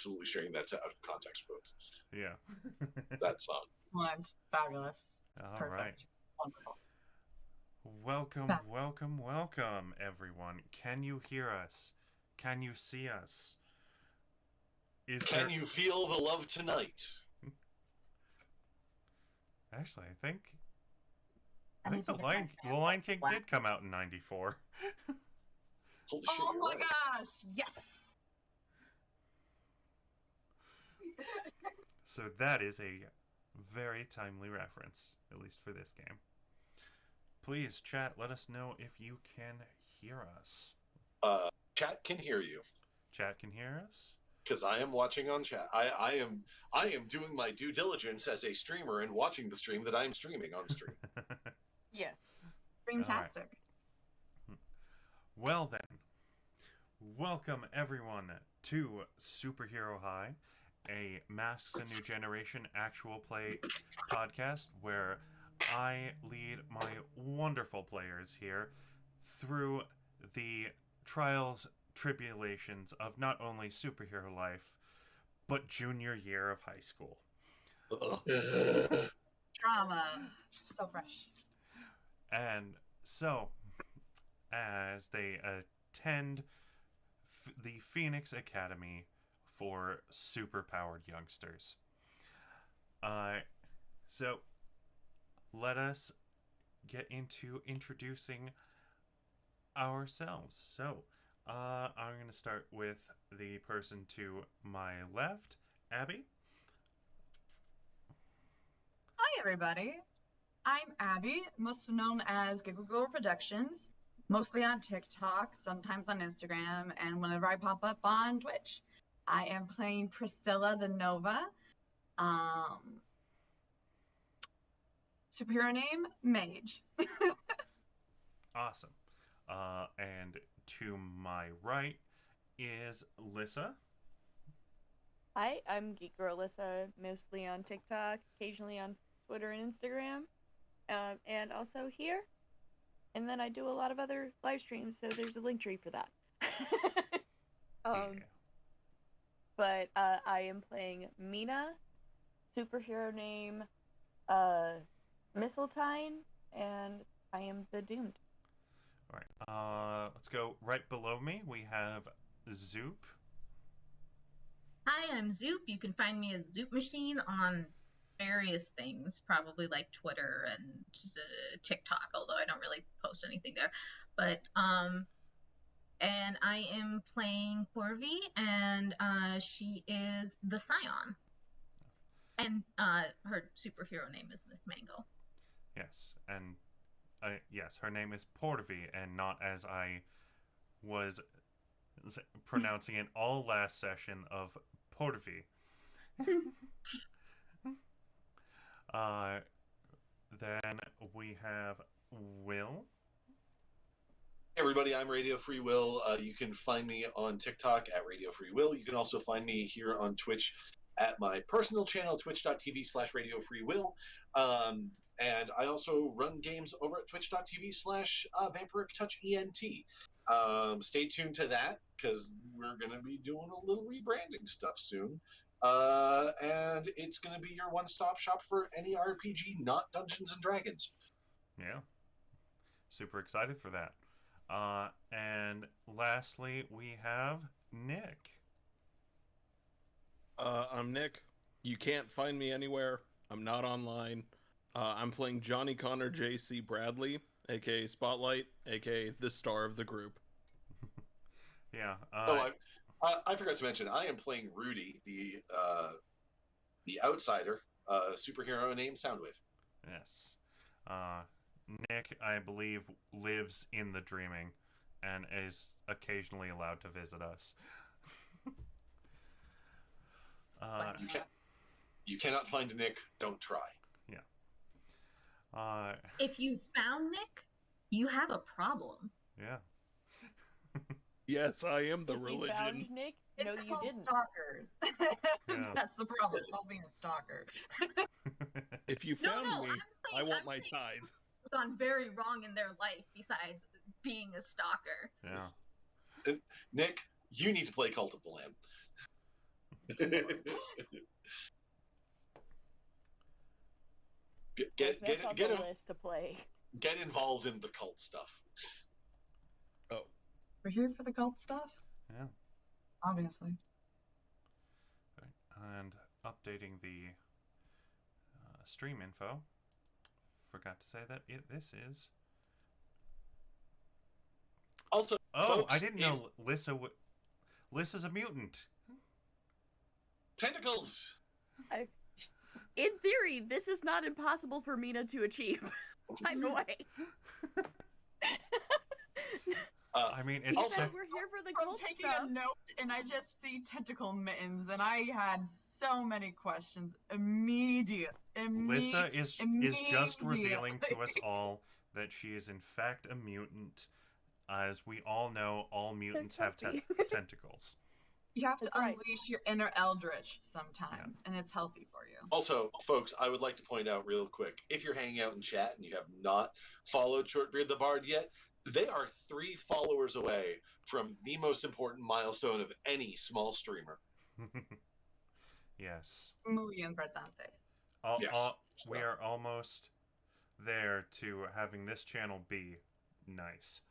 absolutely sharing that to out of context quotes. Yeah. That song. Excellent. Fabulous. All Perfect. right. Wonderful. Welcome, everyone. Can you hear us? Can you see us? Can you feel the love tonight? Actually, I think the Lion King did come out in 94. Holy shit, Oh my right. gosh! Yes. So that is a very timely reference, at least for this game. Please, chat, let us know if you can hear us. Chat can hear you. Chat can hear us? Because I am watching on chat. I am doing my due diligence as a streamer and watching the stream that I'm streaming on stream. Yes. Dreamtastic. Right. Well then, welcome everyone to Superhero High, a Masks: A New Generation actual play podcast where I lead my wonderful players here through the trials, tribulations of not only superhero life, but junior year of high school. Drama. So fresh. And so, as they attend the Phoenix Academy for superpowered youngsters. So, let us get into introducing ourselves. So, I'm going to start with the person to my left, Abby. Hi, everybody. I'm Abby, most known as Giggle Girl Productions, mostly on TikTok, sometimes on Instagram, and whenever I pop up on Twitch. I am playing Priscilla the Nova. Superhero name, Mage. Awesome. And to my right is Lissa. Hi, I'm Geek Girl Lissa, mostly on TikTok, occasionally on Twitter and Instagram, and also here. And then I do a lot of other live streams, so there's a link tree for that. Yeah. But I am playing Mina, superhero name Mistletoe, and I am the Doomed. All right. Let's go right below me. We have Zoop. Hi, I'm Zoop. You can find me as Zoop Machine on various things, probably like Twitter and TikTok, although I don't really post anything there. But and I am playing Corvi, and she is the Scion, and her superhero name is Miss Mango. Yes, and yes, her name is Portavy, and not as I was pronouncing it all last session of Portavy. Then we have Will. Hey everybody, I'm Radio Free Will. You can find me on TikTok at Radio Free Will. You can also find me here on Twitch at my personal channel, twitch.tv/Radio Free Will. And I also run games over at twitch.tv/Vampiric Touch ENT. Stay tuned to that, because we're going to be doing a little rebranding stuff soon. And it's going to be your one-stop shop for any RPG, not Dungeons & Dragons. Yeah. Super excited for that. And lastly, we have Nick. I'm Nick. You can't find me anywhere. I'm not online. I'm playing Johnny Connor J.C. Bradley, a.k.a. Spotlight, a.k.a. the star of the group. Yeah. I forgot to mention, I am playing Rudy, the outsider, superhero named Soundwave. Yes. Nick, I believe, lives in the Dreaming and is occasionally allowed to visit us. You cannot find Nick, don't try. Yeah. If you found Nick, you have a problem. Yeah. Yes, I am the If religion. You found Nick? No, It's you called didn't. stalkers. Yeah. That's the problem. It's called being a stalker. If you found me, I'm saying, I want I'm my saying tithe. It's gone very wrong in their life besides being a stalker. Yeah. Nick, you need to play Cult of the Lamb. That's on the list to play. Get involved in the cult stuff. Oh, We're here for the cult stuff, Yeah. obviously. Right. And updating the stream info. Forgot to say that this is. Also, Oh, folks, I didn't know Lissa's a mutant. tentacles. In theory, this is not impossible for Mina to achieve. By the way. I mean, it's Also, we're here for the I'm cult taking stuff. a note, and I just see tentacle mittens, and I had so many questions immediately. Lissa is just revealing to us all that she is in fact a mutant. As we all know, all mutants have tentacles. You have to That's right. unleash your inner eldritch sometimes, and it's healthy for you. Also, folks, I would like to point out real quick, if you're hanging out in chat and you have not followed Shortbeard the Bard yet, they are 3 followers away from the most important milestone of any small streamer. Yes. Muy importante. Yes. We are almost there to having this channel be nice.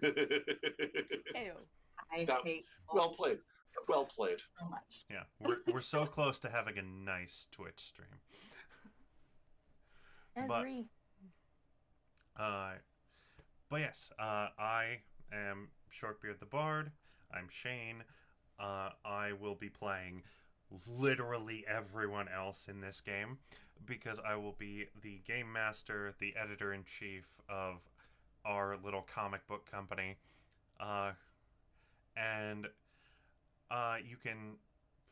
Ew. I That- hate Well played. Well played. so much. Yeah, we're so close to having a nice Twitch stream. Every. But yes, I am Shortbeard the Bard. I'm Shane. I will be playing literally everyone else in this game because I will be the game master, the editor-in-chief of our little comic book company. And you can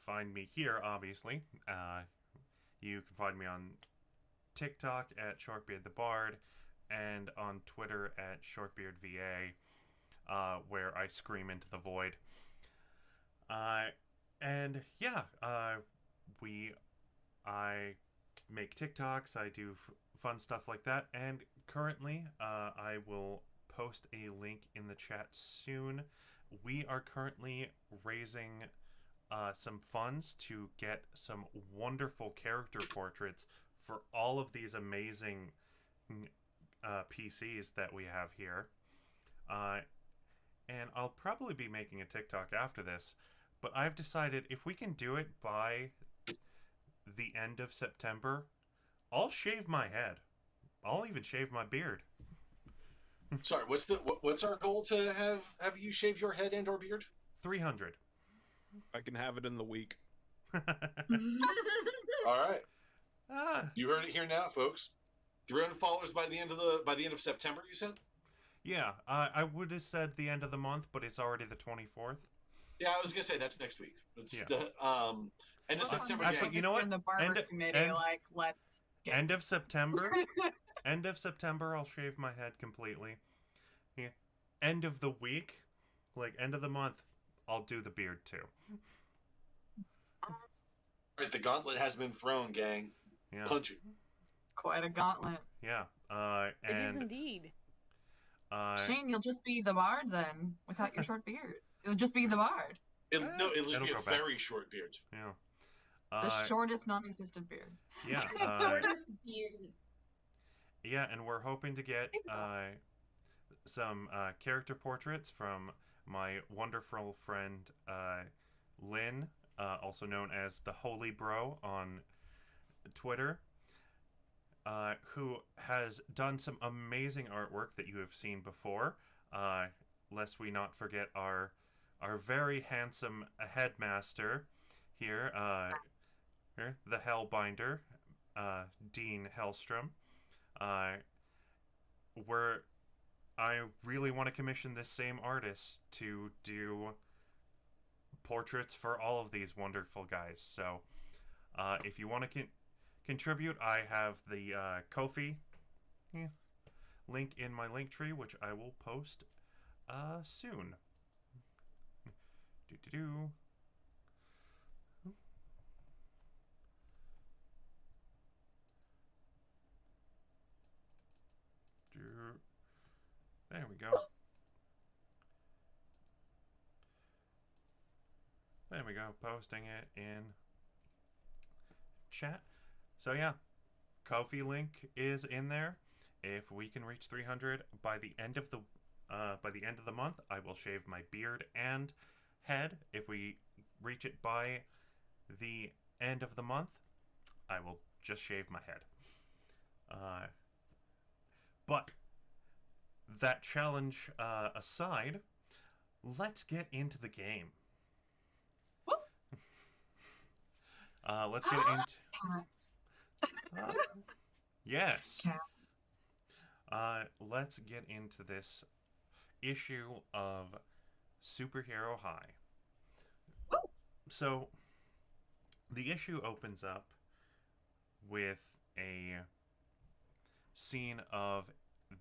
find me here, obviously. You can find me on TikTok at Shortbeard the Bard and on Twitter at ShortbeardVA, where I scream into the void. And yeah, I make TikToks, I do fun stuff like that, and currently I will post a link in the chat soon. We are currently raising some funds to get some wonderful character portraits for all of these amazing PCs that we have here. And I'll probably be making a TikTok after this, but I've decided if we can do it by the end of September, I'll shave my head. I'll even shave my beard. Sorry, what's our goal to have you shave your head and or beard? 300. I can have it in the week. All right. Ah, You heard it here now, folks. 300 followers by the end of September, you said? yeah, I would have said the end of the month, but it's already the 24th. Yeah, I was gonna say that's next week. It's Yeah. the end of September. Actually, Yeah. you know what? In the barber committee, let's get End of September. End of September, I'll shave my head completely. Yeah. End of the week, like end of the month, I'll do the beard too. All right, the gauntlet has been thrown, gang. Yeah. Punch it. quite a gauntlet. Yeah. It is And indeed. Shane, you'll just be the bard then, without your short beard. You'll just be the bard. It'll just It'll be a grow back. very short beard. yeah. The shortest non-existent beard. Yeah. Shortest beard. Yeah, and we're hoping to get some character portraits from my wonderful friend Lynn, also known as the Holy Bro on Twitter, who has done some amazing artwork that you have seen before. Lest we not forget our very handsome headmaster here, the Hellbinder, Dean Hellstrom. Where I really want to commission this same artist to do portraits for all of these wonderful guys. So, if you want to contribute, I have the Ko-fi link in my link tree, which I will post soon. Do-do-do. There we go. There we go. Posting it in chat. So yeah, Ko-fi link is in there. If we can reach 300 by the end of the month, I will shave my beard and head. If we reach it by the end of the month, I will just shave my head. But that challenge aside, let's get into the game. Let's get into... yes. Let's get into this issue of Superhero High. So, the issue opens up with a scene of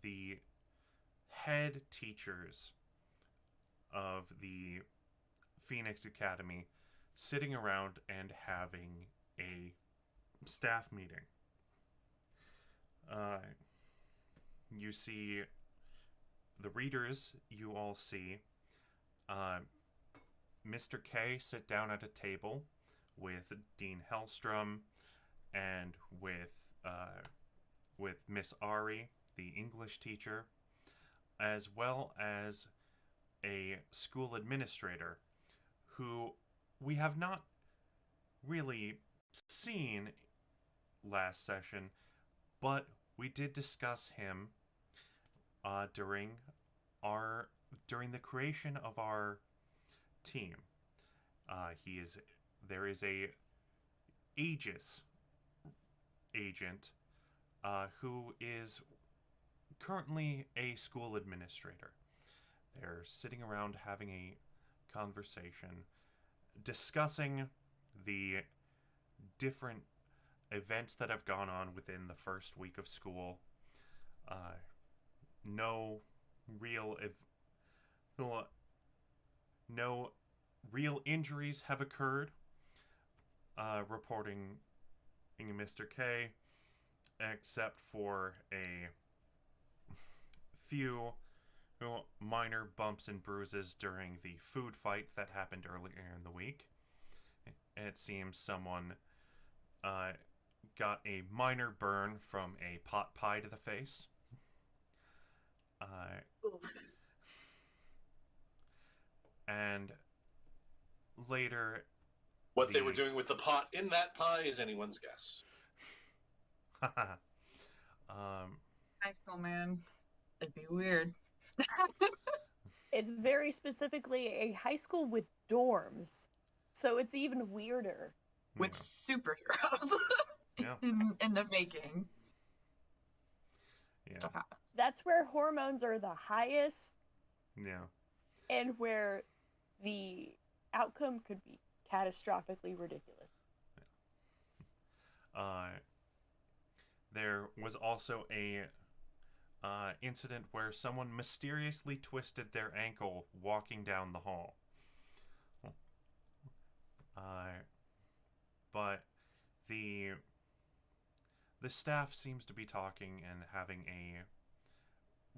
the head teachers of the Phoenix Academy sitting around and having a staff meeting. You see the readers, you all see Mr. K sit down at a table with Dean Hellstrom and with Miss Ari, the English teacher, as well as a school administrator who we have not really seen last session, but we did discuss him during the creation of our team. There is a Aegis agent who is currently a school administrator. They're sitting around having a conversation, discussing the different events that have gone on within the first week of school. No real injuries have occurred, reporting Mr. K, except for a few minor bumps and bruises during the food fight that happened earlier in the week. It seems someone got a minor burn from a pot pie to the face. And later... What they were doing with the pot in that pie is anyone's guess. High school, man. It'd be weird. It's very specifically a high school with dorms, so it's even weirder. With superheroes Yeah. in the making. Yeah. Stuff happens. That's where hormones are the highest, Yeah. and where the outcome could be catastrophically ridiculous. There was also a incident where someone mysteriously twisted their ankle walking down the hall. But the staff seems to be talking and having a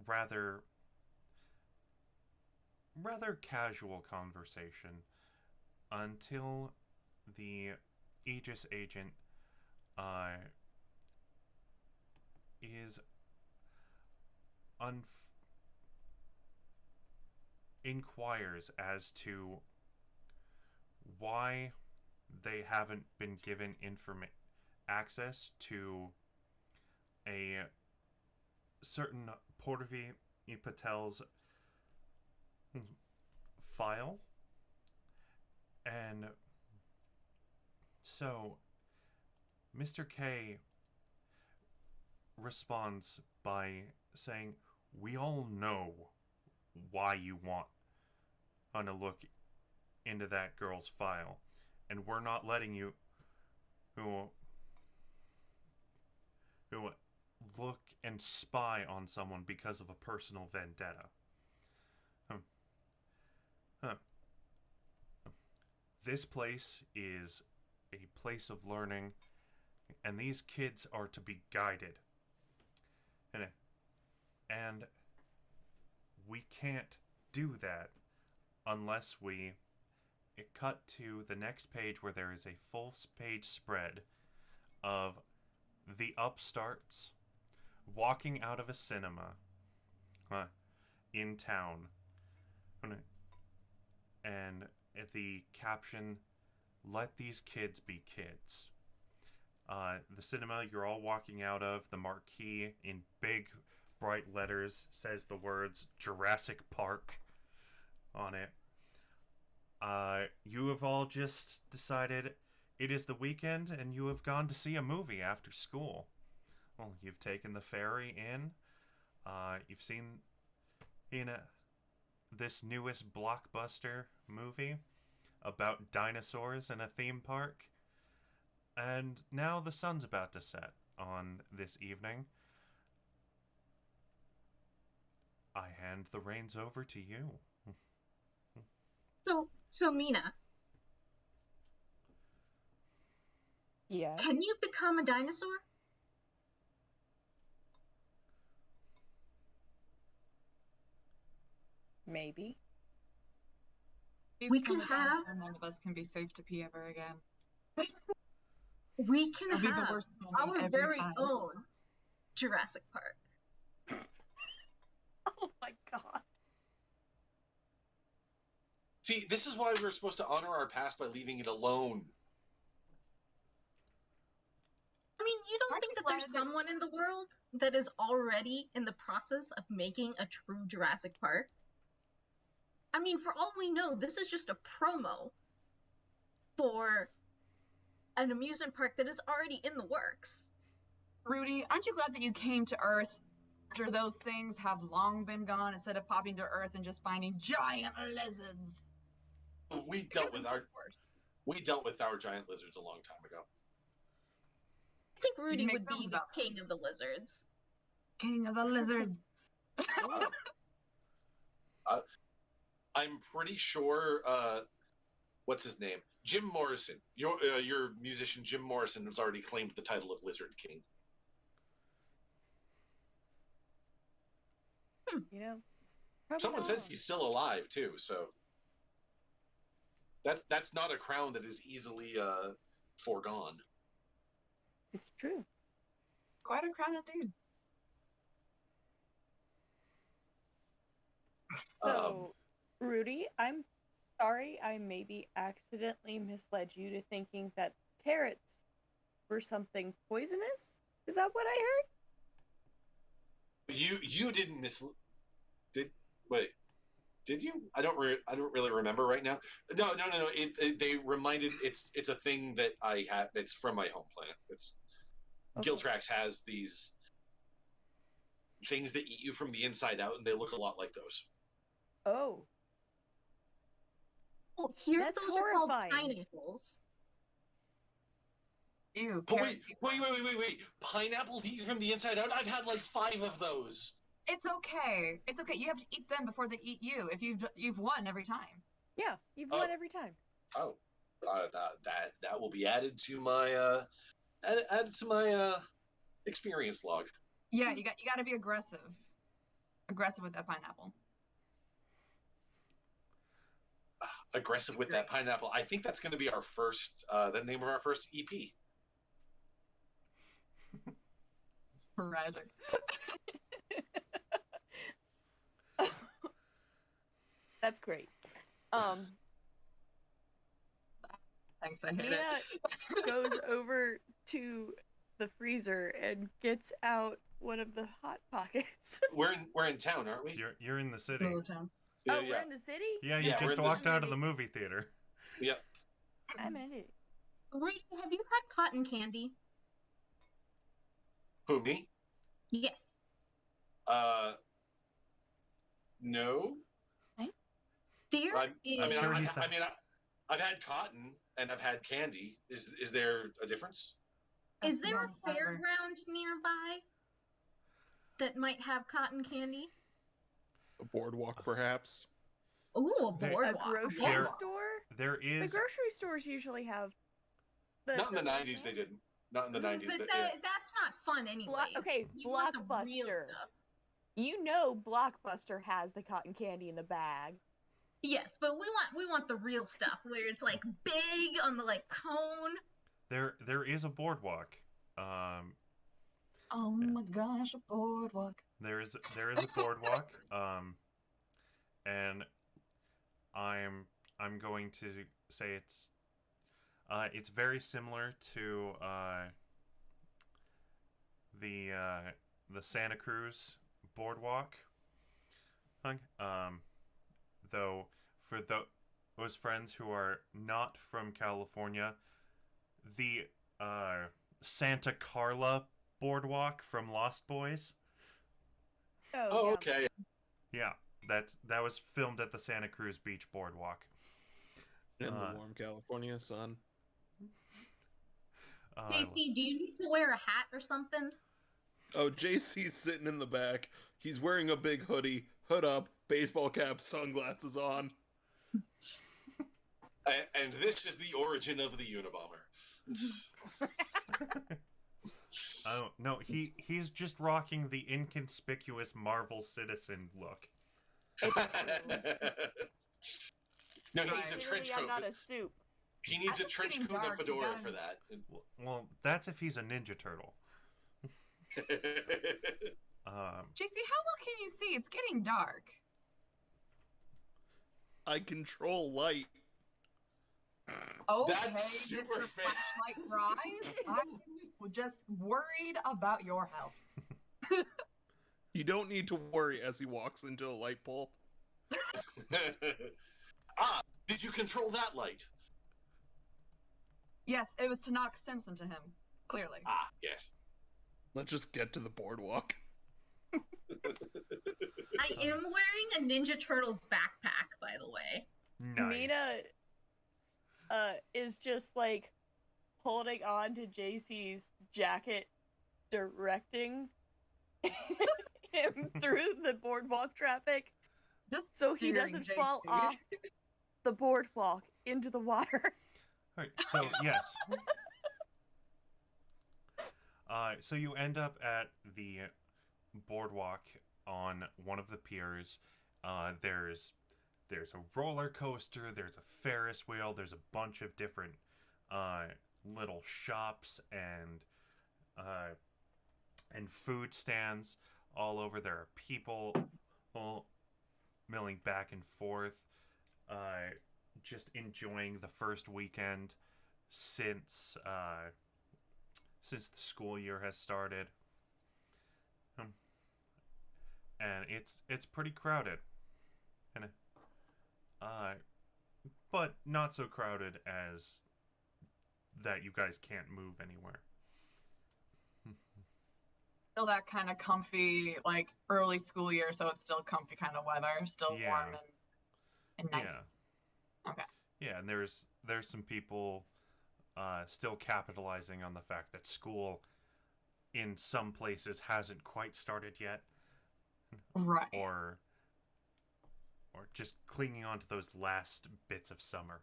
rather casual conversation until the Aegis agent inquires as to why they haven't been given access to a certain Portavi Patel's file. And so Mr. K responds by saying, "We all know why you want to look into that girl's file, and we're not letting you who look and spy on someone because of a personal vendetta." This place is a place of learning, and these kids are to be guided. And we can't do that unless we it cut to the next page where there is a full page spread of the Upstarts walking out of a cinema in town. And the caption, "Let these kids be kids." The cinema you're all walking out of, the marquee in big, bright letters says the words Jurassic Park on it. You have all just decided it is the weekend and you have gone to see a movie after school. Well, you've taken the ferry in. You've seen this newest blockbuster movie about dinosaurs in a theme park. And now the sun's about to set on this evening. I hand the reins over to you. So Mina, Yeah. can you become a dinosaur? Maybe. If We become can a dinosaur, have- none of us can be safe to pee ever again. We can It'll be the have worst moment our every very time. own Jurassic Park. Oh my god. See, this is why we're supposed to honor our past by leaving it alone. I mean, you don't Aren't think you that there's glad that- someone in the world that is already in the process of making a true Jurassic Park? I mean, for all we know, this is just a promo for an amusement park that is already in the works. Rudy, aren't you glad that you came to Earth after those things have long been gone instead of popping to Earth and just finding giant lizards? We dealt with our giant lizards a long time ago. I think Rudy make would be films the about them. king of the lizards. King of the lizards. I'm pretty sure. What's his name? Jim Morrison. Your musician Jim Morrison has already claimed the title of Lizard King. You know. Probably Someone not says wrong. he's still alive too. So that's not a crown that is easily foregone. It's true. Quite a crown indeed. So, Rudy, I'm sorry I maybe accidentally misled you to thinking that carrots were something poisonous. Is that what I heard? You didn't Did you? I don't really remember right now. No. They reminded it's a thing that I had. It's from my home planet. It's Okay. Giltrax has these things that eat you from the inside out, and they look a lot like those. Oh, Well, here That's those are called horrifying. pineapples. Ew. But carrot wait! Pineapples eat you from the inside out. I've had like 5 of those. It's okay. It's okay. You have to eat them before they eat you. If you've won every time. yeah, you've Oh. won every time. Oh, that will be added to my experience log. Yeah, you got to be aggressive. Aggressive with that pineapple. Aggressive with that pineapple. I think that's going to be our first. The name of our first E EP. Tragic. That's great. Thanks, I hate Mina it. goes over to the freezer and gets out one of the hot pockets. We're in town, aren't we? You're in the city. Little town. Yeah, Oh, yeah. we're in the city? Yeah, you Yeah, we're just in walked the out of the movie theater. Yep. I'm in it. Rudy, have you had cotton candy? Who, me? Yes. No. There I is. mean, Sure, I've had cotton and I've had candy. Is there a difference? Is there a That's not clever. fairground nearby that might have cotton candy? A boardwalk, perhaps. Ooh, a There- A boardwalk. grocery There- Yes. store? There The is grocery stores usually have. Not in the 90s, they didn't. Not in the 90s. But yeah. that's not fun anyway. Okay, You want the real Blockbuster. stuff. You know Blockbuster has the cotton candy in the bag. Yes, but we want the real stuff where it's like big on the like cone. There is a boardwalk. Oh Yeah. my gosh, a boardwalk. There is a boardwalk. And I'm going to say it's very similar to the Santa Cruz boardwalk. Though for those friends who are not from California, the Santa Carla boardwalk from Lost Boys. Oh, yeah. okay. Yeah, that was filmed at the Santa Cruz Beach boardwalk. In the warm California sun. JC, do you need to wear a hat or something? Oh, JC's sitting in the back. He's wearing a big hoodie, hood up, baseball cap, sunglasses on. And this is the origin of the Unabomber. Oh no, he's just rocking the inconspicuous Marvel citizen look. It's true. No, he Right. needs a trench Literally, coat. I'm not a soup. He needs a As it's trench getting coat and a dark, you fedora gotta- for that. Well, that's if he's a Ninja Turtle. JC, how well can you see? It's getting dark. I control light. Okay, That's super Mr. fair. Flashlight Rise. I'm just worried about your health. You don't need to worry as he walks into a light pole. Did you control that light? Yes, it was to knock sense into him. Clearly. Yes. Let's just get to the boardwalk. I am wearing a Ninja Turtles backpack, by the way. Nice. Mina is just like holding on to JC's jacket, directing him through the boardwalk traffic Just so he steering doesn't JC. fall off the boardwalk into the water. All right, so yes. So you end up at the boardwalk on one of the piers. There's a roller coaster. There's a Ferris wheel. There's a bunch of different little shops and food stands all over. There are people all milling back and forth, just enjoying the first weekend since the school year has started. And it's pretty crowded, and but not so crowded as that you guys can't move anywhere. Still that kind of comfy, like early school year, so it's still comfy kind of weather, still Yeah. warm and nice. Yeah. Okay. Yeah, and there's some people still capitalizing on the fact that school in some places hasn't quite started yet, Right. or just clinging on to those last bits of summer.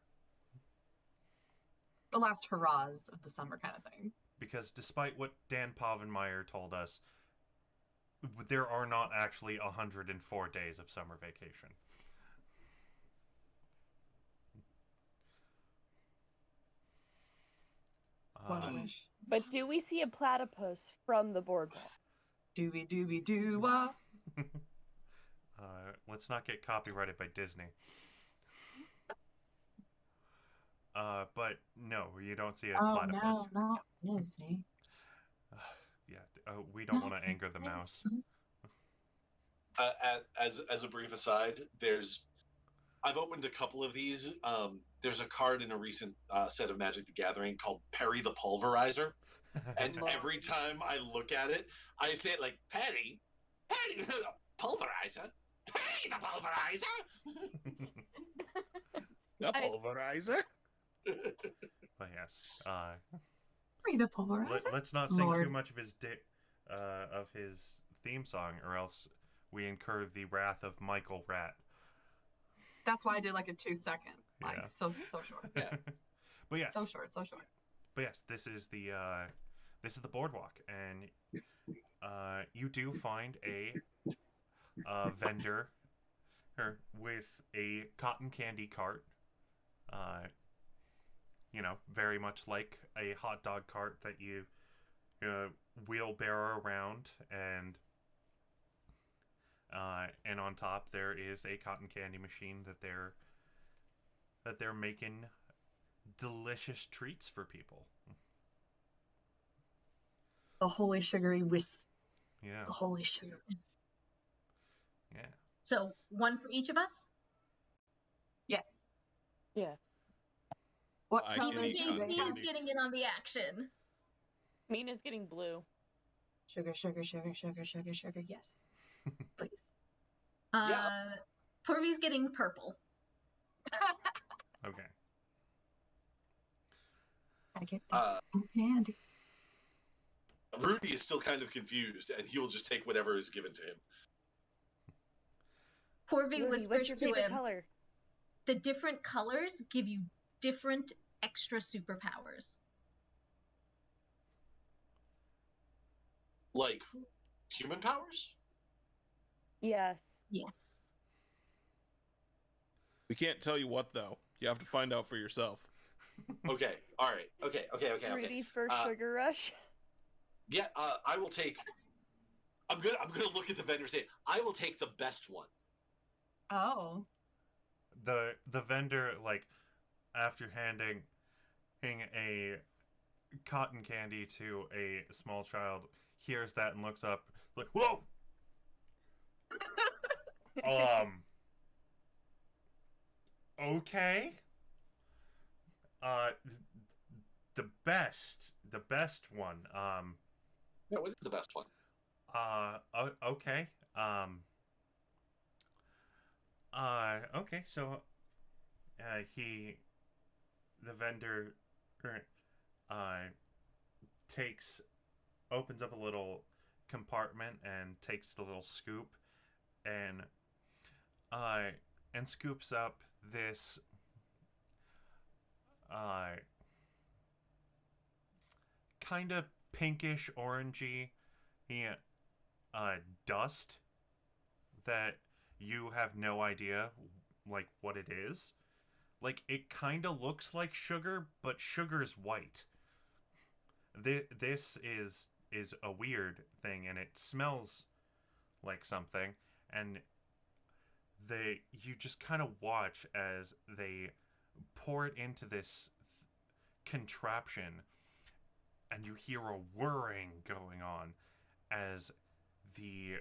The last hurrahs of the summer kind of thing. Because despite what Dan Povenmire told us, there are not actually 104 days of summer vacation. What a wish. But do we see a platypus from the boardwalk? Doobie doobie doo wah. Let's not get copyrighted by Disney. But no, you don't see a Oh platypus. no, not Disney. Yeah, we don't want to anger the mouse. As a brief aside, I've opened a couple of these. There's a card in a recent set of Magic the Gathering called Perry the Pulverizer, and Lord. every time I look at it, I say it like Perry the Pulverizer, Perry the Pulverizer. A pulverizer? But yes, Read the polarizer. let's not sing too Lord. much of his theme song, or else we incur the wrath of Michael Rat. That's why I did like a 2-second. Like Yeah. so short. Yeah. But yes, So short. But yes, this is the boardwalk, and you do find a vendor with a cotton candy cart. Very much like a hot dog cart that you wheelbarrow around, and on top there is a cotton candy machine that they're making delicious treats for people. The holy sugary wisp. Yeah. The holy sugar wisp. Yeah. So one for each of us? Yes. Yeah. What I color can Even eat cotton JC is candy. getting in on the action. Mina's getting blue. Sugar, sugar, sugar, sugar, sugar, sugar. Yes. Please. Corvy's getting purple. Okay. I get that candy. Rudy is still kind of confused, and he will just take whatever is given to him. Corvy Rudy, whispers what's your to favorite him, color? the different colors give you different extra superpowers. Like, human powers? Yes. Yes. We can't tell you what though. You have to find out for yourself. Okay, alright. Okay. Rudy's first sugar rush. Yeah, I will take... I'm gonna look at the vendor and say, I will take the best one. Oh. The vendor, like, after handing a cotton candy to a small child, hears that and looks up like, whoa. Okay. The best one. Yeah, what is the best one? Okay. Okay, so the vendor opens up a little compartment and takes the little scoop and scoops up this kind of pinkish orangey dust that you have no idea like what it is. Like, it kind of looks like sugar, but sugar's white. This is a weird thing, and it smells like something, and you just kind of watch as they pour it into this contraption, and you hear a whirring going on as the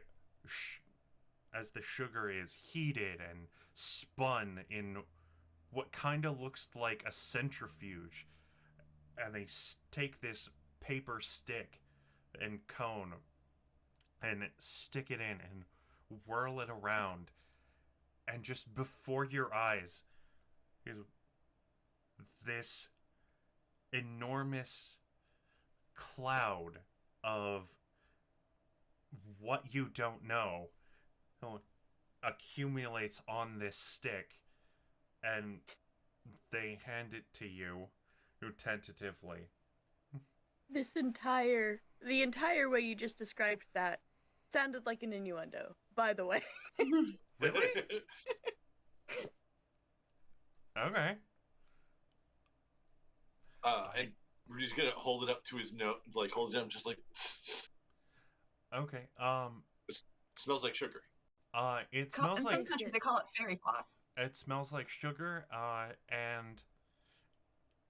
sugar is heated and spun in what kind of looks like a centrifuge, and they take this paper stick and cone and stick it in and whirl it around, and just before your eyes is this enormous cloud of what you don't know accumulates on this stick, and they hand it to you tentatively. The entire way you just described that sounded like an innuendo, by the way. Really? Okay. And Rudy's gonna hold it up to his nose, like hold it up, just like. Okay. It smells like sugar. It smells In like some countries they call it fairy floss. it smells like sugar. And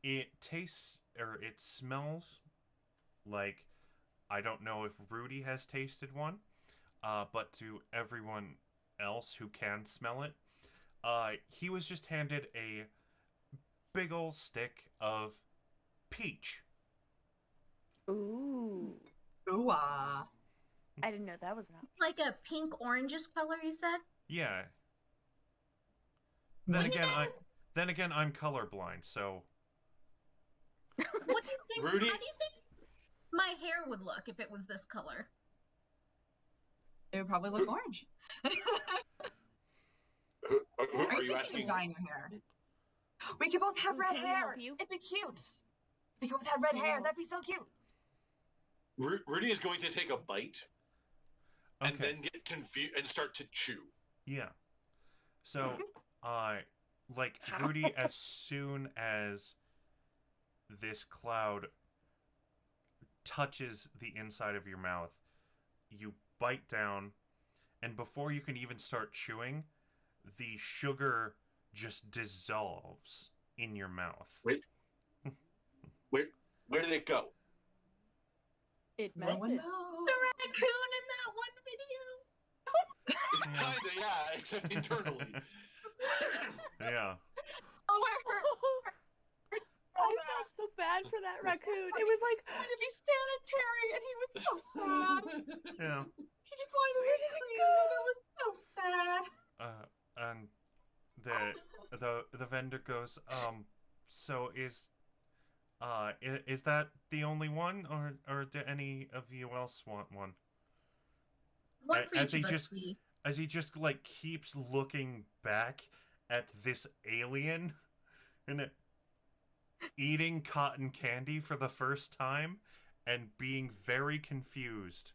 it tastes, or it smells like, I don't know if Rudy has tasted one, but to everyone else who can smell it, he was just handed a big ol' stick of peach. Ooh. Ooh ah. I didn't know that was an option. It's like a pink orangish color, you said? Yeah. Then When you again, guys- I'm colorblind, so What do you think? Rudy? How do you think my hair would look if it was this color? It would probably look orange. Are you thinking asking? of dyeing your hair? We could both have red Can we hair. help you? It'd be cute. We could both have red hair. Oh. That'd be so cute. Rudy is going to take a bite and okay. then get confused and start to chew. Yeah. So, like, Rudy, as soon as this cloud touches the inside of your mouth, you bite down, and before you can even start chewing, the sugar just dissolves in your mouth. Wait, where did it go? It No one melted. knows. The raccoon in that one video. Kinda, yeah, except internally. Yeah. Oh, I heard. I felt so bad for that raccoon. It was like, Trying to be sanitary, and he was so sad. Yeah. He just wanted to be clean, and it was so sad. And the vendor goes, so is that the only one, or do any of you else want one? One for As each he of us, just- please. As he just like keeps looking back at this alien and eating cotton candy for the first time and being very confused.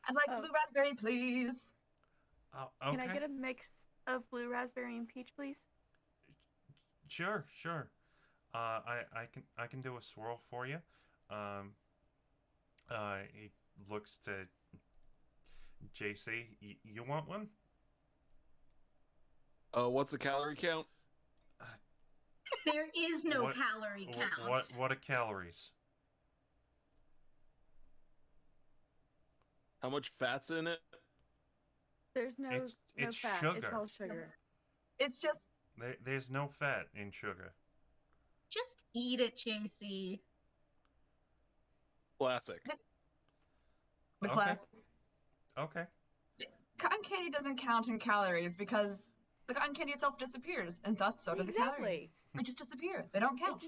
I'd like Oh. blue raspberry, please. Okay. can I get a mix of blue raspberry and peach, please? Sure. I can do a swirl for you. He looks to JC. You want one? What's the calorie count? There is no What- calorie count. What are calories? How much fat's in it? There's no It's fat. It's sugar. all sugar. It's just There's no fat in sugar. Just eat it, JC. Classic. the Okay. class. Okay. Cotton candy doesn't count in calories because the cotton candy itself disappears, and thus so do the calories. Exactly. They just disappear. They don't count.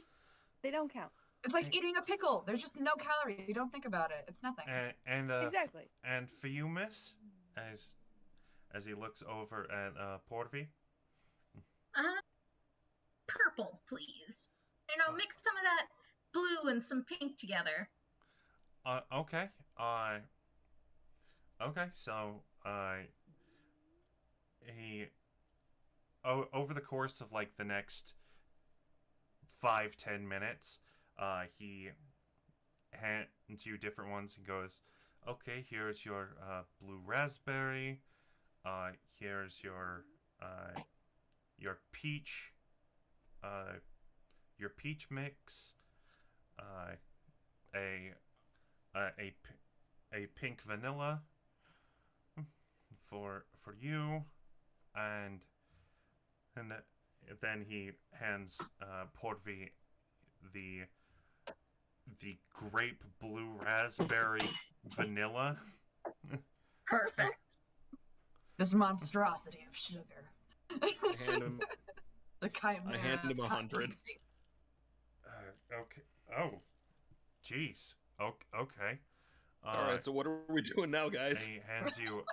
They don't count. It's like eating a pickle. There's just no calories. You don't think about it. It's nothing. And Exactly. And for you, Miss, as he looks over at Portvy. Purple, please. Mix some of that blue and some pink together. Okay. Okay. So he over the course of like the next 5-10 minutes, he hands you different ones and goes, okay, here's your blue raspberry, here's your peach mix, a pink vanilla for you, and then he hands Portvy the grape blue raspberry vanilla. Perfect. This monstrosity of sugar. I hand him. The chimera. I hand him of 100. cotton. Okay. Oh, jeez. Okay. All right. So what are we doing now, guys? He hands you.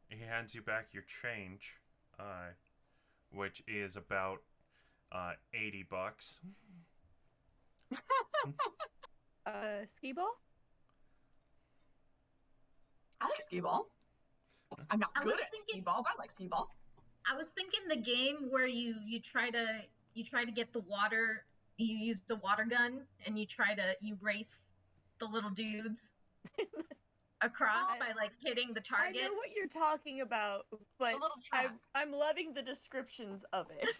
He hands you back your change, which is about $80. Skee ball? I like skee ball. I'm not I good was at skee thinking- ball, but I like skee ball. I was thinking the game where you try to get the water. You use the water gun and you race the little dudes across I- by like hitting the I target. know what you're talking about, but A little track. I'm loving the descriptions of it.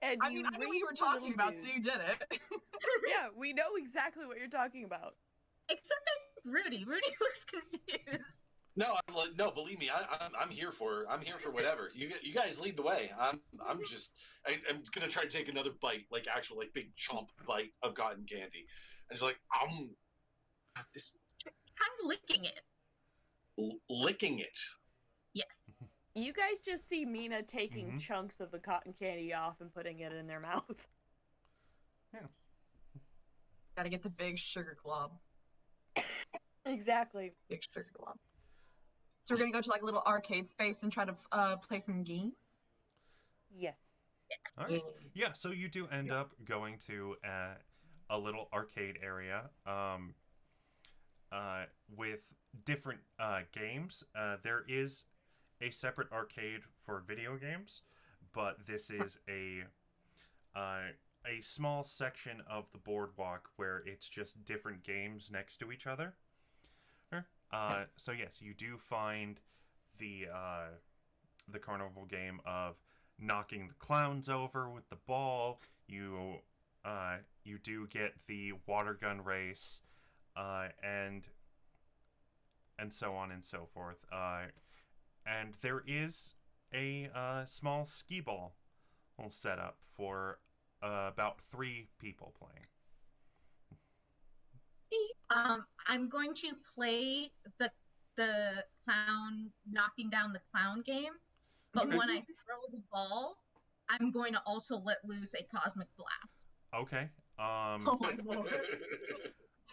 And I mean, I knew what you were race the talking little about, so you dudes. did it. Yeah, we know exactly what you're talking about. Except for Rudy. Rudy looks confused. No, believe me, I'm here for whatever. You guys lead the way. I'm gonna try to take another bite, like actual like big chomp bite of cotton candy, and just like this I'm licking it. licking it. Yes. You guys just see Mina taking Mhm. chunks of the cotton candy off and putting it in their mouth. Gotta get the big sugar glob. Exactly. Big sugar glob. So we're gonna go to like a little arcade space and try to play some game. Yes. All right. Yeah, so you do end up going to a little arcade area. with different games. There is a separate arcade for video games, but this is a small section of the boardwalk where it's just different games next to each other. So yes, you do find the carnival game of knocking the clowns over with the ball. You do get the water gun race, and so on and so forth. And there is a small skee ball set up for about 3 people playing. I'm going to play the clown knocking down the clown game, but Okay. when I throw the ball, I'm going to also let loose a cosmic blast. Okay. Oh my lord.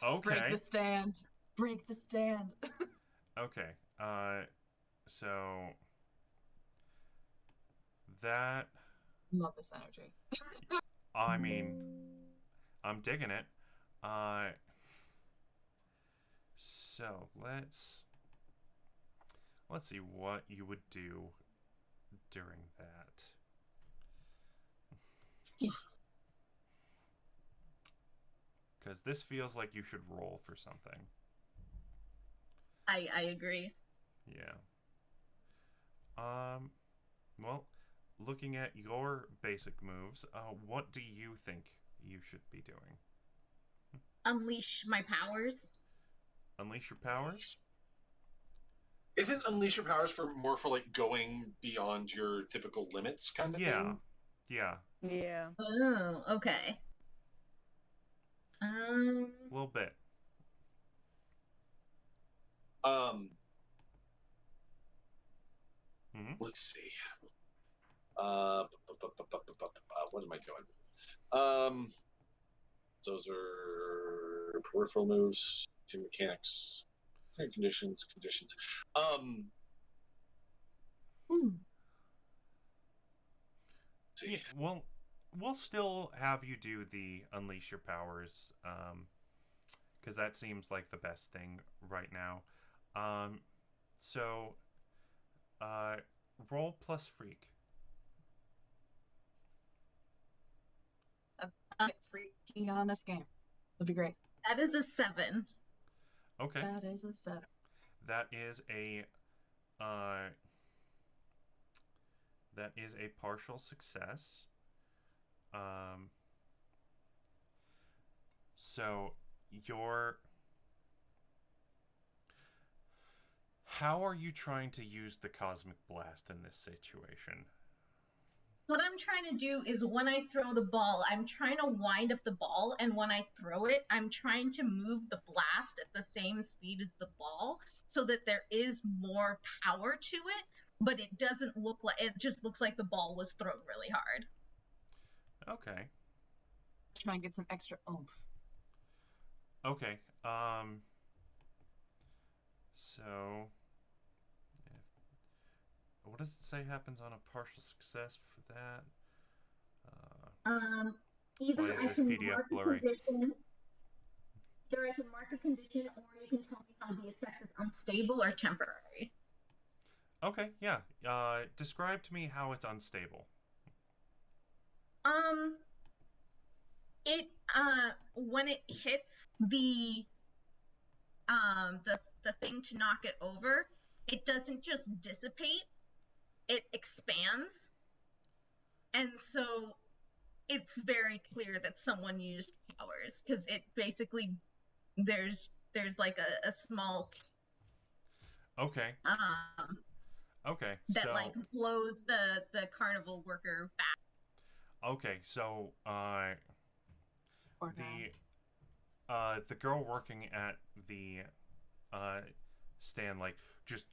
Okay. Break the stand. Break the stand. Okay. So that, Love this energy. I mean, I'm digging it. So let's see what you would do during that. Because this feels like you should roll for something. I agree. Yeah. Well, looking at your basic moves, what do you think you should be doing? Unleash my powers. Unleash your powers? Isn't unleash your powers more for like going beyond your typical limits kind of Yeah. thing? Yeah. Yeah. Oh, okay. A little bit. Let's see. What am I doing? Those are peripheral moves, team mechanics, conditions. See. Yeah, well, we'll still have you do the unleash your powers, because that seems like the best thing right now. So, roll plus freak. Get freaky on this game. That'd be great. That is a 7. Okay. That is a setup. That is a partial success. So how are you trying to use the cosmic blast in this situation? What I'm trying to do is when I throw the ball, I'm trying to wind up the ball, and when I throw it, I'm trying to move the blast at the same speed as the ball so that there is more power to it, but it doesn't look like, it just looks like the ball was thrown really hard. Okay. Try and get some extra oomph. Okay. So what does it say happens on a partial success for that? Either Why is I this can PDF mark a blurry? condition, either I can mark a condition, or you can tell me how the effect is unstable or temporary. Okay, yeah. Describe to me how it's unstable. It when it hits the thing to knock it over, it doesn't just dissipate, it expands. And so it's very clear that someone used powers, because it basically there's like a small Okay. Okay. that So like blows the carnival worker back. okay, so Or the girl working at the stand like just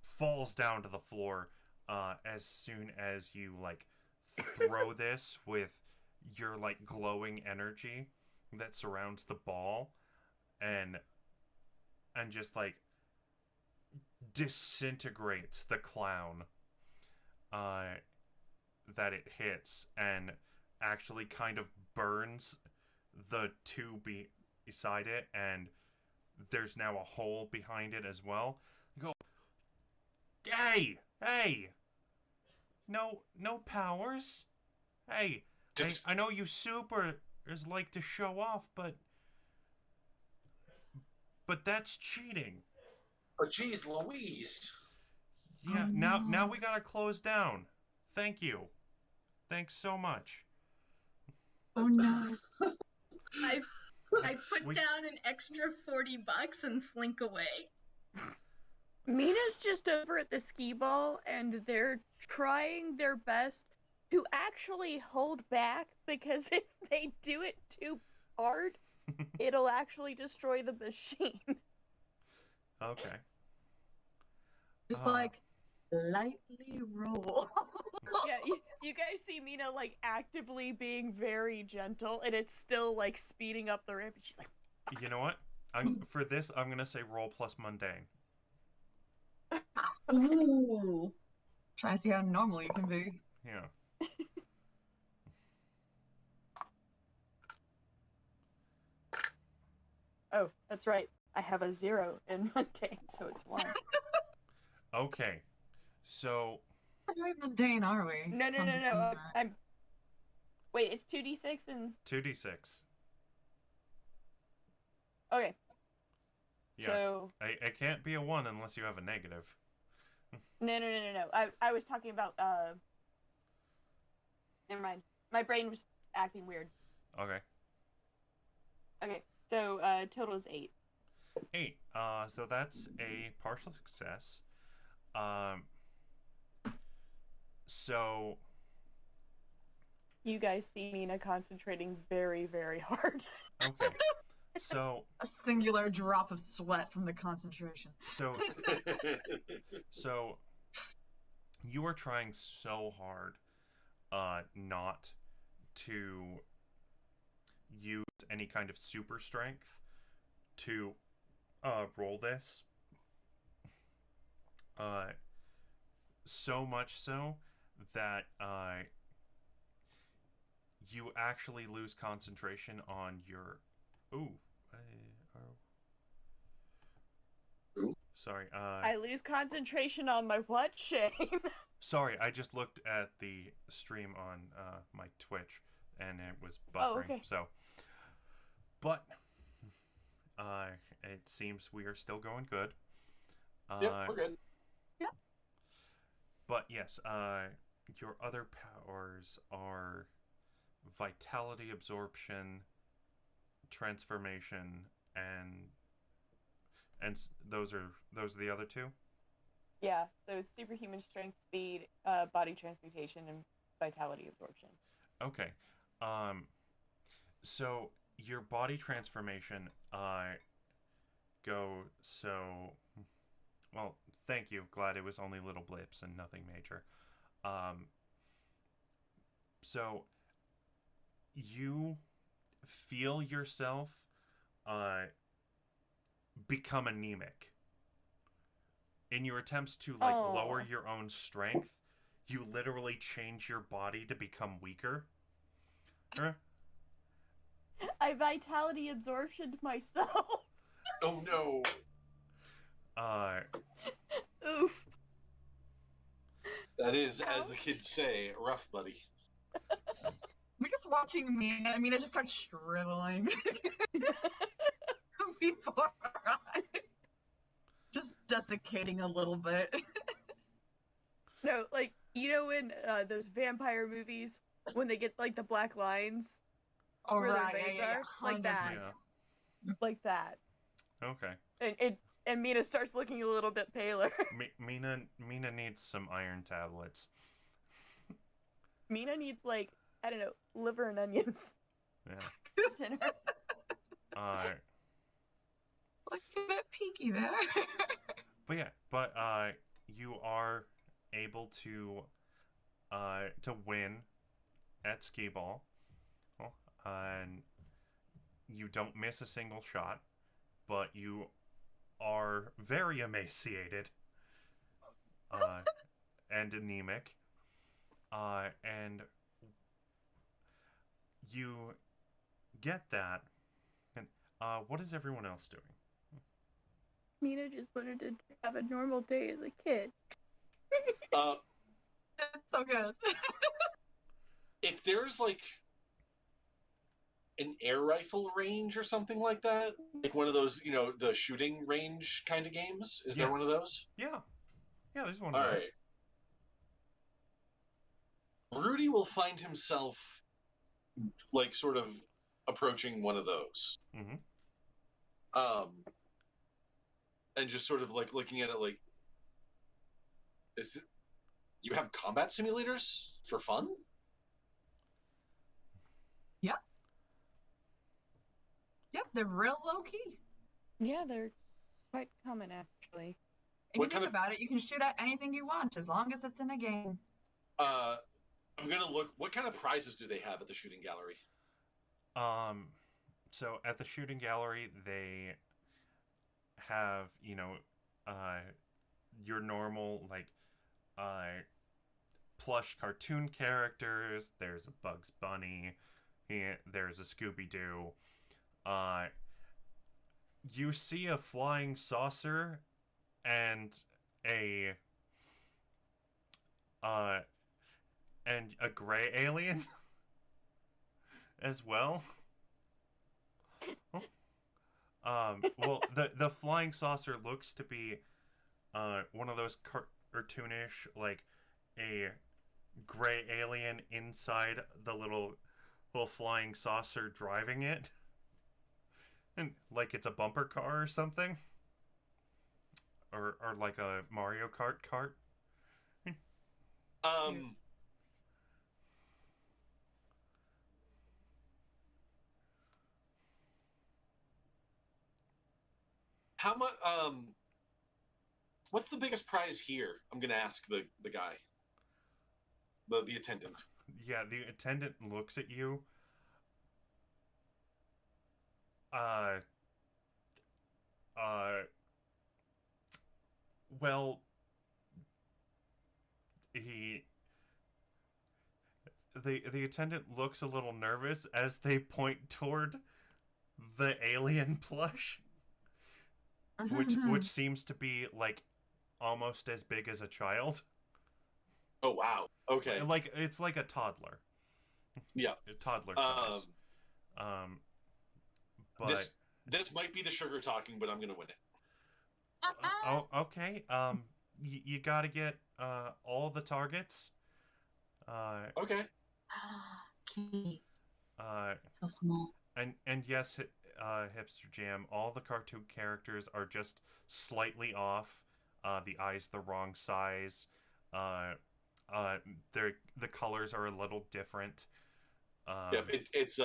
falls down to the floor as soon as you like throw this with your like glowing energy that surrounds the ball and just like disintegrates the clown that it hits and actually kind of burns the two beside it, and there's now a hole behind it as well. You go, hey, no powers. Hey, I know you supers like to show off, but that's cheating. But geez, Louise. Yeah, now we gotta close down. Thank you. Thanks so much. Oh no. I put down an extra $40 and slink away. Mina's just over at the skee ball, and they're trying their best to actually hold back, because if they do it too hard, it'll actually destroy the machine. Okay. Just like lightly roll. Yeah, you guys see Mina like actively being very gentle, and it's still like speeding up the ramp. And she's like, You know what? For this, I'm gonna say roll plus mundane. Ooh. Trying to see how normal you can be. Yeah. oh, that's right. I have a 0 in mundane, so it's 1. Okay. So. How mundane are we? No. I'm. Wait, it's 2d6 and 2d6. okay. Yeah. So it can't be a 1 unless you have a negative. no. I was talking about Never mind. My brain was acting weird. Okay. Okay. So total is 8. 8. So that's a partial success. So You guys see Mina concentrating very, very hard. okay. So a singular drop of sweat from the concentration. So you are trying so hard not to use any kind of super strength to roll this. So much so that you actually lose concentration on your sorry. I lose concentration on my what, Shane? Sorry, I just looked at the stream on my Twitch, and it was buffering. Oh, okay. So, but it seems we are still going good. Yep, we're good. Yep. But yes, your other powers are vitality absorption, transformation, and those are the other two. Yeah, so it's superhuman strength, speed, body transmutation, and vitality absorption. Okay. So your body transformation go so well, thank you. Glad it was only little blips and nothing major. So you feel yourself become anemic. In your attempts to lower your own strength, you literally change your body to become weaker. I vitality absorptioned myself. Oh no. Oof. That is, as the kids say, rough, buddy. We're just watching Mina. Mina just starts shriveling. Before our eyes. Just desiccating a little bit. No, like, you know in those vampire movies, when they get, like, the black lines? Oh, where their right, veins yeah. are? Like that. Yeah. Like that. Okay. And Mina starts looking a little bit paler. Mina needs some iron tablets. Mina needs, like, I don't know, liver and onions. Yeah. Dinner. Like a bit peaky there. But you are able to win at skee ball, and you don't miss a single shot, but you are very emaciated and anemic, and you get that. And What is everyone else doing? Mina just wanted to have a normal day as a kid. It's so good. If there's like an air rifle range or something like that, like one of those, the shooting range kind of games, is there one of those? Yeah, there's one All of those. Right. Rudy will find himself like sort of approaching one of those. Mm-hmm. And just sort of like looking at it like, you have combat simulators for fun? Yep, they're real low key. Yeah, they're quite common actually. If you think about it, you can shoot at anything you want as long as it's in a game. I'm gonna look. What kind of prizes do they have at the shooting gallery? So at the shooting gallery, they have, your normal, like, plush cartoon characters. There's a Bugs Bunny. There's a Scooby-Doo. You see a flying saucer and a gray alien as well. Well, the flying saucer looks to be one of those cartoonish, like a gray alien inside the little flying saucer driving it, and like it's a bumper car or something, or like a Mario Kart cart. How much? What's the biggest prize here? I'm gonna ask the guy, the attendant. Yeah, the attendant looks at you. Well, the attendant looks a little nervous as they point toward the alien plush, which seems to be like almost as big as a child. Oh wow! Okay, like it's like a toddler. Yeah, a toddler size. But this might be the sugar talking, but I'm gonna win it. Oh, okay. You gotta get all the targets. Okay. Cute. So small. And yes, Hipster Jam, all the cartoon characters are just slightly off. The eyes the wrong size. The colors are a little different. Yep, it's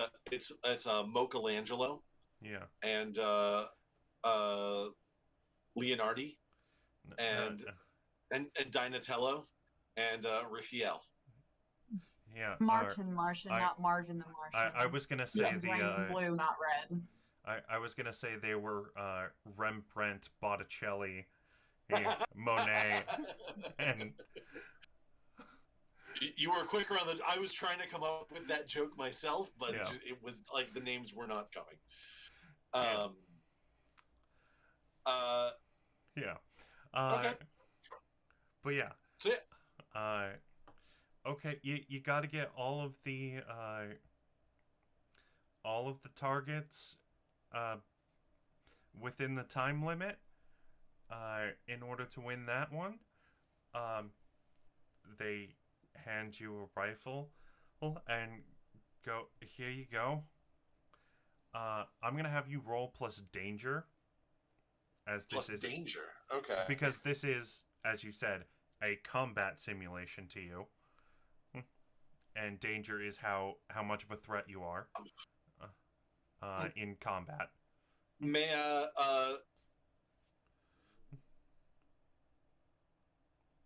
Michelangelo. Yeah. And Leonardi, and Donatello, and Raphael. Yeah. Martian, not Margin the Martian. I was gonna say blue, not red. I was gonna say they were Rembrandt, Botticelli, Monet, and. You were quicker on the. I was trying to come up with that joke myself, but it was like the names were not coming. Yeah. Okay. But yeah. That's it. Okay, you got to get all of the targets within the time limit in order to win that one. They hand you a rifle and go, here you go. I'm gonna have you roll plus danger, as this plus is danger. Okay. Because this is, as you said, a combat simulation to you, and danger is how much of a threat you are in combat. May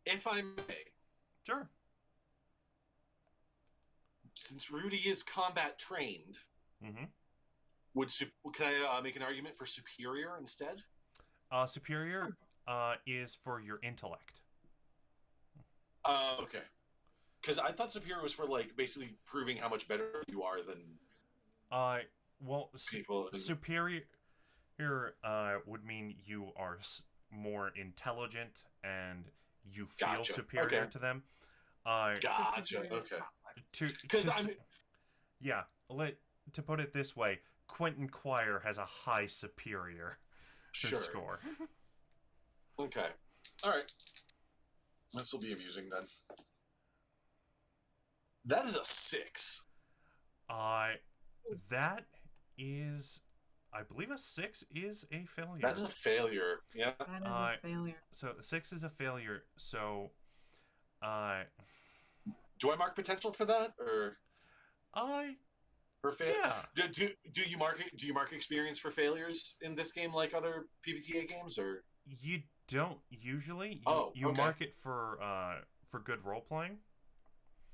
if I may. Sure. Since Rudy is combat trained, mm-hmm. Can I make an argument for superior instead? Superior is for your intellect. Okay. Because I thought superior was for like basically proving how much better you are than well, people. Superior would mean you are more intelligent and you feel Gotcha. superior Okay. to them. Gotcha. Okay. Because I'm yeah, to put it this way, Quentin Quire has a high superior sure. score. Okay. All right. This will be amusing then. That is a 6. That is, I believe a 6 is a failure. That is a failure. Yeah. That is a failure. So 6 is a failure. So, do I mark potential for that, or for failure? Yeah. Do you mark experience for failures in this game like other PBTA games, or You don't usually. You okay. mark it for good role playing.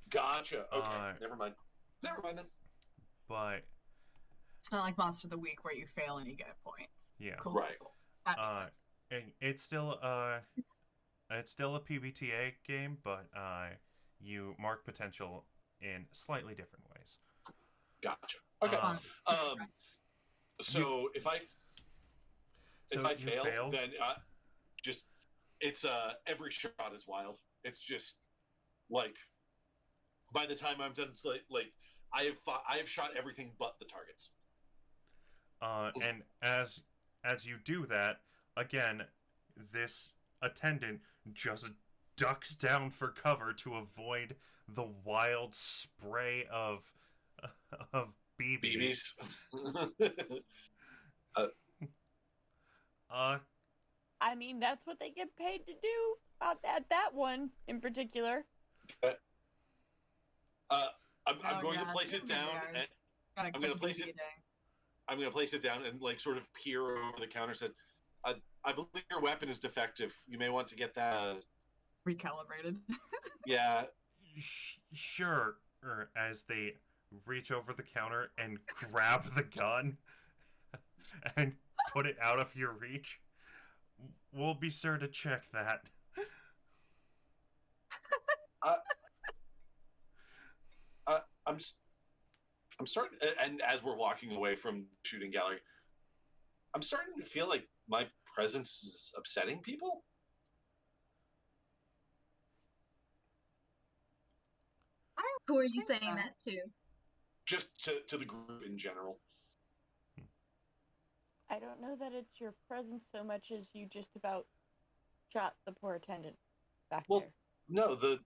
Gotcha. Okay. Never mind then. But It's not like Monster of the Week where you fail and you get points. yeah, Cool. Right. That makes sense. and it's still a PBTA game, but you mark potential in slightly different ways. Gotcha. Okay. So if I fail, then just it's every shot is wild. It's just like by the time I'm done, it's like I have shot everything but the targets. And as you do that, again, this attendant just ducks down for cover to avoid the wild spray of BBs. I mean, that's what they get paid to do at that one in particular. I'm going to place it down. I'm going to place it. I'm going to place it down and like sort of peer over the counter. Said, "I believe your weapon is defective. You may want to get that recalibrated." Yeah. Sure. As they reach over the counter and grab the gun and put it out of your reach, we'll be sure to check that. I'm starting, and as we're walking away from the shooting gallery, I'm starting to feel like my presence is upsetting people. Who are you saying that to? Just to the group in general. I don't know that it's your presence so much as you just about shot the poor attendant back there. No, the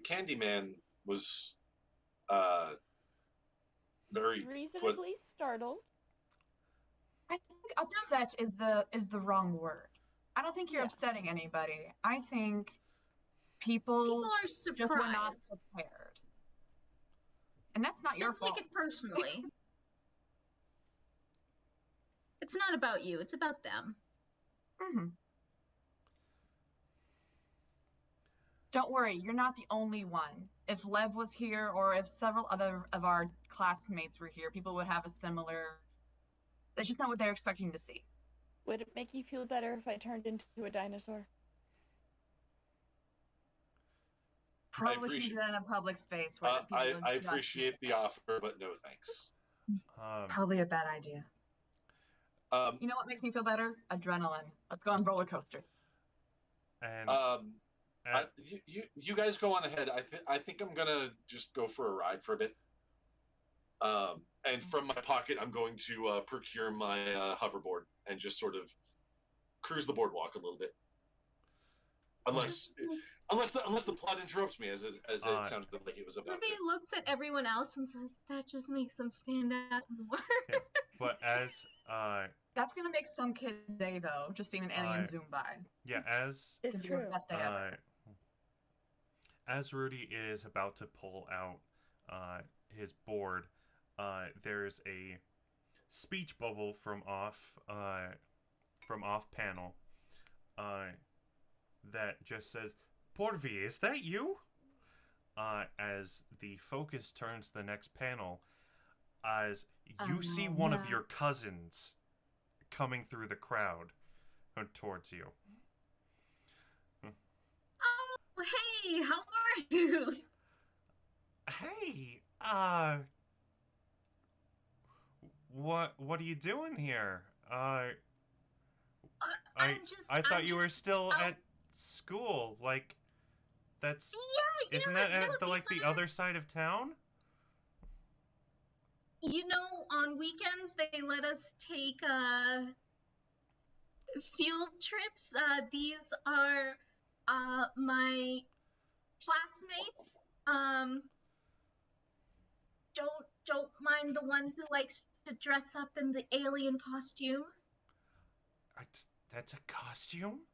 Candyman was very reasonably startled. I think upset is the wrong word. I don't think you're upsetting anybody. I think people are surprised. Just were not prepared. And that's not your fault. Don't take it personally. It's not about you. It's about them. Mm-hmm. Don't worry. You're not the only one. If Lev was here or if several other of our classmates were here, people would have a similar... It's just not what they're expecting to see. Would it make you feel better if I turned into a dinosaur? Probably shouldn't do that in a public space. Where I appreciate the offer, but no thanks. Probably a bad idea. You know what makes me feel better? Adrenaline. Let's go on roller coasters. And you guys go on ahead. I think I'm gonna just go for a ride for a bit. And from my pocket, I'm going to procure my hoverboard and just sort of cruise the boardwalk a little bit. Unless the plot interrupts me, as it sounded like it was about Ruby to. looks at everyone else and says, "That just makes them stand out more." Yeah, but as that's gonna make some kid day though, just seeing an alien zoom by. Yeah, as it's true. As Rudy is about to pull out his board, there's a speech bubble from off panel that just says, "Porvi, is that you?" As the focus turns to the next panel, as you see one of your cousins coming through the crowd towards you. Oh, hey, how are you? Hey, what are you doing here? I I'm just. I thought I'm you were just still out- at school. Like, that's Yeah, isn't yeah. that No, at the like the other side of town? On weekends they let us take field trips. These are my classmates. Don't mind the one who likes to dress up in the alien costume. I, that's a costume?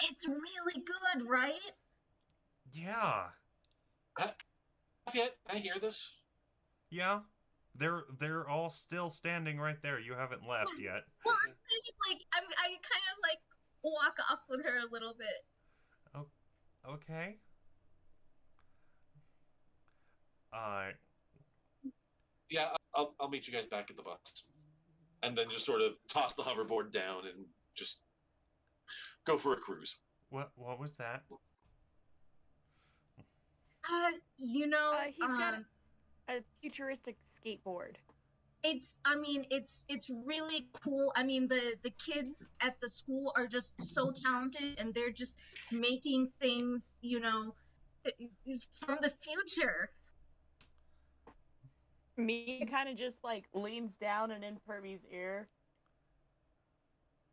It's really good, right? Yeah. Yet, I hear this. Yeah. They're all still standing right there. You haven't left yet. Well, I kind of like walk off with her a little bit. Oh, okay. Yeah, I'll meet you guys back at the bus, and then just sort of toss the hoverboard down and just go for a cruise. What was that? He's got a futuristic skateboard. It's really cool. I mean, the kids at the school are just so talented, and they're just making things, from the future. Mia kind of just like leans down and in Pervy's ear.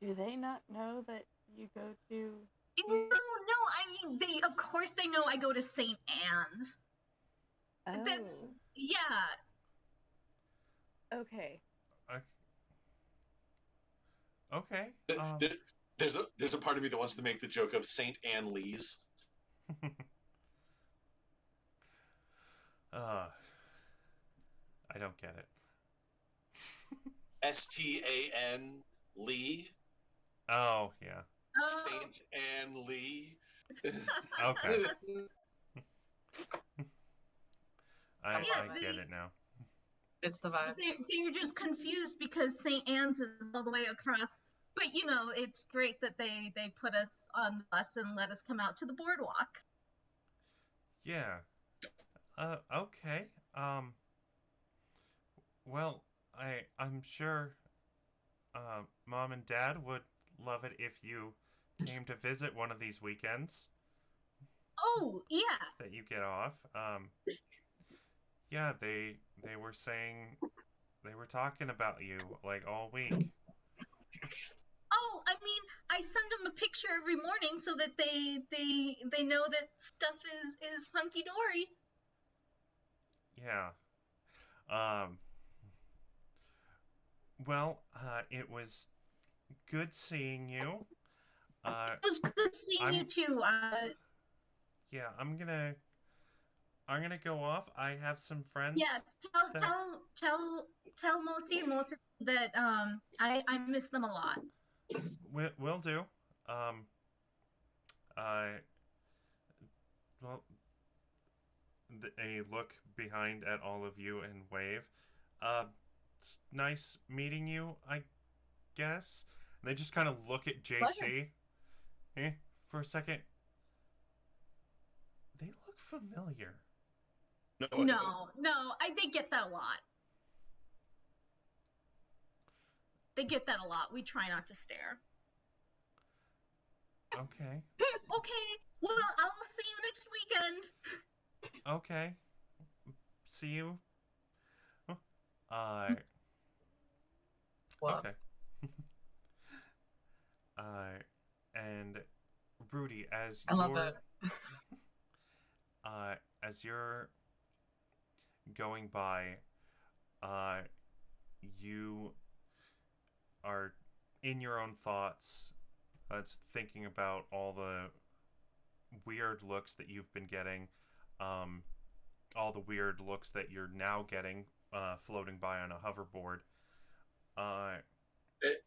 Do they not know that you go to? No. I mean, of course they know I go to St. Anne's. Oh. That's yeah. Okay. Okay. There's a part of me that wants to make the joke of Saint Anne Lee's. I don't get it. STAN Lee. Oh, yeah. Saint Anne Lee. Okay. I get it now. It's the vibe. They're just confused because St. Anne's is all the way across. But it's great that they put us on the bus and let us come out to the boardwalk. Yeah. Okay. Well, I'm sure Mom and Dad would love it if you came to visit one of these weekends Oh, yeah. that you get off. Yeah, they were saying, they were talking about you like all week. Oh, I mean, I send them a picture every morning so that they know that stuff is hunky dory. Yeah. Well, it was good seeing you. It was good seeing you too. Yeah, I'm gonna go off. I have some friends. Yeah, tell Mosi that I miss them a lot. Will do. Well, a look behind at all of you and wave. It's nice meeting you, I guess. And they just kind of look at JC for a second. They look familiar. No, they get that a lot. They get that a lot. We try not to stare. Okay. Okay, well, I'll see you next weekend. Okay. See you. Okay. And Rudy, as I love it. As you're going by, you are in your own thoughts. It's thinking about all the weird looks that you've been getting, all the weird looks that you're now getting, floating by on a hoverboard.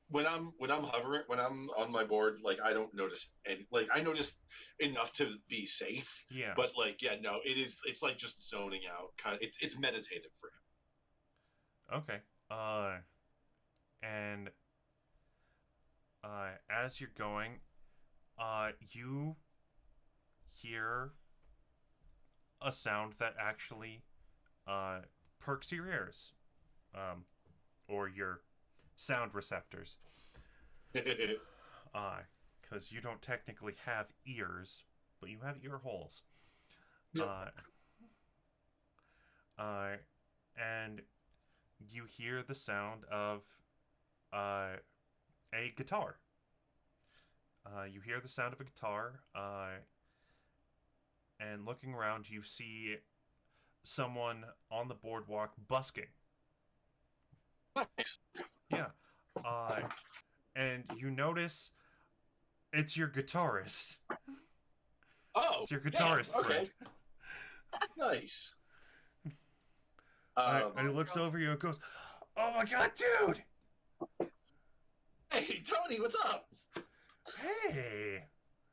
When I'm on my board, like I don't notice any. Like I notice enough to be safe. Yeah. But no, it's like just zoning out. It's meditative for him. Okay. And as you're going, you hear a sound that actually perks your ears, or your sound receptors. Because you don't technically have ears, but you have ear holes. Yep. And you hear the sound of a guitar. You hear the sound of a guitar, and looking around, you see someone on the boardwalk busking. Nice. Yeah. And you notice it's your guitarist. Oh, It's your guitarist damn, okay. friend. Nice. And he looks over you and goes, "Oh my god, dude! Hey, Tony, what's up? Hey!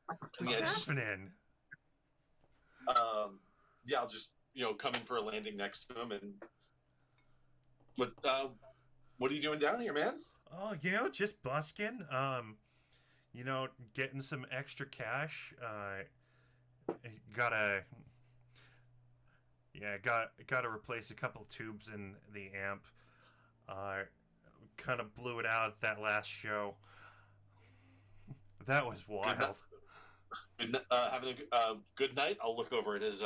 What's Yeah, just- happening?" Yeah, I'll just, come in for a landing next to him and... What are you doing down here, man? Oh, just busking. Getting some extra cash. Gotta replace a couple tubes in the amp. Kind of blew it out at that last show. That was wild. Having a good night. I'll look over at his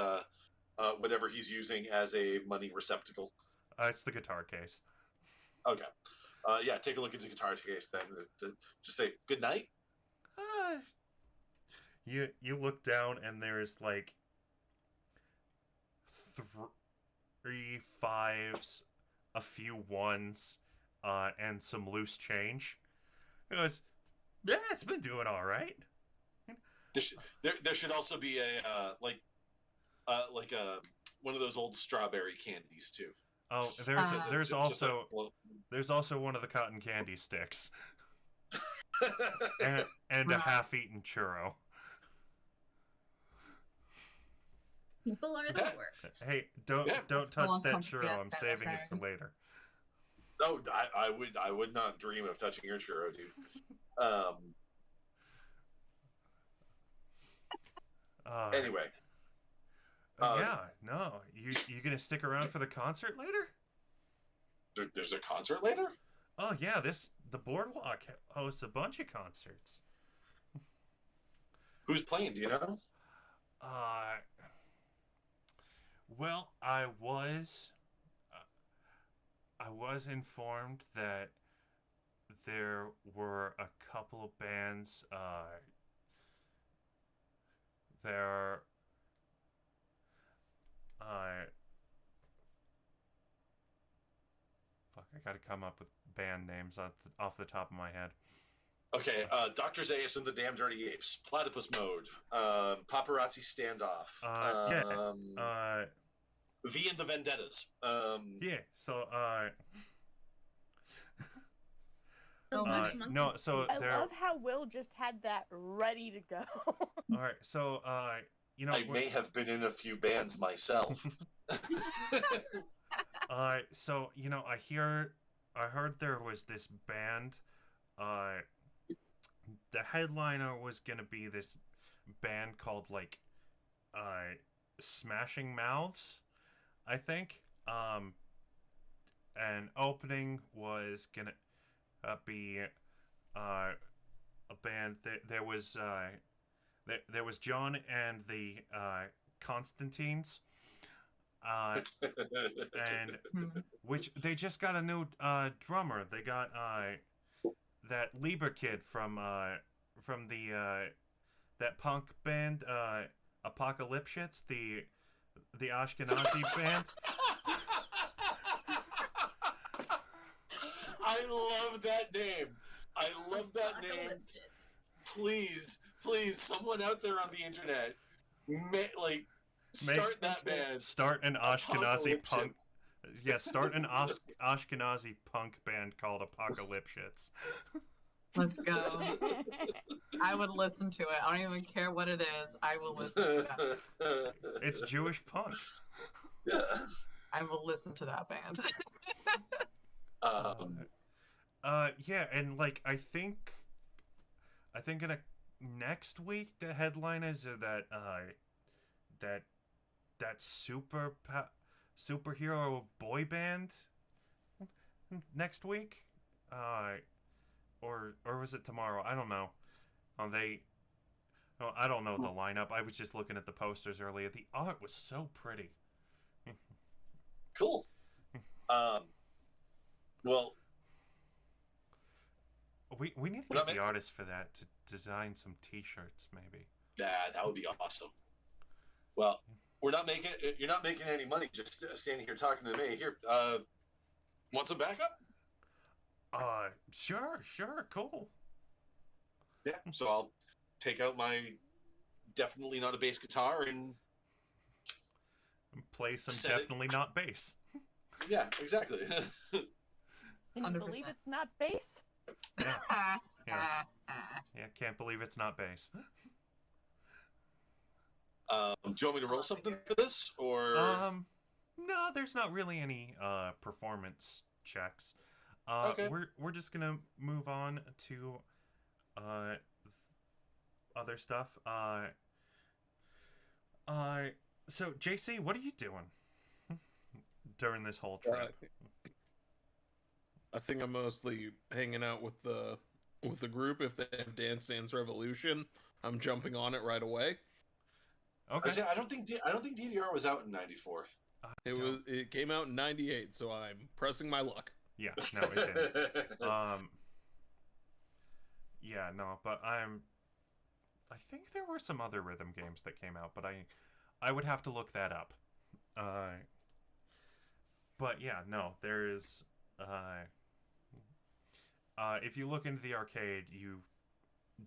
whatever he's using as a money receptacle. It's the guitar case. Okay. Yeah, take a look at the guitar case then. Just say good night. You look down and there's like 3 5s, a few 1s, and some loose change. It goes, yeah, it's been doing all right. There should also be a one of those old strawberry candies too. Oh, there's also one of the cotton candy sticks, and a half-eaten churro. People are the worst. Hey, don't touch that churro. I'm saving it for later. No, I would not dream of touching your churro, dude. Anyway. You gonna stick around for the concert later? There's a concert later? Oh yeah, the Boardwalk hosts a bunch of concerts. Who's playing? Do you know? Well, I was informed that there were a couple of bands. I gotta come up with band names off the top of my head. Okay, Dr. Zaius and the Damn Dirty Apes, Platypus Mode, Paparazzi Standoff, V and the Vendettas. I love how Will just had that ready to go. All right, so I may have been in a few bands myself. So I heard there was this band. The headliner was gonna be this band called Smashing Mouths, I think. And opening was gonna be a band. There was John and the Constantines. And which they just got a new drummer. They got that Lieber kid from the that punk band Apocalypshits, the Ashkenazi band. I love that name. I love that name. Please, someone out there on the internet, start that band. Start an Ashkenazi punk. Yeah, start an Ashkenazi punk band called Apocalypshits. Let's go. I would listen to it. I don't even care what it is. I will listen to that. It's Jewish punk. Yeah. I will listen to that band. Yeah, and I think in next week the headline is that superhero boy band next week. or was it tomorrow? I don't know. I don't know the lineup. I was just looking at the posters earlier. The art was so pretty. Cool. Well, we need to get the artist for that to design some T-shirts, maybe. Yeah, that would be awesome. Well, you're not making any money just standing here talking to me. Here, want some backup? Sure, cool. Yeah, so I'll take out my definitely not a bass guitar and play some definitely not bass. Yeah, exactly. Can you 100%. believe it's not bass? Yeah, can't believe it's not bass. Do you want me to roll something for this, or? No, there's not really any performance checks. Okay. We're just gonna move on to other stuff. So JC, what are you doing during this whole trip? I think I'm mostly hanging out with the group. If they have Dance Dance Revolution, I'm jumping on it right away. Okay. I don't think DDR was out in '94. It came out in '98, so I'm pressing my luck. Yeah, no, it didn't. Yeah, no, but I think there were some other rhythm games that came out, but I would have to look that up. But yeah, no, there's if you look into the arcade, you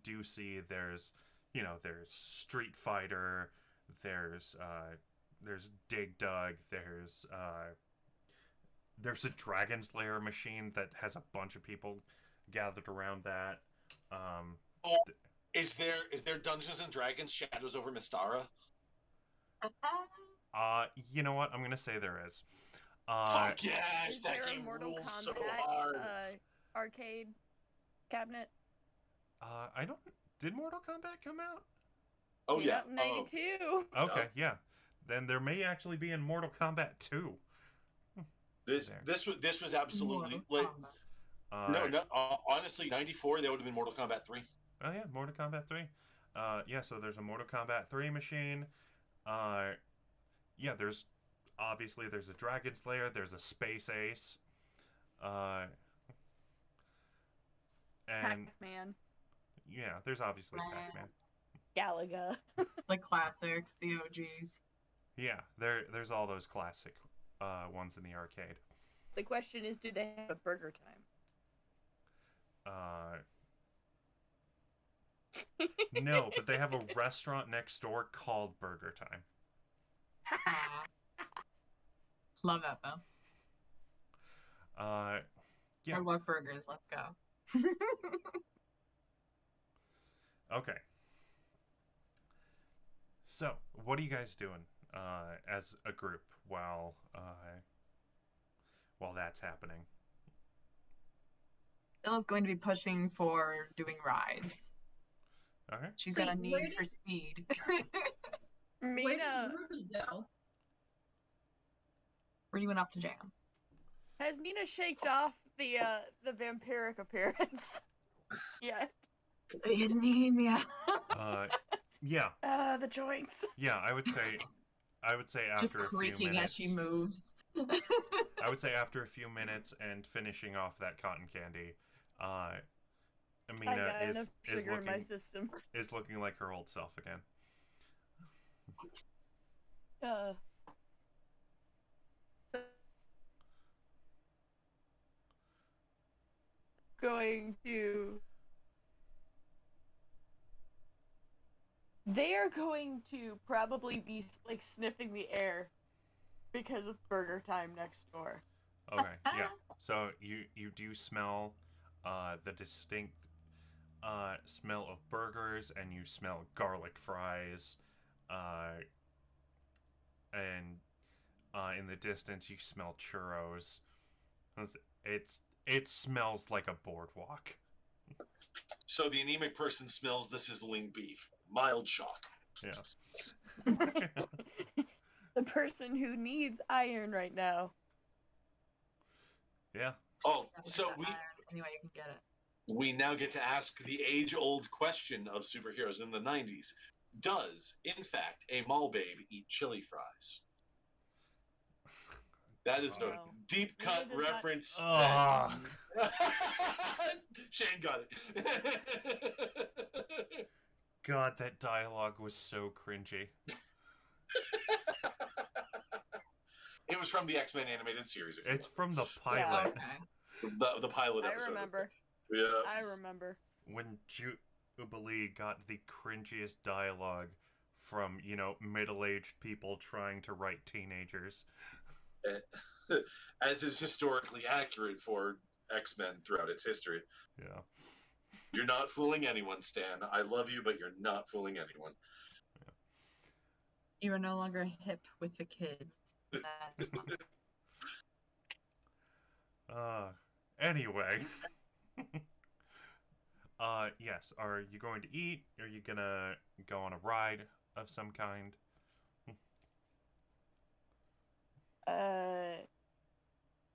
do see there's Street Fighter, there's Dig Dug, there's a Dragon Slayer machine that has a bunch of people gathered around that. Is there Dungeons and Dragons Shadows over Mystara? You know what? I'm gonna say there is. Fuck yes, Is that there a game Mortal rules Kombat so hard. arcade cabinet? I don't. Did Mortal Kombat come out? Oh yeah, 92. Okay, yeah. Then there may actually be in Mortal Kombat 2. This was absolutely like no. Honestly, '94 that would have been Mortal Kombat 3. Oh yeah, Mortal Kombat 3. Yeah. So there's a Mortal Kombat 3 machine. Yeah. There's a Dragon Slayer. There's a Space Ace. And Pac-Man. yeah, there's obviously Pac-Man. Galaga. The classics, the OGs. Yeah, there's all those classic ones in the arcade. The question is, do they have a Burger Time? No, but they have a restaurant next door called Burger Time. Love that though. Yeah. Boardwalk Burgers, let's go. Okay. So, what are you guys doing as a group while that's happening? Stella's going to be pushing for doing rides. Okay. She's got a Wait, need for speed. Where did Ruby go? Ruby went off to jam. Has Mina shaked off the vampiric appearance? Yeah. Anemia. Yeah. The joints. Yeah, I would say after Just a few creaking minutes. as she moves. I would say after a few minutes and finishing off that cotton candy, Amina I got is enough sugar in my looking system. is looking like her old self again. So going to. They are going to probably be like sniffing the air because of Burger Time next door. Okay, yeah. So you do smell the distinct smell of burgers, and you smell garlic fries, and in the distance you smell churros. It smells like a boardwalk. So the anemic person smells the sizzling beef. Mild shock. Yeah. The person who needs iron right now. Yeah. Oh, so any way you can get it. We now get to ask the age-old question of superheroes in the 90s. Does, in fact, a mall babe eat chili fries? That is a No. deep cut Neither does that- reference. Ugh. Shane got it. God, that dialogue was so cringy. It was from the X-Men animated series. if you It's want. from the Yeah. pilot. Okay. The pilot I episode. remember. Yeah. I remember. When Jubilee got the cringiest dialogue from, middle-aged people trying to write teenagers. As is historically accurate for X-Men throughout its history. Yeah. You're not fooling anyone, Stan. I love you, but you're not fooling anyone. You are no longer hip with the kids. That's fine. Anyway. Yes, are you going to eat? Are you gonna go on a ride of some kind? I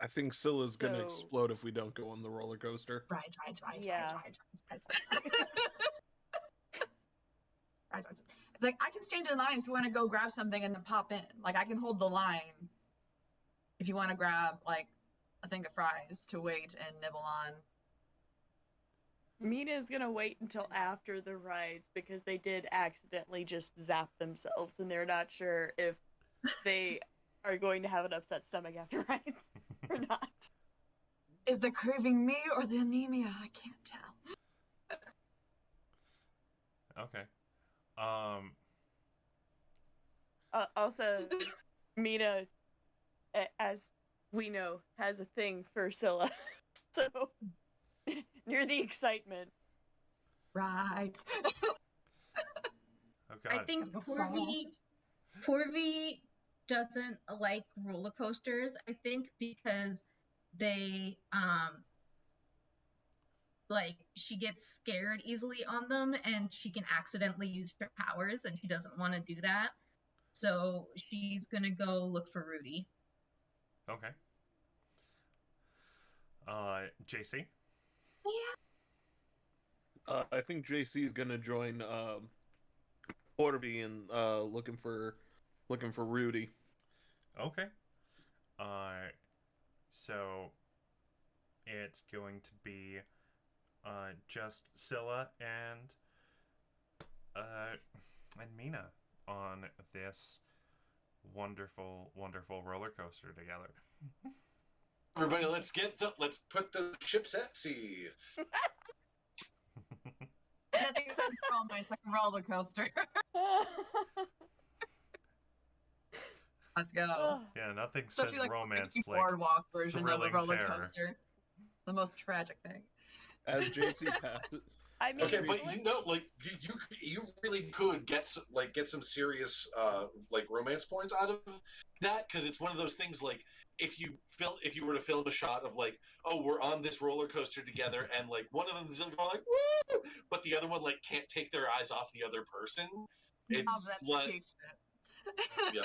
think Scylla's gonna So- explode if we don't go on the roller coaster. Right. Yeah. It's like I can stand in line if you want to go grab something and then pop in. Like I can hold the line if you want to grab like a thing of fries to wait and nibble on. Mina's gonna wait until after the rides because they did accidentally just zap themselves and they're not sure if they are going to have an upset stomach after rides or not. Is the craving me or the anemia? I can't tell. Okay. Also, Mina, as we know, has a thing for Scylla. So, near the excitement. Right. Oh god. I think Gotta go Porvy doesn't like roller coasters. I think because they like she gets scared easily on them and she can accidentally use her powers and she doesn't want to do that. So she's gonna go look for Rudy. Okay. JC? I think JC is gonna join Porvy in looking for Rudy. Okay. So it's going to be just Scylla and Mina on this wonderful, wonderful roller coaster together. Everybody, let's put the ships at sea. Nothing says romance like a roller coaster. Let's go. Yeah, nothing Especially says like romance the like boardwalk version of a thrilling roller terror. coaster. The most tragic thing. As JC passes, I mean, Okay, but roller- you really could get some serious romance points out of that, because it's one of those things like if you were to film a shot of like, oh, we're on this roller coaster together and like one of them is going like woo, but the other one like can't take their eyes off the other person. It's Oh, that's like cute shit. yeah.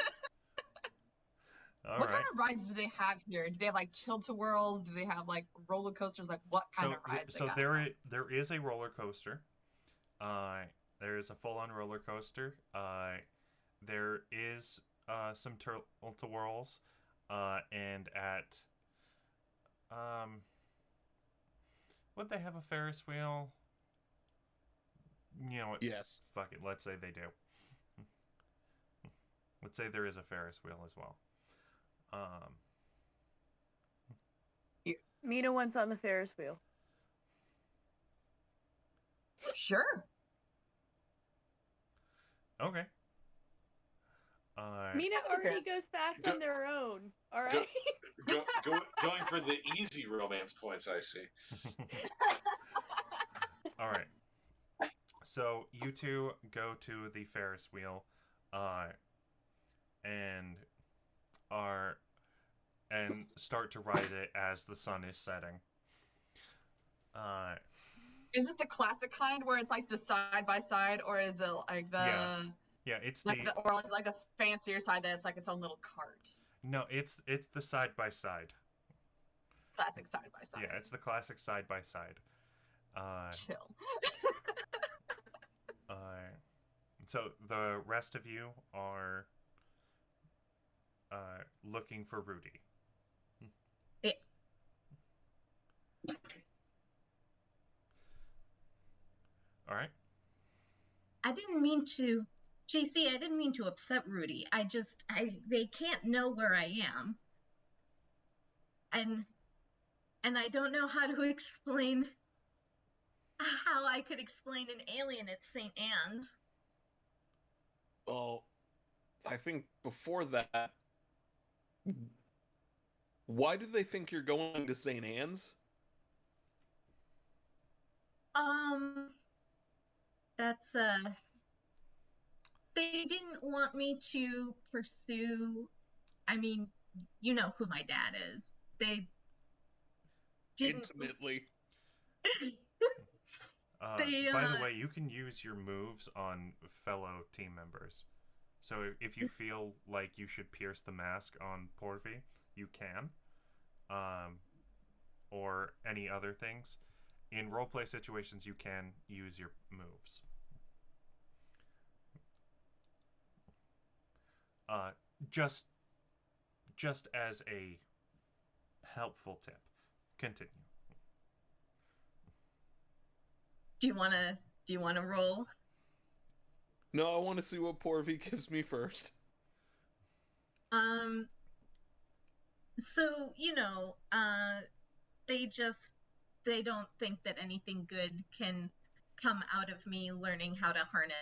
All What right. kind of rides do they have here? Do they have like tilt-a-whirls? Do they have like roller coasters? Like what kind of rides? So they got? there is a roller coaster. There is a full-on roller coaster. There is some tilt-a-whirls. And at would they have a Ferris wheel? You know what? yes. Fuck it. Let's say they do. Let's say there is a Ferris wheel as well. Mina wants on the Ferris wheel. Sure. Okay. Mina already Ferris- goes fast Go- on their own. All right. Going for the easy romance points, I see. All right. So you two go to the Ferris wheel, and start to ride it as the sun is setting. Is it the classic kind where it's like the side by side, or is it like the Yeah, it's like the or like a fancier side that's like its own little cart? no, it's the side by side. classic side by side. Yeah, it's the classic side by side. Chill. So the rest of you are looking for Rudy. Yeah. All right. I didn't mean to, JC, I didn't mean to upset Rudy. They can't know where I am. And I don't know how to explain how I could explain an alien at St. Anne's. Well, I think before that, why do they think you're going to St. Anne's? That's they didn't want me to pursue, I mean, you know who my dad is. They didn't Intimately. By the way, you can use your moves on fellow team members. So if you feel like you should pierce the mask on Porvy, you can. Or any other things. In roleplay situations, you can use your moves. Just as a helpful tip. Continue. Do you wanna roll? No, I want to see what Porvy gives me first. So, they don't think that anything good can come out of me learning how to harness.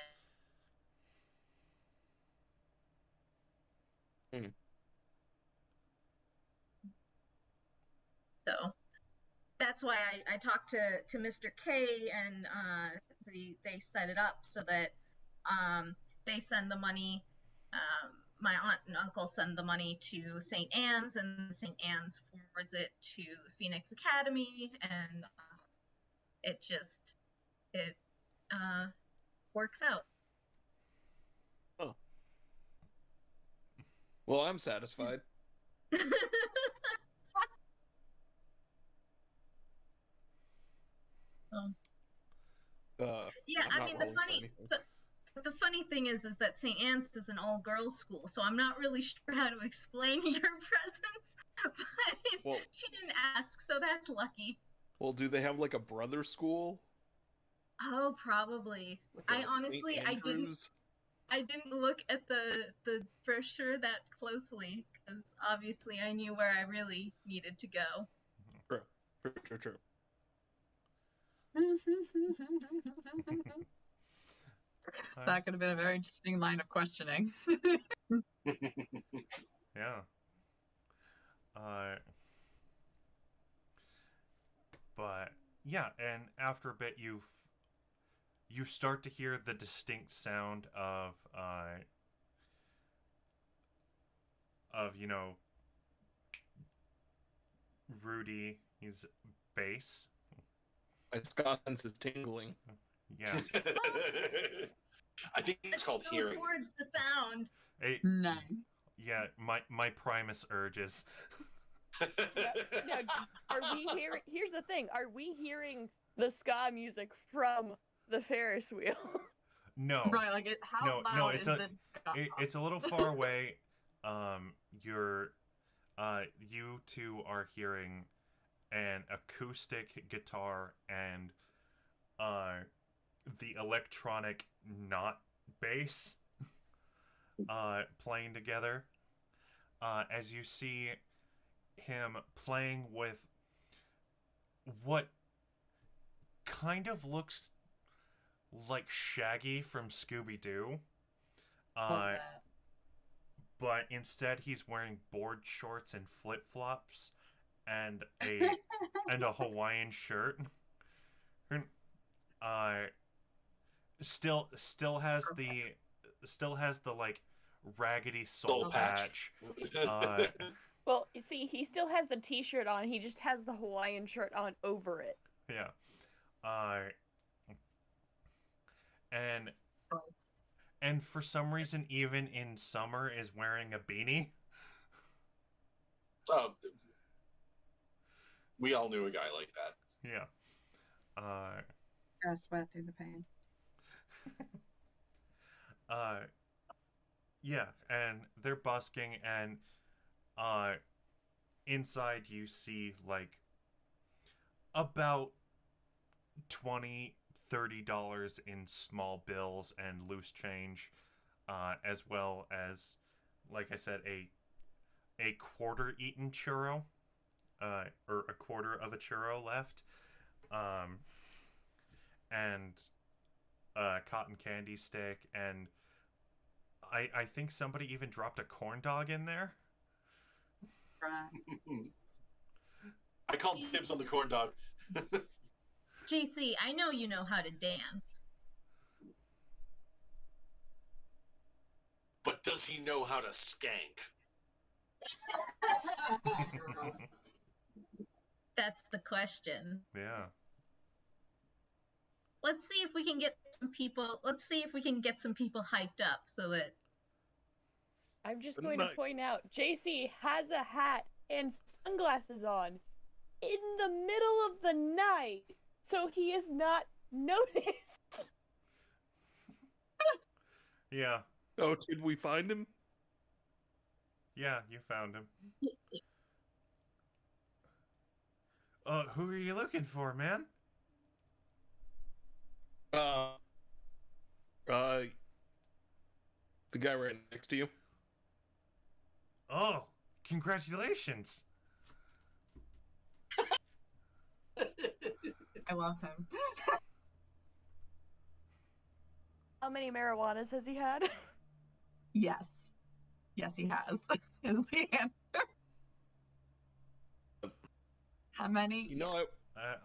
So that's why I talked to Mr. K, and they set it up so that they send the money. My aunt and uncle send the money to St. Anne's, and St. Anne's forwards it to Phoenix Academy, and it works out. Oh. Well, I'm satisfied. Yeah, I mean, the funny thing is that St. Anne's is an all-girls school, so I'm not really sure how to explain your presence, but she didn't ask, so that's lucky. Well, do they have like a brother school? Oh, probably. I honestly, I didn't look at the brochure that closely, because obviously I knew where I really needed to go. True. That could have been a very interesting line of questioning. Yeah. But yeah, and after a bit, you start to hear the distinct sound of Rudy's bass. My Scott sense is tingling. Yeah. I think it's called hearing. Towards the sound. Nice. Yeah, my Primus urges. Now, are we hearing? Here's the thing: are we hearing the ska music from the Ferris wheel? No. Right, like how loud is this? It's a little far away. You two are hearing an acoustic guitar and the electronic not bass playing together. As you see him playing with what kind of looks like Shaggy from Scooby-Doo. But instead he's wearing board shorts and flip-flops and a Hawaiian shirt. Still has the like raggedy soul patch. Well, you see, he still has the t-shirt on. He just has the Hawaiian shirt on over it. Yeah. And for some reason, even in summer, is wearing a beanie. Oh, We all knew a guy like that. Yeah. Gotta sweat through the pain. Yeah, and they're busking, and inside you see like about $20-$30 in small bills and loose change, as well as, like I said, a quarter eaten churro, or a quarter of a churro left, and a cotton candy stick, and I think somebody even dropped a corn dog in there. I called dibs on the corn dog. JC, I know you know how to dance. But does he know how to skank? That's the question. Yeah. Let's see if we can get some people. Let's see if we can get some people hyped up so that. I'm just going to point out, JC has a hat and sunglasses on in the middle of the night, so he is not noticed. Yeah. Oh, did we find him? Yeah, you found him. Who are you looking for, man? The guy right next to you. Oh, congratulations. I love him. How many marijuanas has he had? Yes. Yes, he has. Is the answer. How many? You know, Yes.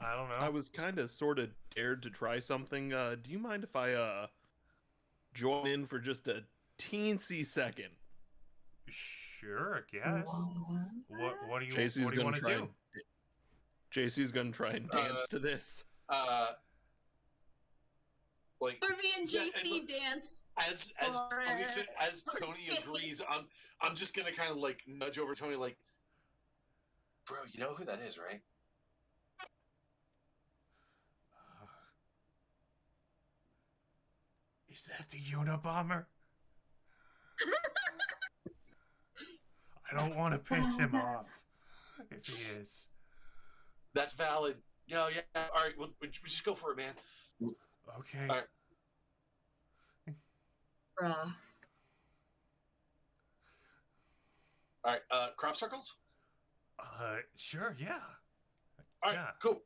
I don't know. I was kind of sort of dared to try something. Do you mind if I join in for just a teensy second? Sure, I guess. What do you JC's what do you want to do? JC's gonna try and dance to this. Like Harvey and yeah, JC and dance. as Tony agrees, I'm just gonna kind of like nudge over Tony, like, bro, you know who that is, right? Is that the Unabomber? I don't want to piss him off if he is. That's valid. Yeah. All right, we'll just go for it, man. Okay. All right. Bruh. All right, crop circles? Sure, yeah. All right, Yeah. cool.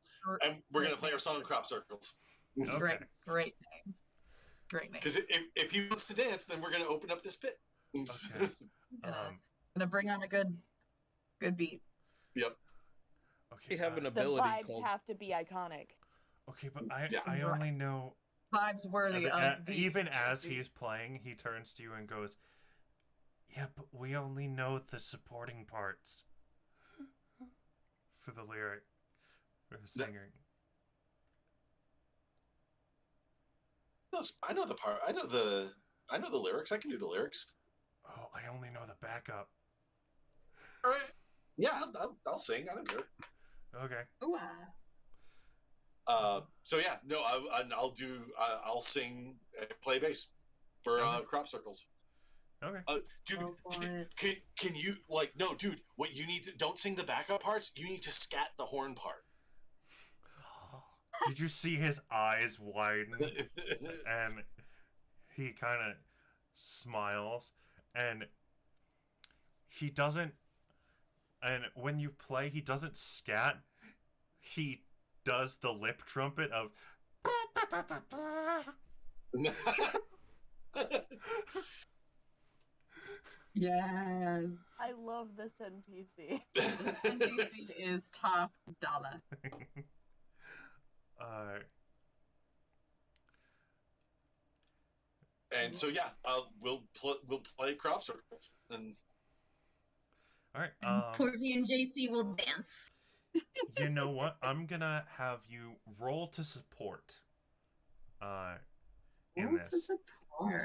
And we're going to play our song Crop Circles. Okay. Great name. Great name. Because if he wants to dance, then we're going to open up this pit. Okay. Gonna bring on a good beat. Yep. Okay. They have an The ability vibes called. have to be iconic. Okay, but Yeah. I only know. Vibes worthy of the Even as he's playing, he turns to you and goes, "Yeah, but we only know the supporting parts for the lyric, for the singing." I know the part. I know the lyrics. I can do the lyrics. Oh, I only know the backup. All right. Yeah, I'll sing. I don't care. Okay. Ooh, So yeah, no, I'll sing, play bass for crop circles. Okay. Dude, Go for it. can you no, dude? What you need to don't sing the backup parts. You need to scat the horn part. Did you see his eyes widen? And he kind of smiles, and he doesn't. And when you play, he doesn't scat. He does the lip trumpet of. yes. I love this NPC. NBC is top dollar. And so yeah, we'll play crop circles and. All right. Porgy and JC will dance. You know what? I'm gonna have you roll to support. In this.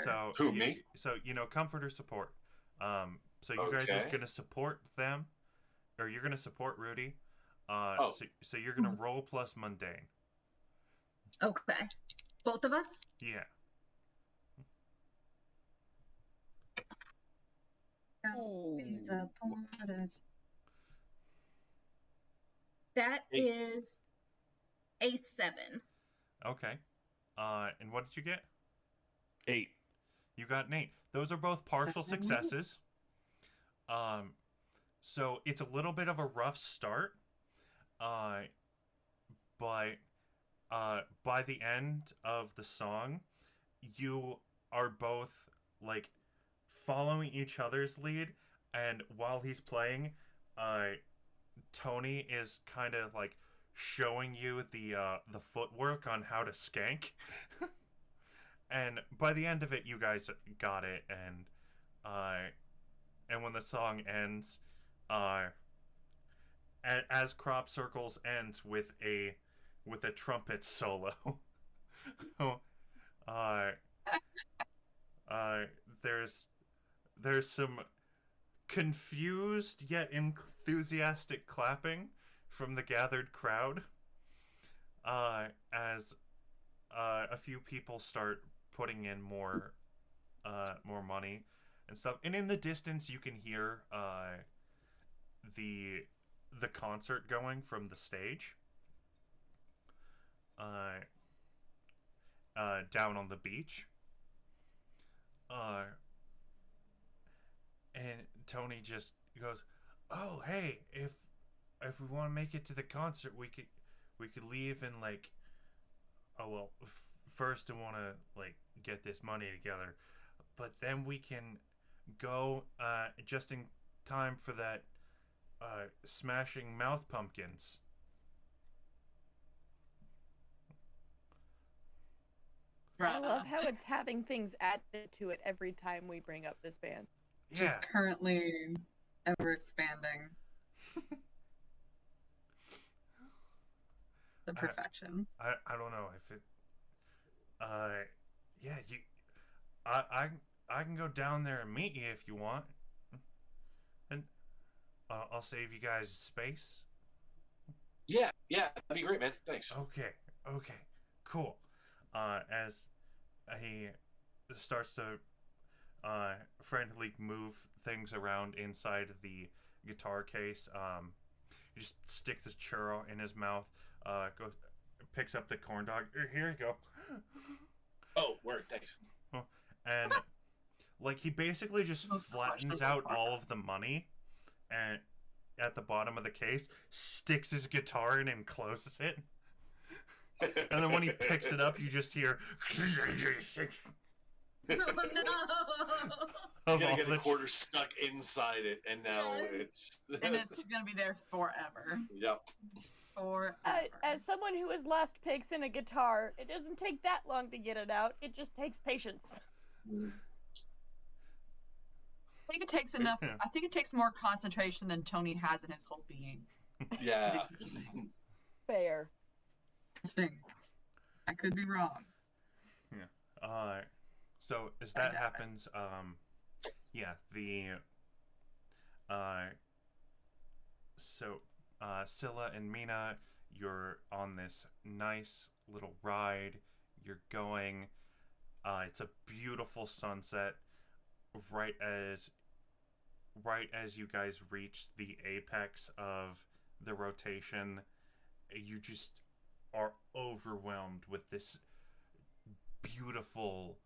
So Who, me? So comfort or support. So you guys are Okay. gonna support them, or you're gonna support Rudy. So you're gonna roll plus mundane. Okay. Both of us? Yeah. That 8. is a 7. Okay. And what did you get? 8. You got an 8. Those are both partial successes. So it's a little bit of a rough start. But by the end of the song, you are both like following each other's lead, and while he's playing, Tony is kind of like showing you the footwork on how to skank. And by the end of it, you guys got it, and when the song ends, as Crop Circles ends with a trumpet solo, there's some confused yet enthusiastic clapping from the gathered crowd, as a few people start putting in more money and stuff. And in the distance, you can hear the concert going from the stage down on the beach. And Tony just goes, "Oh, hey, if we want to make it to the concert, we could leave and like, oh well, first I want to like get this money together, but then we can go just in time for that Smashing Mouth Pumpkins." I love how it's having things added to it every time we bring up this band. Yeah. Just currently ever expanding. The perfection. I don't know if it. Yeah, I can go down there and meet you if you want, and I'll save you guys space. Yeah, that'd be great, man. Thanks. Okay, cool. As he starts to frantically move things around inside the guitar case, he just sticks his churro in his mouth, goes, picks up the corn dog. Here you go. Oh, word, thanks. And like he basically just flattens out all of the money and at the bottom of the case, sticks his guitar in and closes it. And then when he picks it up, you just hear Oh no! You gotta get the quarter stuck inside it, and now it's And it's gonna be there forever. Yep. Forever. As someone who has lost picks in a guitar, it doesn't take that long to get it out. It just takes patience. I think it takes enough. I think it takes more concentration than Tony has in his whole being. Yeah. To do such a thing. Fair. I think. I could be wrong. Yeah. So as that happens, yeah, Scylla and Mina, you're on this nice little ride. You're going. It's a beautiful sunset. Right as you guys reach the apex of the rotation, you just are overwhelmed with this beautiful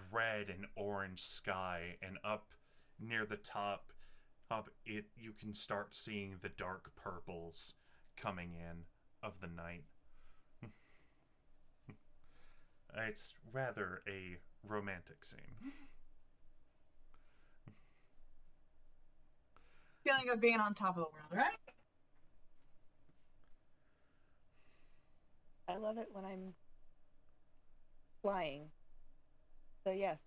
red and orange sky, and up near the top you can start seeing the dark purples coming in of the night. It's rather a romantic scene. Feeling of being on top of the world, right? I love it when I'm flying. So yes.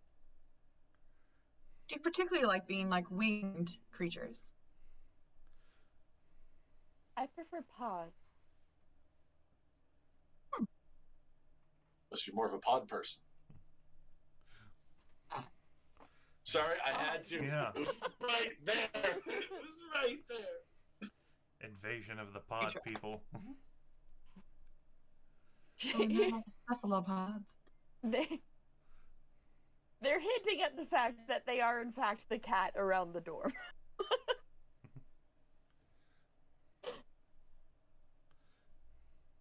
Do you particularly like being like winged creatures? I prefer paws. Unless you're more of a pod person. Sorry, I had to. Yeah. It was right there. It was right there. Invasion of the pod Sure. people. Oh no, cephalopods. They're hinting at the fact that they are in fact the cat around the dorm.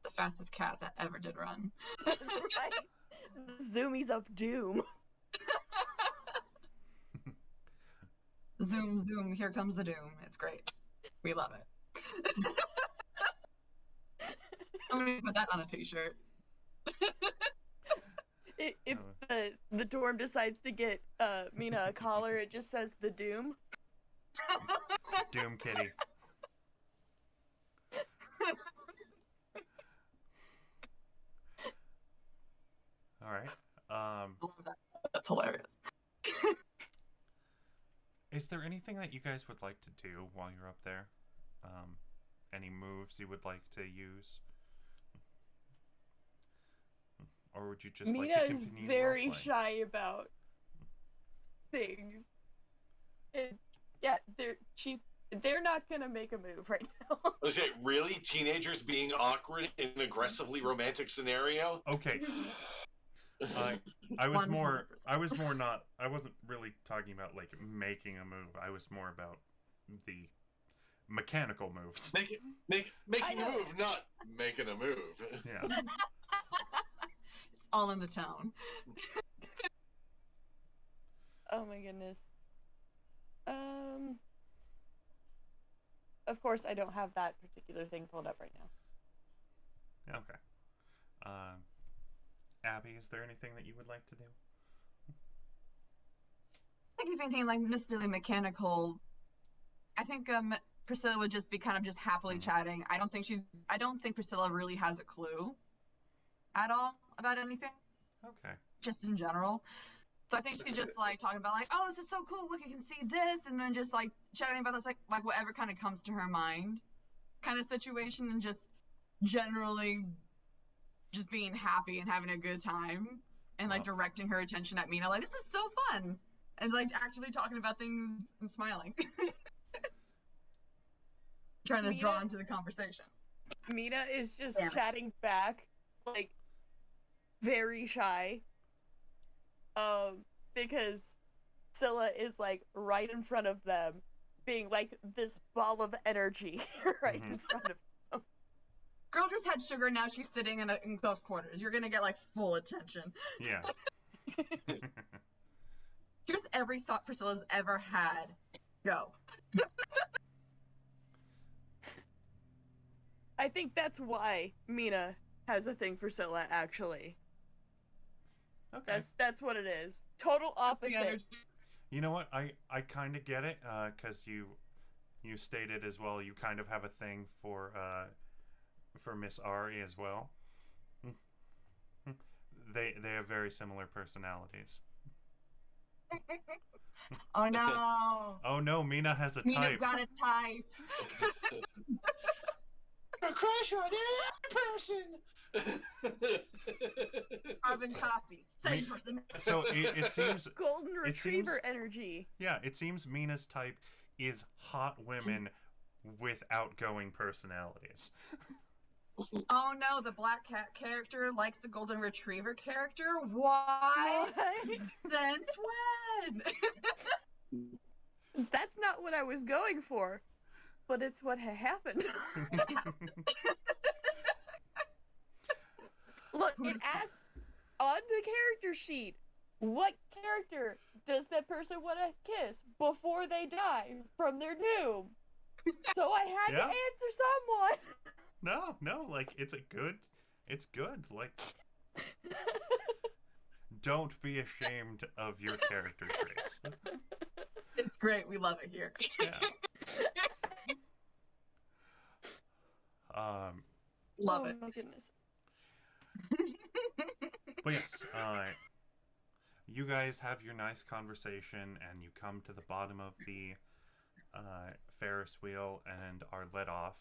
The fastest cat that ever did run. That's right. The zoomies of doom. Zoom, zoom, here comes the doom. It's great. We love it. I'm gonna put that on a t-shirt. If the dorm decides to get Mina a collar, it just says the doom. Doom Kitty. All right. I love that. That's hilarious. Is there anything that you guys would like to do while you're up there? Any moves you would like to use? Or would you just like to Mina is continue very role-playing? shy about things. And yeah, they're not gonna make a move right now. Okay, really? Teenagers being awkward in an aggressively romantic scenario? Okay. I was more 100%. I wasn't really talking about like making a move. I was more about the mechanical moves. Making a know. move, not making a move. Yeah. It's all in the tone. Oh my goodness. Of course, I don't have that particular thing pulled up right now. Okay. Abby, is there anything that you would like to do? I think if anything like necessarily mechanical, I think Priscilla would just be kind of just happily chatting. I don't think Priscilla really has a clue at all about anything, Okay. just in general. So I think she's just like talking about like, oh, this is so cool. Look, you can see this, and then just like chatting about this, like whatever kind of comes to her mind, kind of situation, and just generally just being happy and having a good time, and like Wow. directing her attention at Mina, like this is so fun, and like actually talking about things and smiling, trying to draw Mina- into the conversation. Mina is just Damn it. chatting back, like very shy. Because Scylla is like right in front of them, being like this ball of energy right in front of them. Girl just had sugar, now she's sitting in close quarters. You're gonna get like full attention. Yeah. Here's every thought Priscilla's ever had. Go. I think that's why Mina has a thing for Scylla, actually. Okay. That's what it is. Total Just the opposite. energy. You know what? I kind of get it, because you stated as well. You kind of have a thing for Miss Ari as well. They have very similar personalities. Oh no. Oh no, Mina has a Mina's type. got a type. A crush on every person. Carbon copies. Same person. So it seems Golden It seems- retriever energy. yeah, it seems Mina's type is hot women with outgoing personalities. Oh no, the black cat character likes the golden retriever character? What? Since when? That's not what I was going for, but it's what happened. Look, it asks on the character sheet, what character does that person want to kiss before they die from their doom? So I had to Yeah. answer someone. No, like it's good. Like, don't be ashamed of your character traits. It's great. We love it here. Yeah. Love Oh it. my goodness. But yes, you guys have your nice conversation, and you come to the bottom of the Ferris wheel and are let off.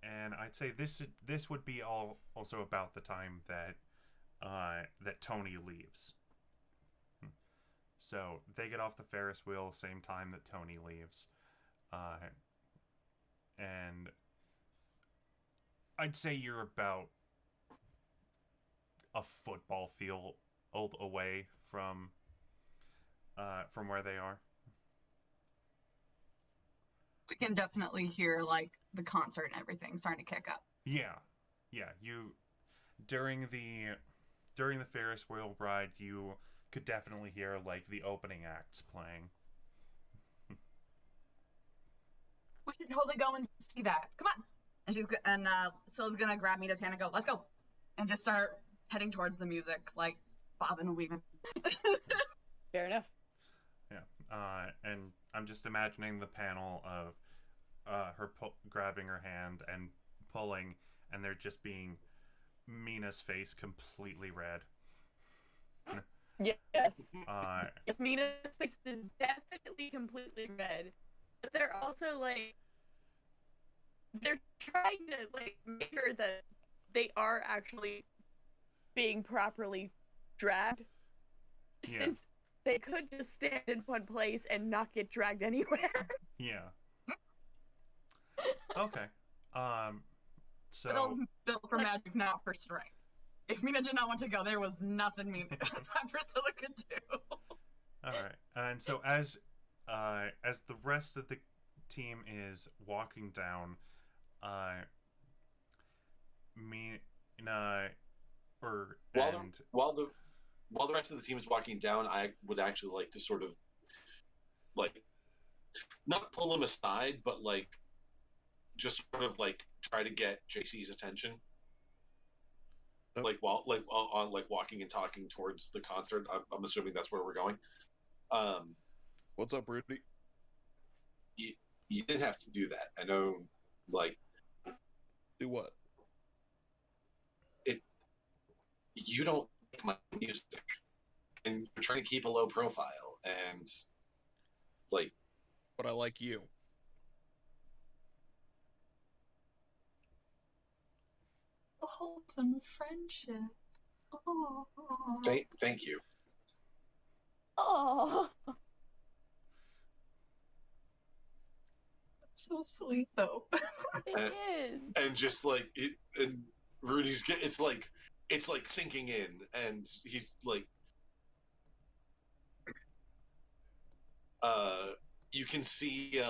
And I'd say this would be also about the time that that Tony leaves. So they get off the Ferris wheel same time that Tony leaves. And I'd say you're about a football field away from where they are. We can definitely hear like the concert and everything starting to kick up. Yeah. You during the Ferris wheel ride, you could definitely hear like the opening acts playing. We should totally go and see that. Come on. And Scylla's gonna grab Mina's hand and go, let's go. And just start heading towards the music, like bobbing and weaving. Fair enough. Yeah. And I'm just imagining the panel of her grabbing her hand and pulling, and there just being Mina's face completely red. Yes. Yes, Mina's face is definitely completely red. But they're also like, they're trying to like make sure that they are actually being properly dragged. Yeah. Since they could just stand in one place and not get dragged anywhere. Yeah. Okay. So Bill's built for magic, not for strength. If Mina did not want to go, there was nothing that Priscilla could do. all right. And so as the rest of the team is walking down, Mina While the rest of the team is walking down, I would actually like to sort of like not pull him aside, but like just sort of like try to get JC's attention. Like while on walking and talking towards the concert. I'm assuming that's where we're going. What's up, Rudy? You didn't have to do that. I know, like, Do what? you don't like my music, and you're trying to keep a low profile, and like, But I like you. A wholesome friendship. Oh. thank you. Oh. So sweet though. It is. And just like it, and Rudy's it's like sinking in, and he's like, you can see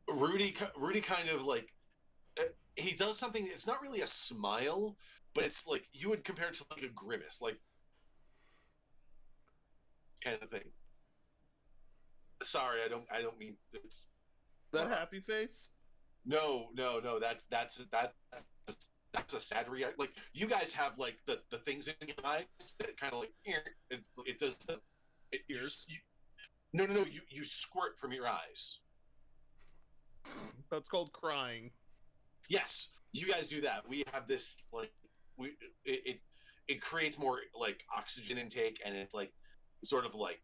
Rudy kind of like, he does something. It's not really a smile, but it's like you would compare it to like a grimace, like kind of thing. Sorry, I don't mean it's That happy face? no. That's a sad reaction. Like you guys have like the things in your eyes that kind of like it does the Ears? No. You squirt from your eyes. That's called crying. Yes, you guys do that. We have this like it creates more like oxygen intake, and it's like sort of like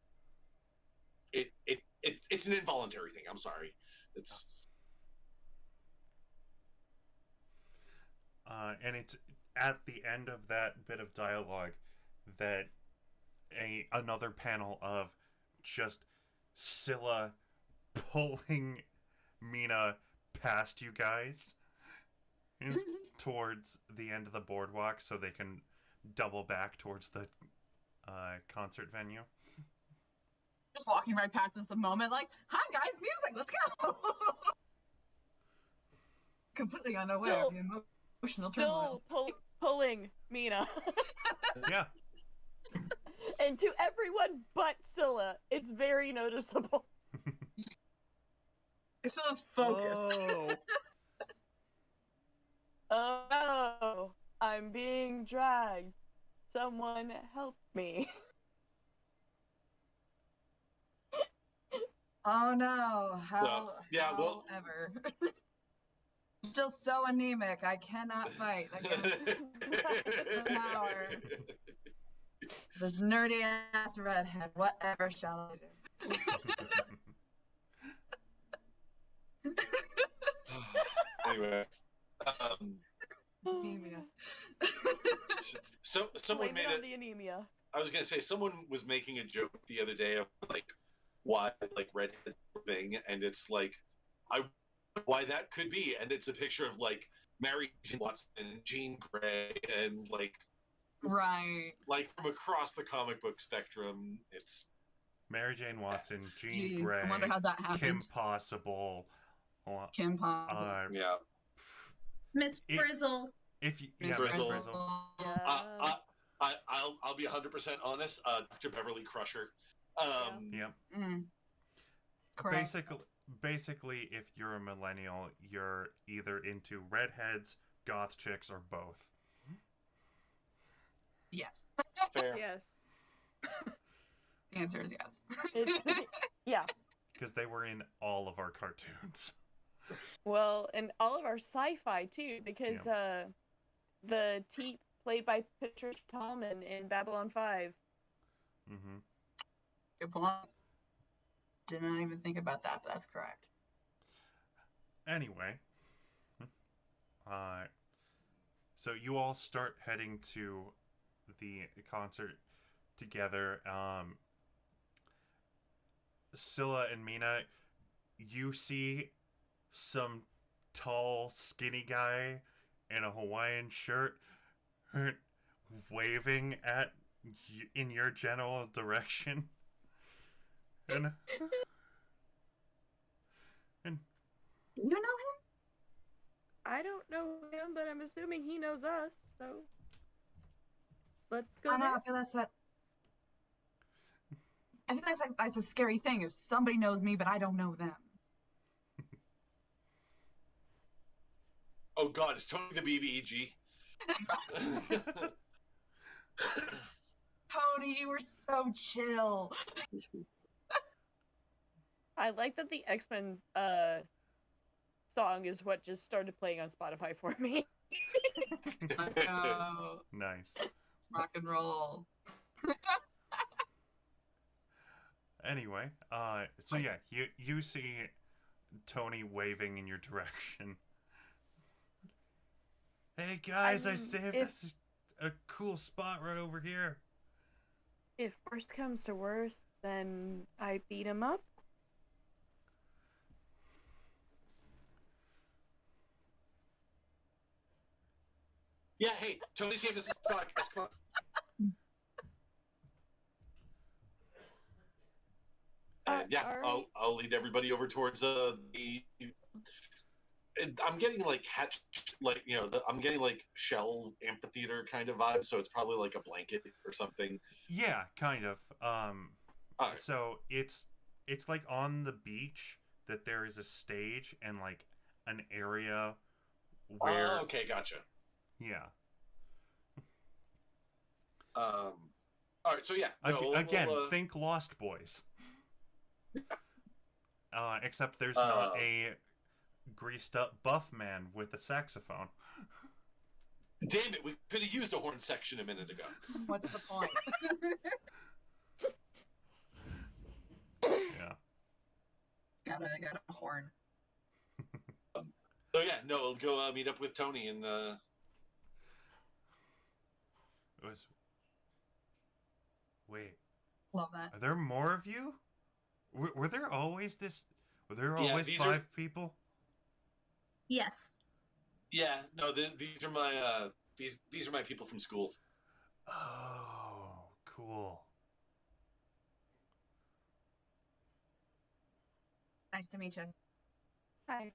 it's an involuntary thing. I'm sorry. It's and it's at the end of that bit of dialogue that another panel of just Scylla pulling Mina past you guys is towards the end of the boardwalk so they can double back towards the concert venue. Just walking right past us a moment, like, hi guys, music, let's go. Completely unaware of the emotional turmoil. Still pulling Mina. Yeah. And to everyone but Scylla, it's very noticeable. It's just focused. Oh, I'm being dragged. Someone help me. Oh no, how well, ever. Still so anemic, I cannot fight against the power. This nerdy ass redhead, whatever shall I do? Anyway, Anemia. Someone Blame made it on it. the anemia. I was gonna say someone was making a joke the other day of like why like redhead thing, and it's like why that could be, and it's a picture of like Mary Jane Watson, Jean Grey, and Right. like from across the comic book spectrum. It's Mary Jane Watson, Jean Gee, Grey, I wonder how that happened. Kim Possible. Kim Possible. yeah. Miss It- Frizzle. If you, Miss yeah, Frizzle. Frizzle. Yeah. I'll be 100% honest. Dr. Beverly Crusher. Yep. Correct. Basically, if you're a millennial, you're either into redheads, goth chicks, or both. Yes. Fair. Yes. The answer is yes. Yeah. Because they were in all of our cartoons. Well, and all of our sci-fi too, because the Teep played by Patricia Tallman in Babylon 5. Mm-hmm. Good point. Did not even think about that, but that's correct. Anyway, so you all start heading to the concert together. Scylla and Mina, you see some tall, skinny guy in a Hawaiian shirt waving at in your general direction. And You know him? I don't know him, but I'm assuming he knows us, so let's go I know. there. I feel that's a scary thing. If somebody knows me, but I don't know them. Oh God, it's Tony the BBEG. Tony, you were so chill. I like that the X-Men song is what just started playing on Spotify for me. Let's go. nice. Rock and roll. Anyway, so yeah, you see Tony waving in your direction. Hey guys, I mean, saved us a cool spot right over here. If worst comes to worst, then I beat him up. Yeah, hey, Tony saved us this podcast. Come on. And yeah, alright. I'll lead everybody over towards the. I'm getting like I'm getting like shell amphitheater kind of vibe, so it's probably like a blanket or something. Yeah, kind of. Alright. So it's like on the beach that there is a stage and like an area where. Oh, okay, gotcha. Yeah. All right, so yeah. No, Again, we'll, think Lost Boys. Except there's not a greased up buff man with a saxophone. damn it, we could have used a horn section a minute ago. What's the point? Yeah. got a horn. So yeah, no, we'll go meet up with Tony and Wait, Love that. are there more of you? Were there always always these 5 people? Yes. yeah, no, these are my these are my people from school. Oh, cool. Nice to meet you. Hi.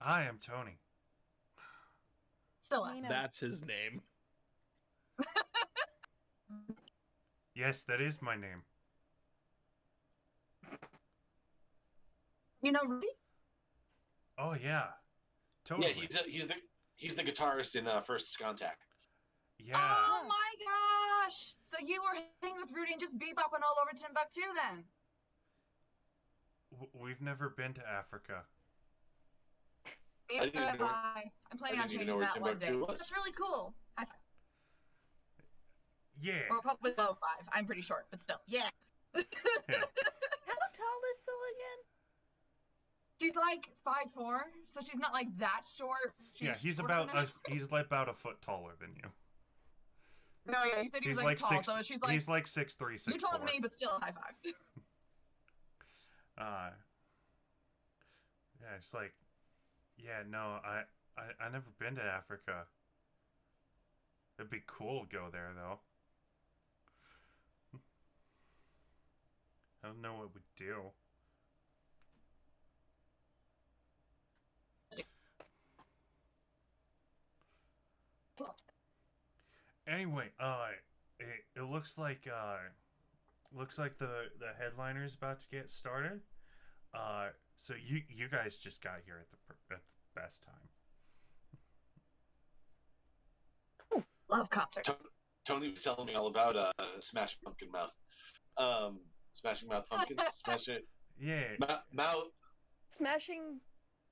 I am Tony. Scylla. Mina. That's his name. Yes, that is my name. You know Rudy? Oh yeah, totally. Yeah, he's the guitarist in First Contact. Yeah. Oh my gosh! So you were hanging with Rudy and just bebopping all over Timbuktu then? We've never been to Africa. I didn't even know where- I'm planning I on didn't even changing know where that one day. Timbuktu was. That's really cool. High five. Yeah. Or probably low 5. I'm pretty short, but still. Yeah. Yeah. How tall is Scylla again? She's like 5'4", so she's not like that short. She's he's shorter about than he's like about a foot taller than you. No, yeah, you said he was He's like tall, six. so she's like He's like 6'3", 6'4". you're taller than me, but still high five. Yeah, it's like, yeah, no, I never been to Africa. It'd be cool to go there though. I don't know what we'd do. Anyway, it looks like the headliner's about to get started. So you guys just got here at the best time. Love concerts. Tony was telling me all about Smash Pumpkin Mouth. Smashing Mouth Pumpkins. Smash it. Yeah. Mouth. Smashing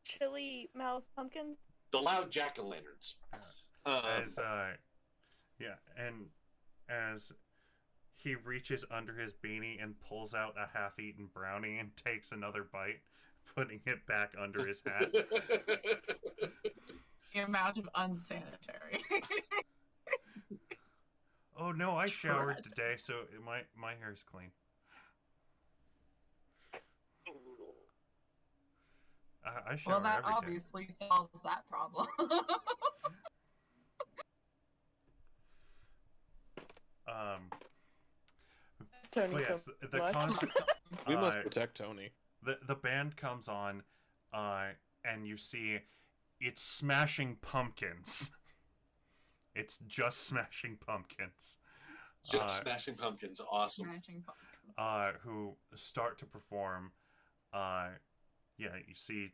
chili mouth pumpkins. The loud jack-o'-lanterns. And as he reaches under his beanie and pulls out a half-eaten brownie and takes another bite, putting it back under his hat. The amount of unsanitary. Oh no, I showered today, so my hair's clean. I shower Well, that every day. obviously solves that problem. Tony, But yes, so the much. concert. We must protect Tony. The band comes on, and you see it's Smashing Pumpkins. It's just Smashing Pumpkins. Just Smashing Pumpkins. Awesome. Smashing pumpkins. Who start to perform. Yeah, you see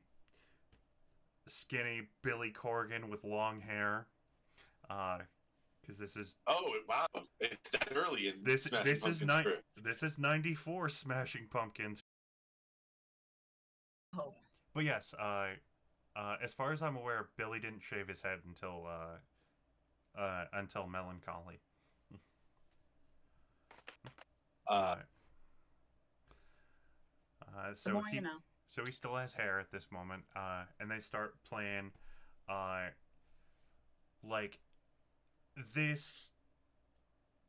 skinny Billy Corgan with long hair. Because this is Oh wow! It's that early in this Smashing this is Pumpkins' career. this is 94 Smashing Pumpkins. Oh. But yes, as far as I'm aware, Billy didn't shave his head until Melancholy. The more you know. So he still has hair at this moment, and they start playing, like, this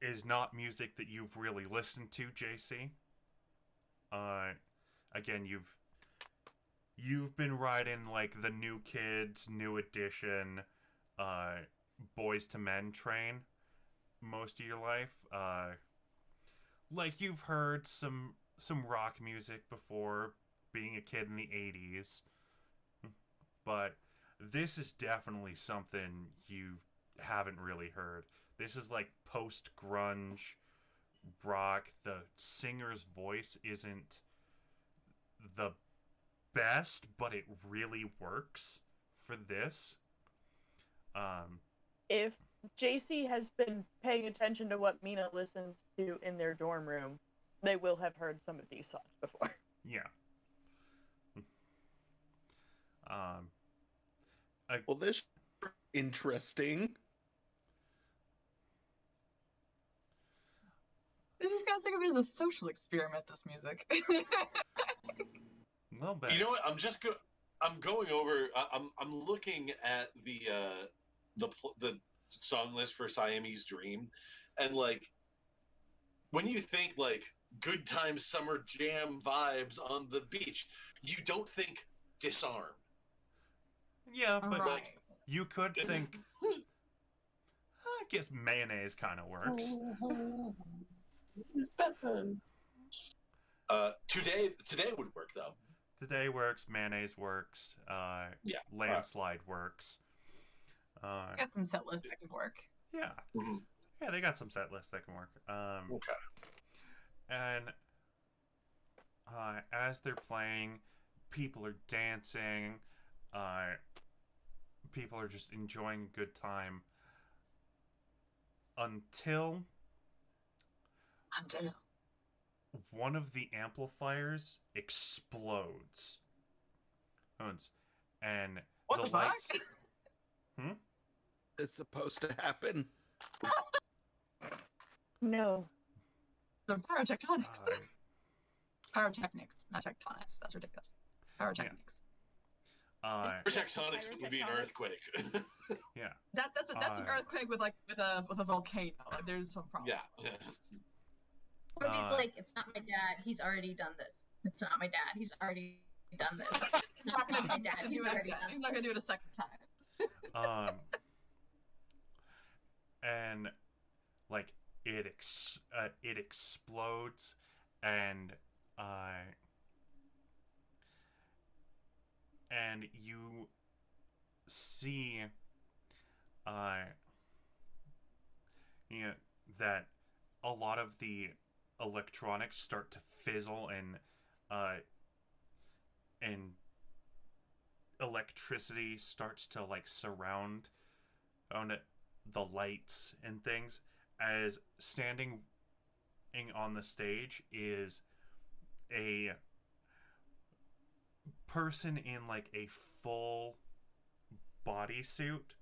is not music that you've really listened to, JC. Again, you've been riding, like, the New Kids, New Edition, Boys to Men train most of your life. Like, you've heard some rock music before, being a kid in the 80s, but this is definitely something you haven't really heard. This is like post-grunge rock. The singer's voice isn't the best, but it really works for this. If JC has been paying attention to what Mina listens to in their dorm room, they will have heard some of these songs before. Yeah. Well, this is interesting. I just gotta think of it as a social experiment, this music. Well, You know what? I'm going over. I'm looking at the song list for Siamese Dream, and like when you think like good time summer jam vibes on the beach, you don't think Disarm. yeah, but Right. like you could think. I guess Mayonnaise kind of works. Today would work though. Today works. Mayonnaise works. Yeah. Landslide works. Got some set lists that could work. Yeah. Mhm. Yeah, they got some set lists that can work. Okay. And as they're playing, people are dancing. People are just enjoying a good time until one of the amplifiers explodes. And What the the fuck? lights. It's supposed to happen. No. The pyrotectonics. Uh, Pyrotechnics, not tectonics. That's ridiculous. Pyrotechnics. Tectonics would be an earthquake. Yeah. That's an earthquake with a volcano. Like, there's some problems. Yeah. Or he's like, it's not my dad. He's already done this. It's not my dad. He's already done this. It's not my dad. He's already done this. He's not gonna do it a second time. And like it explodes, and you see that a lot of the electronics start to fizzle, and electricity starts to like surround on it, the lights and things, as standing on the stage is a person in like a full bodysuit.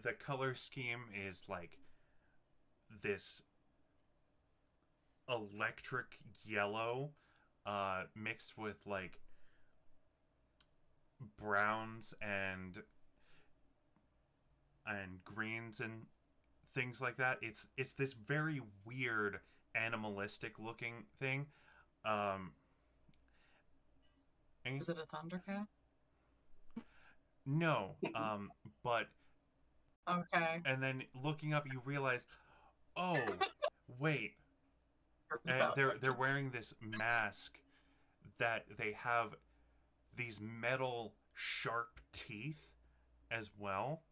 The color scheme is like this electric yellow mixed with like browns and greens and things like that. It's this very weird animalistic looking thing. Is it a Thundercat? No, but okay. And then looking up, you realize, oh, wait, they're wearing this mask that they have these metal sharp teeth as well,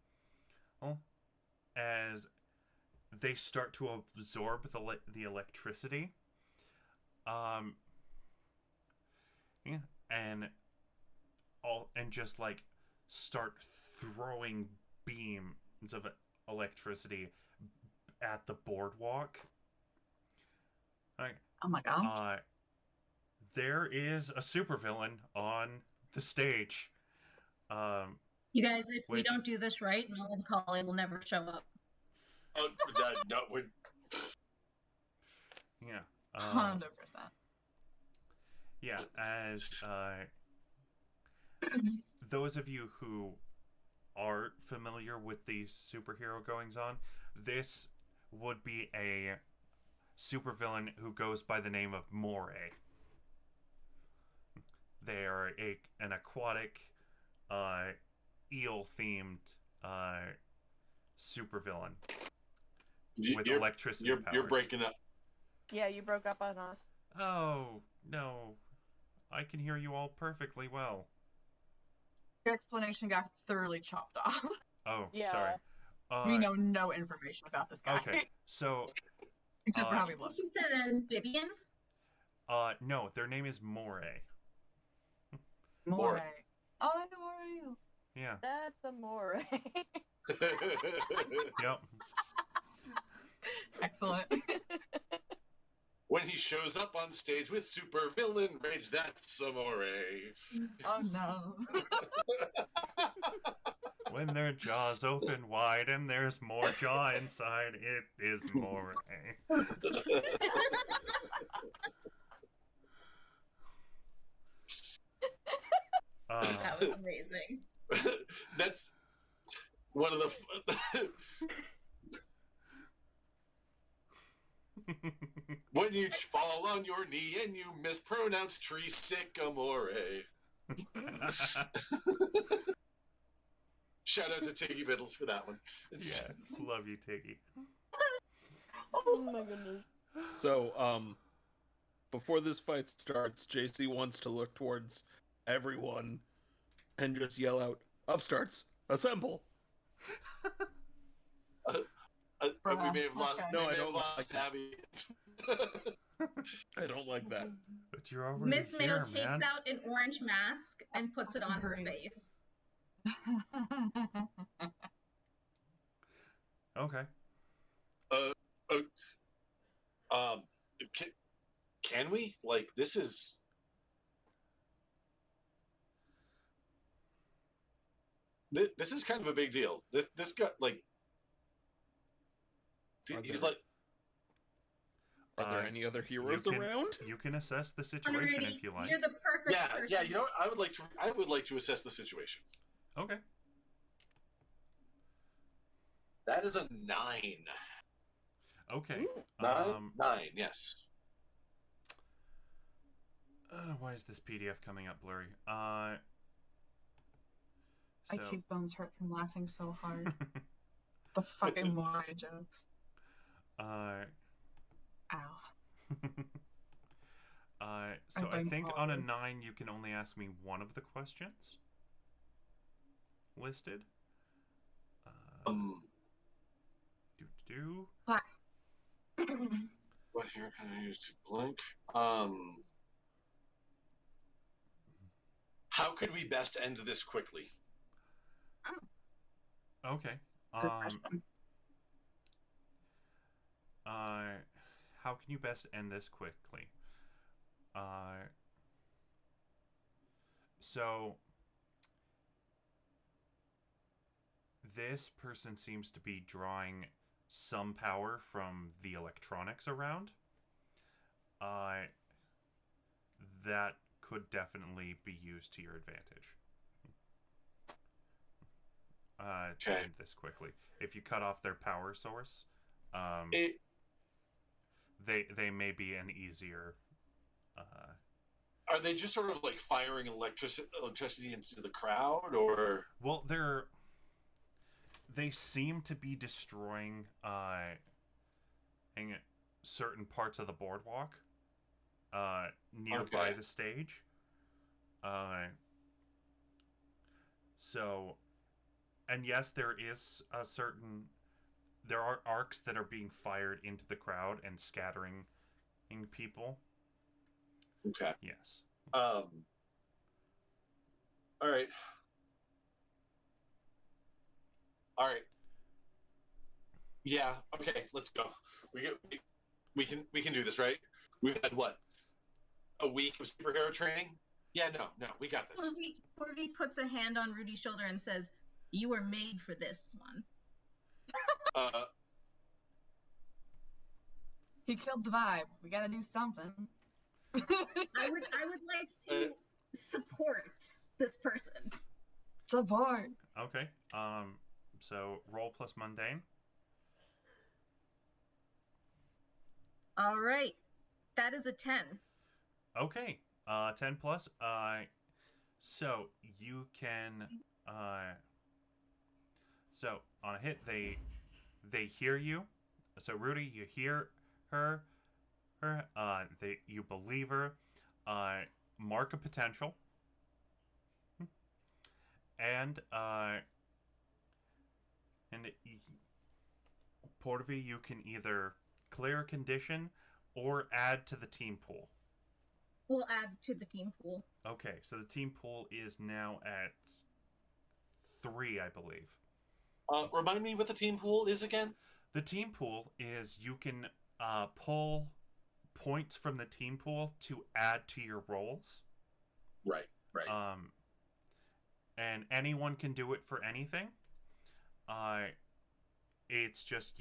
as they start to absorb the electricity, and just like start throwing beams of electricity at the boardwalk. Oh my god. There is a supervillain on the stage. You guys, if we don't do this right, Melancholy will never show up. Yeah. 100%. Yeah, as those of you who aren't familiar with these superhero goings on, this would be a supervillain who goes by the name of Moray. They are an aquatic, eel-themed supervillain with electricity powers. You're breaking up. Yeah, you broke up on us. Oh, no. I can hear you all perfectly well. Your explanation got thoroughly chopped off. Oh, Yeah. sorry. We know no information about this guy. Okay, so... Except for how he looks. He said amphibian? No, their name is Moray. Moray. Oh, I know Moray. Yeah. That's a Moray. Yep. Excellent. When he shows up on stage with super villain rage, that's a Moray. Oh no. When their jaws open wide and there's more jaw inside, it is Moray. That was amazing. That's one of the... When you fall on your knee and you mispronounce tree sycamore. Shout out to Tiggy Biddles for that one. Yeah, love you, Tiggy. Oh my goodness. So, before this fight starts, JC wants to look towards everyone and just yell out, "Upstarts, assemble!" We may have lost. Okay. No, I don't don't lost like Abby. I don't like that. But you're already Miss Mayo here, takes man. out an orange mask and puts it on her face. Okay. Can we? Like, this is... This is kind of a big deal. This guy, like... He's like... Are there any other heroes around? You can assess the situation if you like. You're the perfect person. Yeah. You know what? I would like to assess the situation. Okay. That is a 9. Okay. Ooh, 9. Yes. Why is this PDF coming up blurry? I keep bones hurt from laughing so hard. The fucking Morai jokes. Ow. So I think on a 9 you can only ask me one of the questions listed. What here can I use to blink? How could we best end this quickly? Okay. Good question. How can you best end this quickly? So this person seems to be drawing some power from the electronics around. That could definitely be used to your advantage. To end this quickly. If you cut off their power source, they may be an easier. Are they just sort of like firing electricity into the crowd, or? Well, they seem to be destroying certain parts of the boardwalk nearby the stage. So, and yes, there are arcs that are being fired into the crowd and scattering people. Okay. Yes. All right. Yeah. Okay. Let's go. We can do this, right? We've had what? A week of superhero training? Yeah. No. We got this. Corby puts a hand on Rudy's shoulder and says, "You were made for this one." He killed the vibe. We gotta do something. I would like to support this person. Support. Okay. So roll plus mundane. All right. That is a 10. Okay. 10 plus. So you can. So on a hit, they hear you. So Rudy, you hear her. You believe her. Mark a potential. And Portvy, you can either clear a condition or add to the team pool. We'll add to the team pool. Okay, so the team pool is now at 3, I believe. Remind me what the team pool is again? The team pool is you can pull points from the team pool to add to your rolls. Right. And anyone can do it for anything. It's just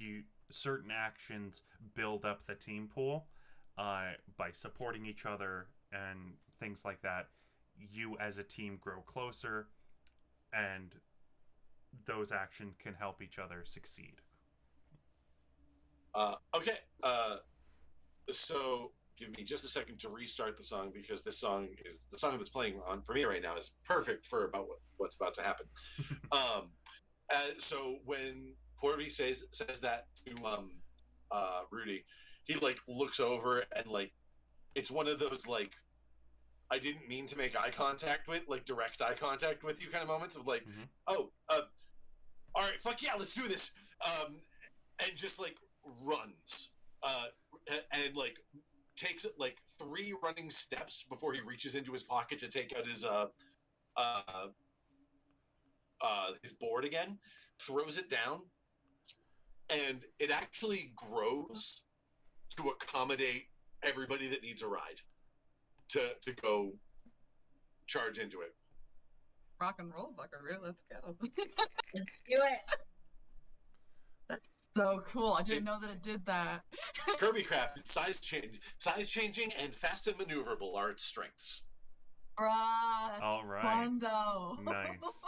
certain actions build up the team pool by supporting each other and things like that. You as a team grow closer, and those actions can help each other succeed. Okay. So give me just a second to restart the song, because this song is the song that's playing on for me right now is perfect for about what's about to happen. So when Portvy says that to Rudy, he like looks over and like it's one of those like I didn't mean to make eye contact with, like direct eye contact with you kind of moments of like, all right, fuck yeah, let's do this, and just like runs, and like takes like 3 running steps before he reaches into his pocket to take out his board again, throws it down, and it actually grows to accommodate everybody that needs a ride to go charge into it. Rock and roll, buckaroo. Let's go. Let's do it. So cool. I didn't know that it did that. Kirby crafted, size changing, and fast and maneuverable are its strengths. Bruh, that's All right. fun though. Nice.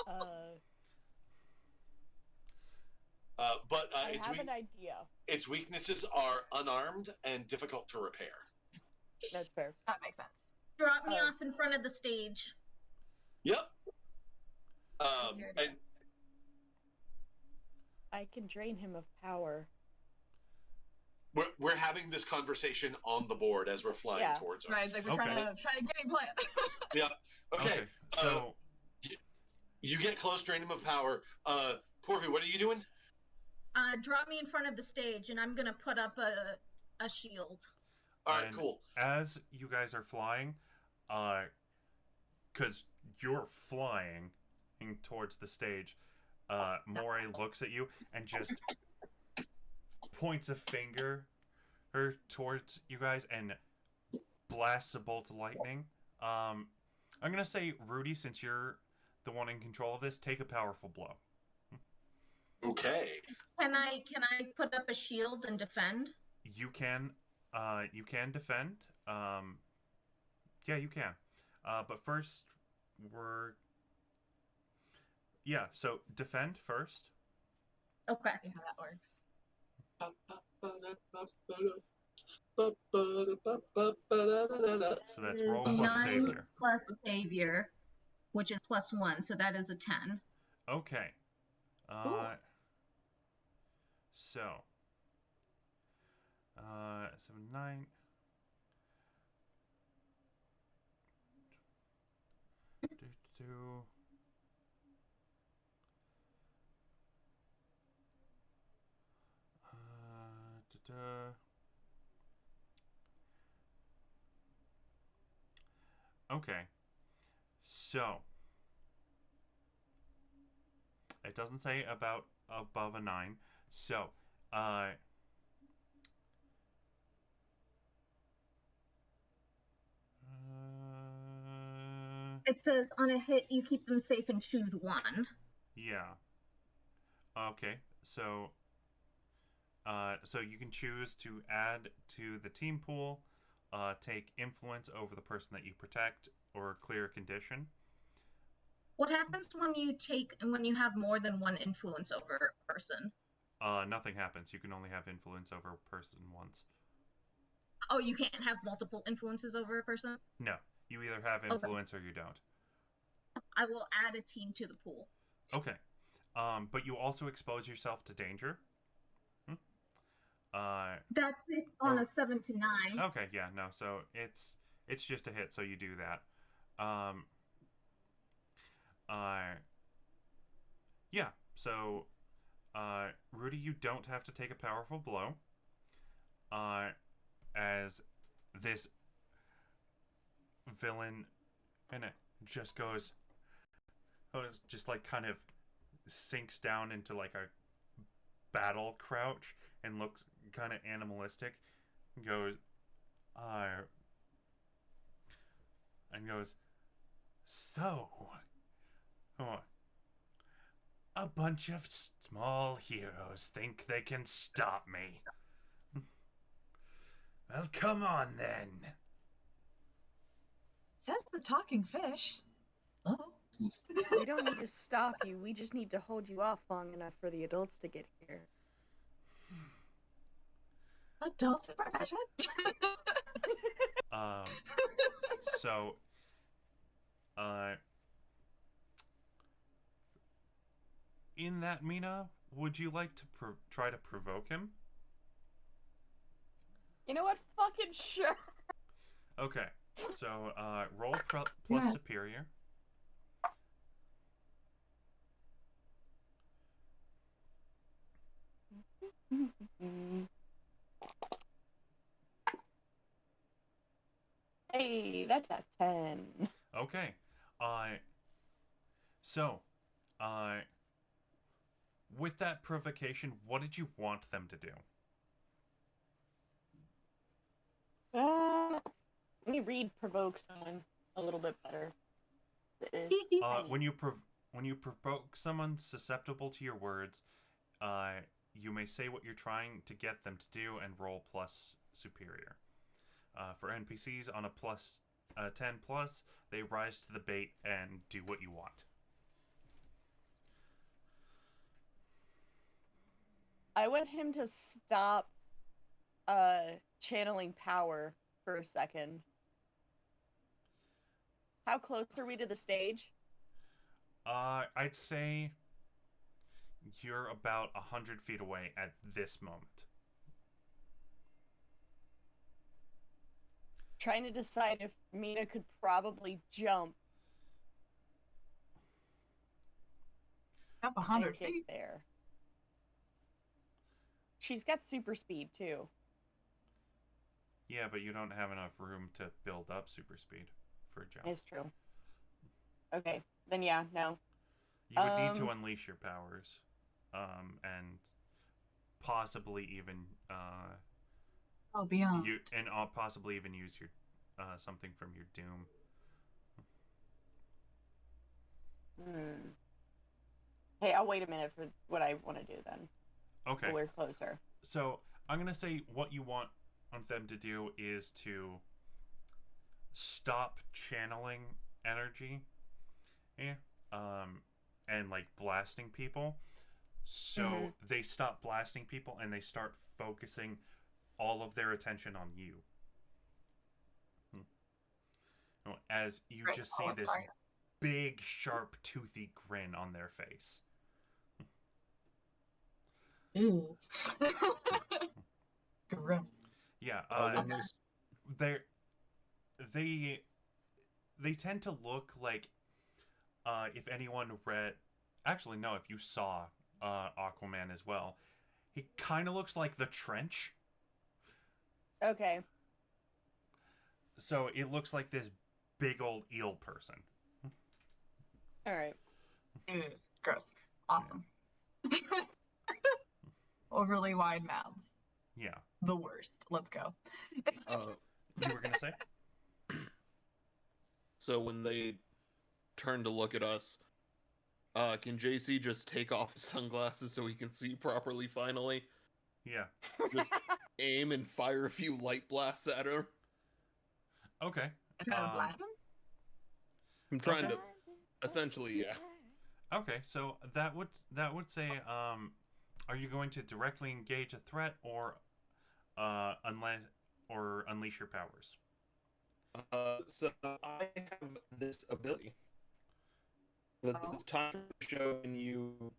But I have an idea. its weaknesses are unarmed and difficult to repair. That's fair. That makes sense. Drop me off in front of the stage. Yep. your idea? And I can drain him of power. we're having this conversation on the board as we're flying Yeah. towards her. Right, it's like we're trying to game plan. Yeah. Okay. So You get close, drain him of power. Porvy, what are you doing? Drop me in front of the stage, and I'm gonna put up a shield. All right, and cool. as you guys are flying, because you're flying towards the stage, Moray looks at you and just points a finger towards you guys and blasts a bolt of lightning. I'm gonna say, Rudy, since you're the one in control of this, take a powerful blow. Okay. Can I put up a shield and defend? You can defend. Yeah, you can. But first, so defend first. Okay. See how that works. So that's roll plus 9 savior. plus savior, which is +1, so that is a 10. Okay. Cool. So 7, 9. Okay. So it doesn't say about above a 9. So It says on a hit, you keep them safe and choose 1. yeah. Okay. So you can choose to add to the team pool, take influence over the person that you protect, or clear a condition. What happens when you have more than 1 influence over a person? Nothing happens. You can only have influence over a person once. Oh, you can't have multiple influences over a person? No. You either have influence or you don't. I will add a team to the pool. Okay. But you also expose yourself to danger. That's it on a 7 to 9. Okay, yeah, no, so it's just a hit, so you do that. Yeah, so Rudy, you don't have to take a powerful blow. As this villain and it just just like kind of sinks down into like a battle crouch and looks kind of animalistic and goes so a bunch of small heroes think they can stop me. Well, come on then. Says the talking fish. Oh. We don't need to stop you. We just need to hold you off long enough for the adults to get here. Adult supervision? So, in that, Mina, would you like to try to provoke him? You know what? Fucking sure. Okay, so roll plus Yeah. superior. Hey, that's a 10. Okay, so, with that provocation, what did you want them to do? Let me read provoke someone a little bit better. When you provoke someone susceptible to your words, you may say what you're trying to get them to do and roll plus superior. For NPCs on a plus 10 plus, they rise to the bait and do what you want. I want him to stop channeling power for a second. How close are we to the stage? I'd say you're about 100 feet away at this moment. Trying to decide if Mina could probably jump Up and 100 get feet. there. She's got super speed too. Yeah, but you don't have enough room to build up super speed for a jump. It's true. Okay, then yeah, no. You would need to unleash your powers, and possibly even Beyond. possibly even use your something from your doom. Hey, I'll wait a minute for what I want to do then. Okay. So we're closer. So I'm gonna say what you want them to do is to stop channeling energy, and like blasting people. So they stop blasting people and they start focusing all of their attention on you. As you just see this big, sharp, toothy grin on their face. Ew. Gross. Yeah, when they tend to look like if anyone read, actually no, if you saw Aquaman as well, he kind of looks like the Trench. Okay. So it looks like this big old eel person. All right. Ew. Gross. Awesome. Overly wide mouths. Yeah. The worst. Let's go. You were gonna say? So when they turn to look at us, can JC just take off his sunglasses so he can see properly finally? Yeah. Just aim and fire a few light blasts at her. Okay. Trying to blast him? I'm trying to, essentially, yeah. Okay, so that would say, are you going to directly engage a threat or unleash your powers? So I have this ability. It's time to show you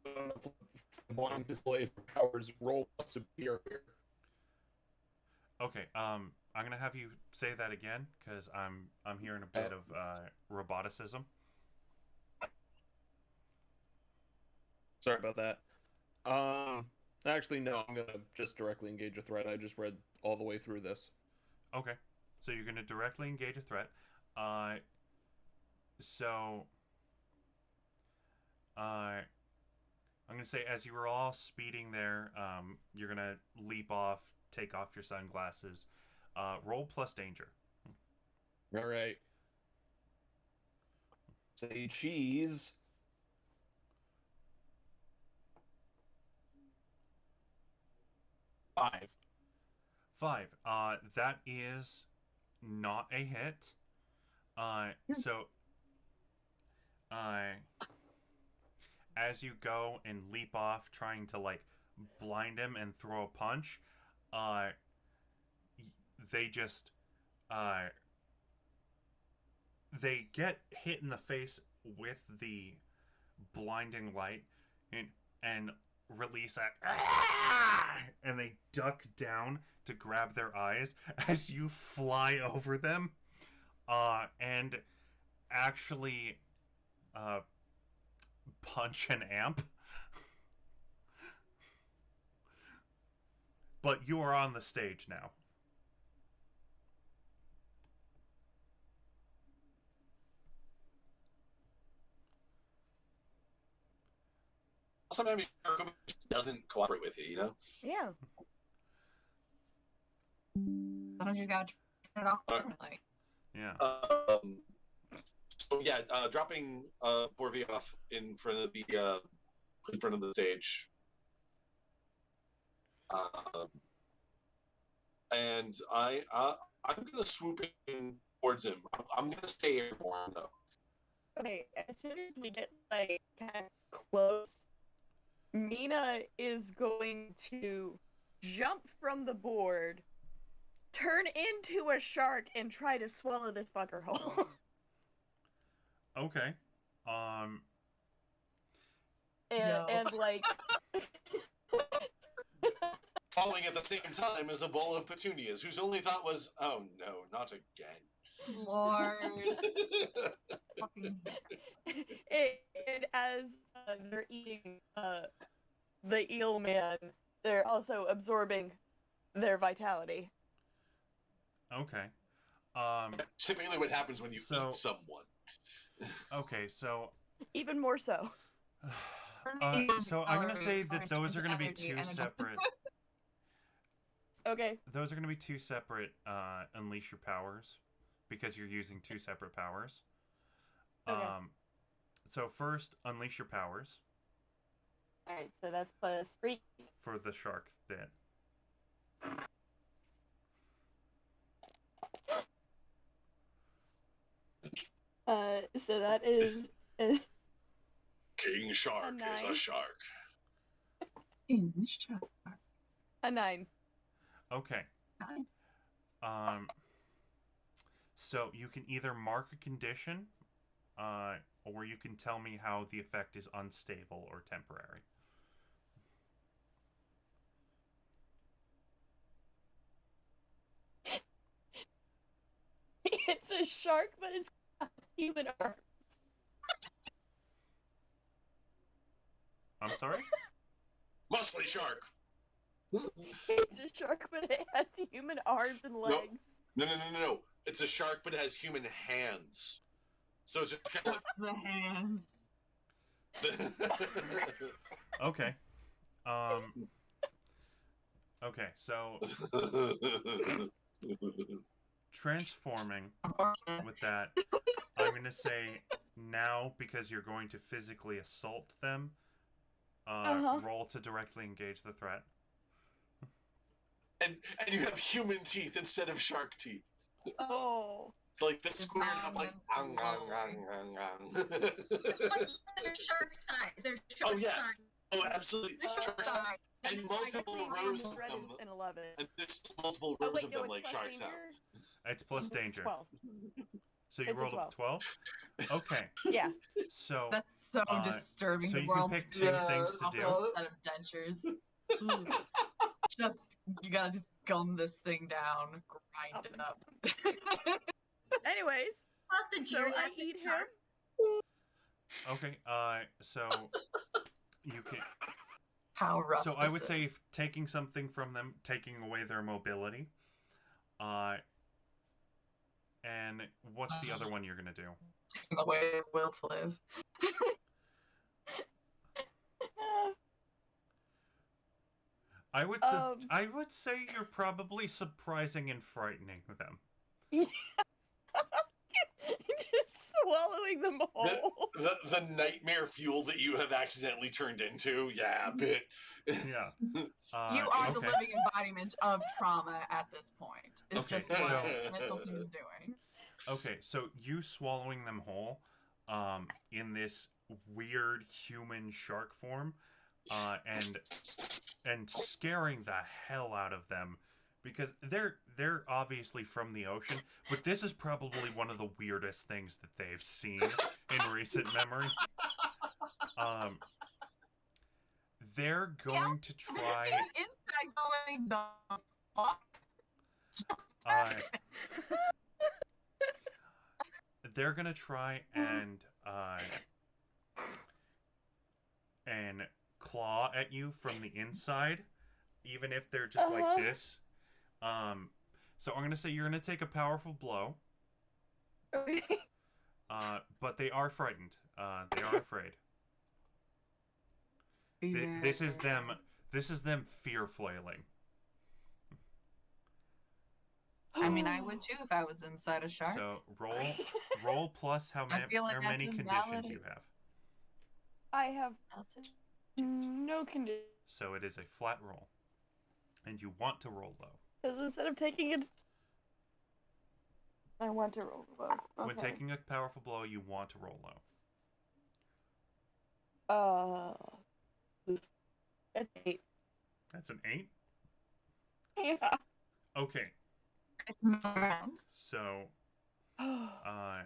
blind display for powers roll plus superior. Okay, I'm gonna have you say that again because I'm hearing a bit of roboticism. Sorry about that. Actually, no, I'm gonna just directly engage a threat. I just read all the way through this. Okay, so you're gonna directly engage a threat. I'm gonna say as you were all speeding there, you're gonna leap off, take off your sunglasses, roll plus danger. All right. Say cheese. 5. That is not a hit. So, as you go and leap off, trying to like blind him and throw a punch, they just they get hit in the face with the blinding light and release and they duck down to grab their eyes as you fly over them and actually punch an amp. But you are on the stage now. Sometimes your equipment doesn't cooperate with you, you know? Yeah. Sometimes you gotta turn it off permanently. Yeah. So yeah, dropping Borvi off in front of the stage. And I'm gonna swoop in towards him. I'm gonna stay airborne though. Okay, as soon as we get like kind of close, Mina is going to jump from the board, turn into a shark, and try to swallow this fucker whole. Okay. And like Falling at the same time as a bowl of petunias, whose only thought was, "Oh no, not again." Lord. Fucking and as they're eating the eel man, they're also absorbing their vitality. Okay. Typically, what happens when you So- eat someone. Okay, so Even more so. so I'm gonna say that those are gonna be two separate. Okay. Those are gonna be two separate unleash your powers, because you're using two separate powers. Okay. So first, unleash your powers Alright, so that's +3. for the shark bit. So that is King Shark is a 9. shark. in the shark. a 9. Okay. So you can either mark a condition, or you can tell me how the effect is unstable or temporary. It's a shark, but it's got human arms. I'm sorry? Muscly shark. It's a shark, but it has human arms and legs. No. It's a shark, but it has human hands. So it's just kind of Just the hands. like. Okay. Okay, so transforming with that, I'm going to say now, because you're going to physically assault them, roll to directly engage the threat. and you have human teeth instead of shark teeth. Oh. It's like the squared up like. They're shark size. They're shark Oh, yeah. size. Oh, absolutely. The Sharks shark. and multiple rows of Red them. is an 11. And there's multiple Oh rows wait, of no, them it's like plus sharks danger. out. It's plus It's danger. 12. So you It's a rolled a 12? Okay. Yeah. So That's so Uh, disturbing. so The you can world's pick two things to do. awful set of dentures. You gotta just gum this thing down, grind it up. Anyways, That's a so I geriatric eat shark. him. okay, so you can. How rough. So I this would is. say if taking something from them, taking away their mobility. And what's the other one you're gonna do? the way it will to live. I would Um, I would say you're probably surprising and frightening them. Just swallowing them whole. The nightmare fuel that you have accidentally turned into. Yeah, a bit. Yeah. You are the okay. living embodiment of trauma at this point. It's Okay, just what so- Mistletoe is doing. Okay, so you swallowing them whole, in this weird human shark form, and scaring the hell out of them, because they're obviously from the ocean, but this is probably one of the weirdest things that they've seen in recent memory. They're going to try. Inside going the fuck. They're gonna try and claw at you from the inside, even if they're just like this. So I'm gonna say you're gonna take a powerful blow. Okay. But they are frightened. They are afraid. This is them. This is them fear flailing. I mean, I would too if I was inside a shark. So roll plus how I feel like how that's many a conditions valid- you have. I have no condition. So it is a flat roll. And you want to roll low. Because instead of taking it, I want to roll low. Okay. When taking a powerful blow, you want to roll low. An 8. That's an 8? Yeah. Okay. Around. So, I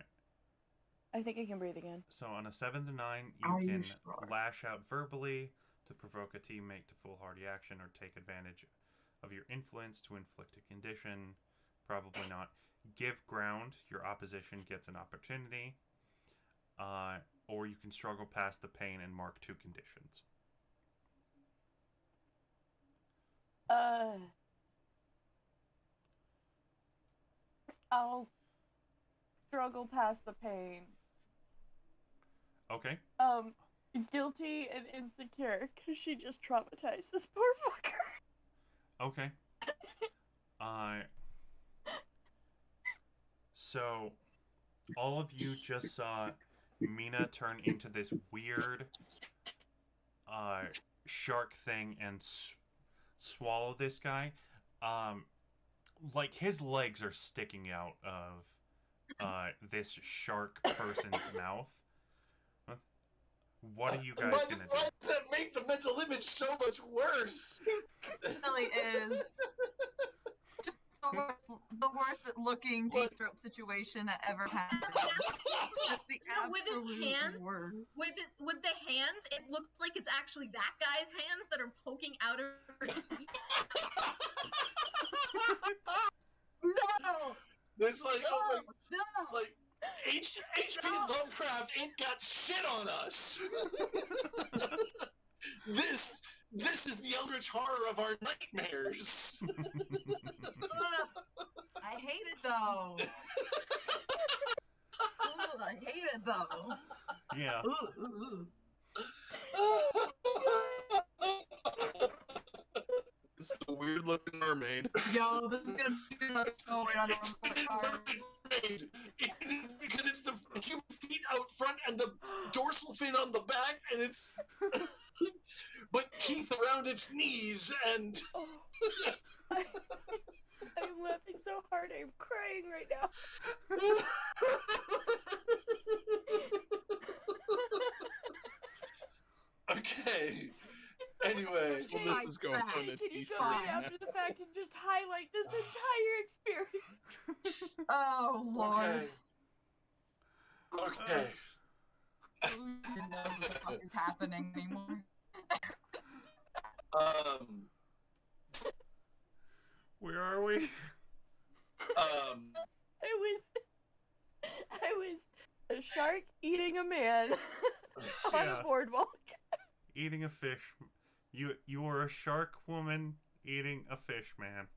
think I can breathe again. so on a 7 to 9, Are you you can sure? lash out verbally to provoke a teammate to foolhardy action or take advantage of your influence to inflict a condition. Probably not. Give ground. Your opposition gets an opportunity. Or you can struggle past the pain and mark 2 conditions. I'll struggle past the pain. Okay. Guilty and insecure because she just traumatized this poor fucker. Okay. So, all of you just saw Mina turn into this weird shark thing and swallow this guy. Like his legs are sticking out of this shark person's mouth. What are you guys gonna do? Why does that make the mental image so much worse? It really is. Just the worst looking deep throat situation that ever happened. That's the No, with his absolute hands, worst. with the hands, it looks like it's actually that guy's hands that are poking out of her teeth. No! There's like, oh my, No! like HP Lovecraft ain't got shit on us. This is the eldritch horror of our nightmares. I hate it though. Ugh, I hate it though. Yeah. This is a weird looking mermaid. Yo, this is gonna be so weird on the report card. Because it's the human feet out front and the dorsal fin on the back, and it's but teeth around its knees, and I'm laughing so hard I'm crying right now. okay. Anyway, Well, this is going on a Can you t-shirt come in now. after the fact and just highlight this entire experience? Oh Lord. Okay. I don't even know what the fuck is happening anymore. Where are we? I was a shark eating a man on Yeah. a boardwalk. Eating a fish. You were a shark woman eating a fish man.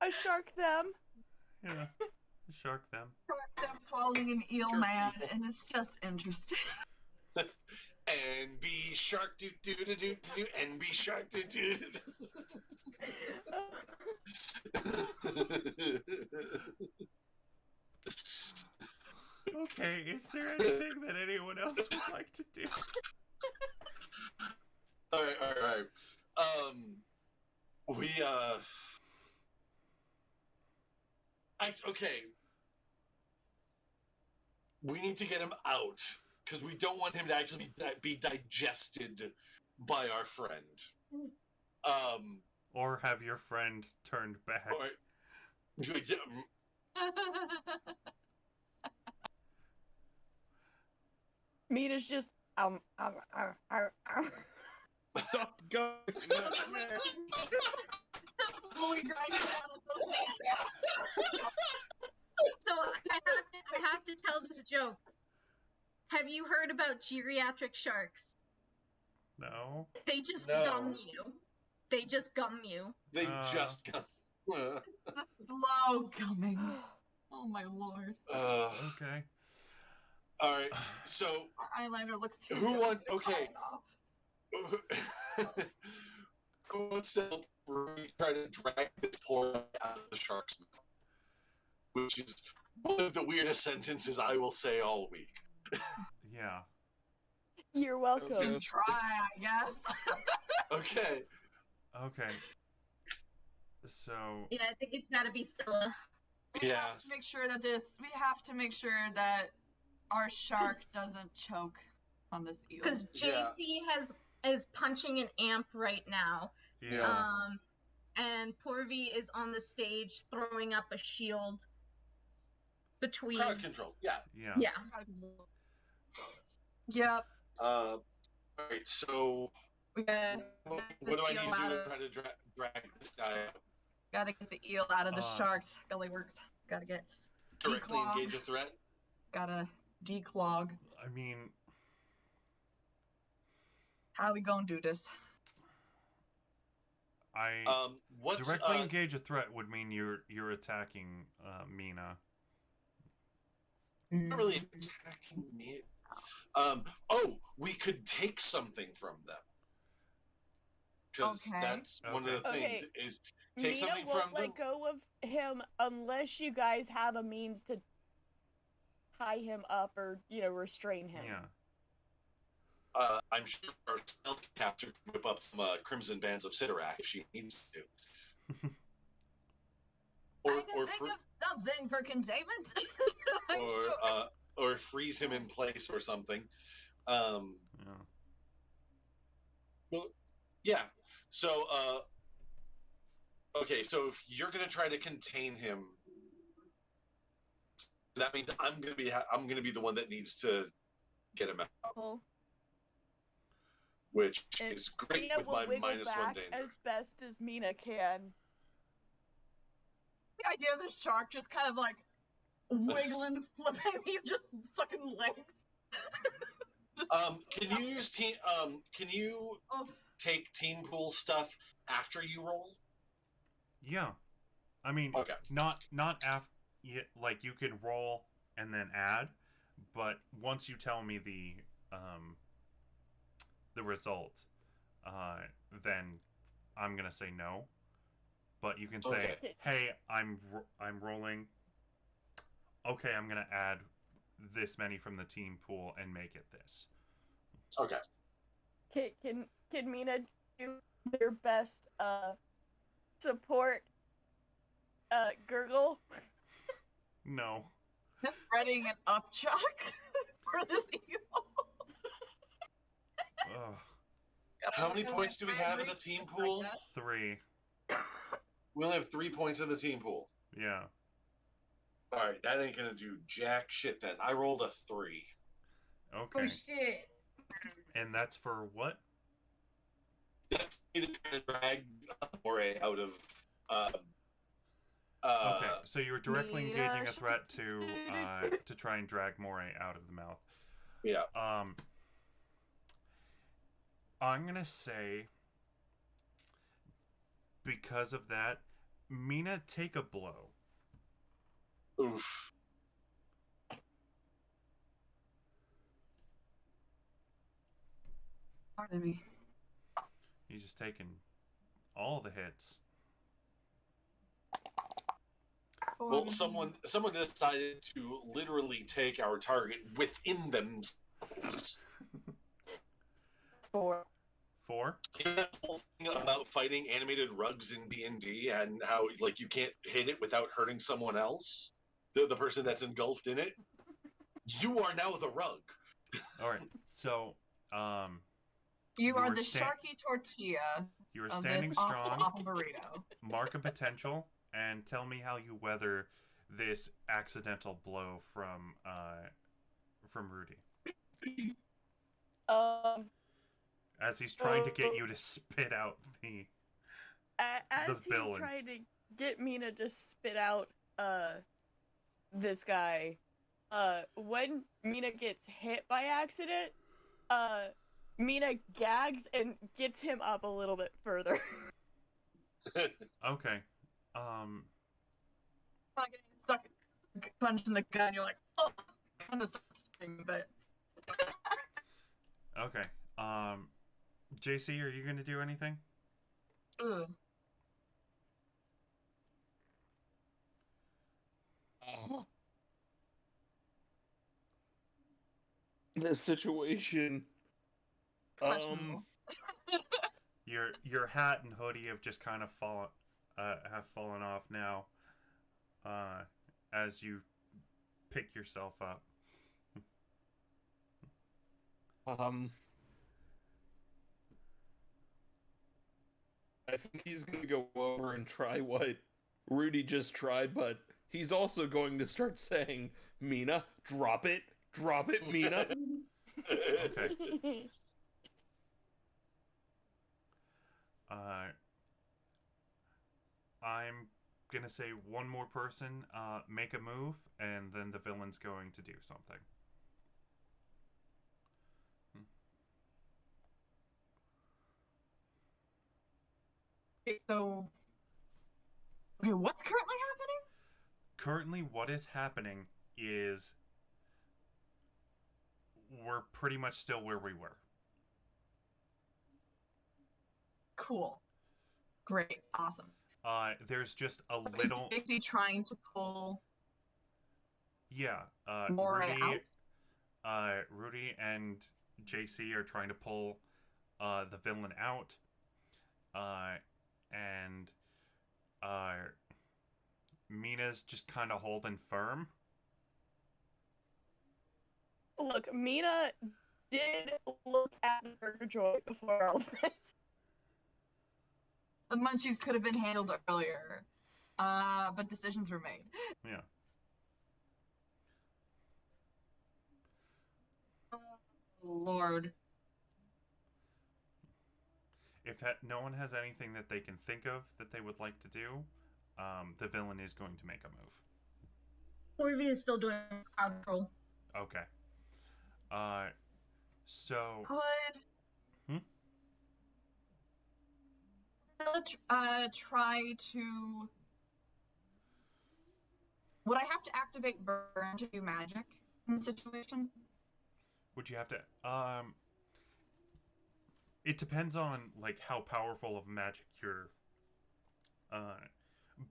A shark them. Yeah. A shark them. Them swallowing an eel man, and it's just interesting. And be shark do do do do do and be shark do do do. Okay, is there anything that anyone else would like to do? All right. Okay. We need to get him out because we don't want him to actually be digested by our friend. Or have your friend turned back? Or, Mina's just Stop going. So I have to tell this joke. Have you heard about geriatric sharks? No. They just No. gum you. They just gum you. They just got. Slow coming. Oh my Lord. Okay. All right. So Our eyeliner looks too Who good want- to be okay. falling off. who wants to help try to drag this poor guy out of the shark's mouth? Which is one of the weirdest sentences I will say all week. Yeah. You're welcome. Okay. Try, I guess. Okay. Okay. So. Yeah, I think it's got to be Scylla. We Yeah. have to make sure that we have to make sure that our shark doesn't choke on this eel. Because JC is punching an amp right now. Yeah. And Porvy is on the stage throwing up a shield between. Crowd control. Yeah. Yeah. Yeah. Yep. All right. So, We gotta what get do I the need eel to out do of- to try to drag this guy up? Gotta get the eel out of the shark's belly works. Gotta get Directly declog. engage a threat? Gotta declog. I mean, How we gonna do this? What's directly engage a threat would mean you're attacking Mina. Not really attacking me. We could take something from them. Because that's one of the things is take Mina something won't from let them. go of him unless you guys have a means to tie him up or restrain him. Yeah. I'm sure our stealth capture can whip up some crimson bands of Sidorak if she needs to. I can think of something for containment. I'm sure. Or freeze him in place or something. Yeah. So, okay. So if you're gonna try to contain him, that means I'm gonna be the one that needs to get him out. Oh. Which is great Mina with will my wiggle -1 back danger. as best as Mina can. The idea of the shark just kind of like wiggling, flipping these just fucking legs. Can you use team? Can you take team pool stuff after you roll? Yeah. I mean, not after. Like you can roll and then add, but once you tell me the result, then I'm gonna say no. But you can say, "Hey, I'm rolling. Okay, I'm gonna add this many from the team pool and make it this." Okay. Can Mina do their best support gurgle? No. Just spreading an upchuck for this eel. Ugh. How many points do we have in the team pool? 3. We only have 3 points in the team pool. Yeah. All right, that ain't gonna do jack shit then. I rolled a 3. Okay. Oh shit. And that's for what? Drag Moray out of. Okay, so you were directly engaging a threat to try and drag Moray out of the mouth. Yeah. I'm gonna say, because of that, Mina, take a blow. Oof. Pardon me. He's just taking all the hits. Well, someone decided to literally take our target within themselves. 4. 4? That whole thing about fighting animated rugs in D&D and how like you can't hit it without hurting someone else, the person that's engulfed in it. You are now the rug. All right. So, you are were the sharky tortilla. You were of standing this strong. awful burrito. Mark a potential and tell me how you weather this accidental blow from Rudy. As he's trying to get you to spit out the As villain. he's trying to get Mina to spit out this guy, when Mina gets hit by accident, Mina gags and gets him up a little bit further. Okay. Getting stuck punching the gun, you're like, oh, kind of something, but. Okay. JC, are you going to do anything? Ugh. This situation. Questionable. You your hat and hoodie have just kind of fallen off now, as you pick yourself up. I think he's gonna go over and try what Rudy just tried, but he's also going to start saying, "Mina, drop it, Mina." Okay. I'm gonna say one more person make a move, and then the villain's going to do something. Okay, so... Okay, what's currently happening? Currently, what is happening is we're pretty much still where we were. Cool. Great. Awesome. There's just a Is little... JC trying to pull... Yeah, Mora out? Rudy and JC are trying to pull the villain out, and Mina's just kind of holding firm. Look, Mina did look at the Burger Joy before all this. The munchies could have been handled earlier, but decisions were made. Yeah. Oh, Lord. If no one has anything that they can think of that they would like to do, the villain is going to make a move. Orvie is still doing crowd control. Okay. So... Could... try to... Would I have to activate Burn to do magic in the situation? Would you have to... It depends on, like, how powerful of magic you're...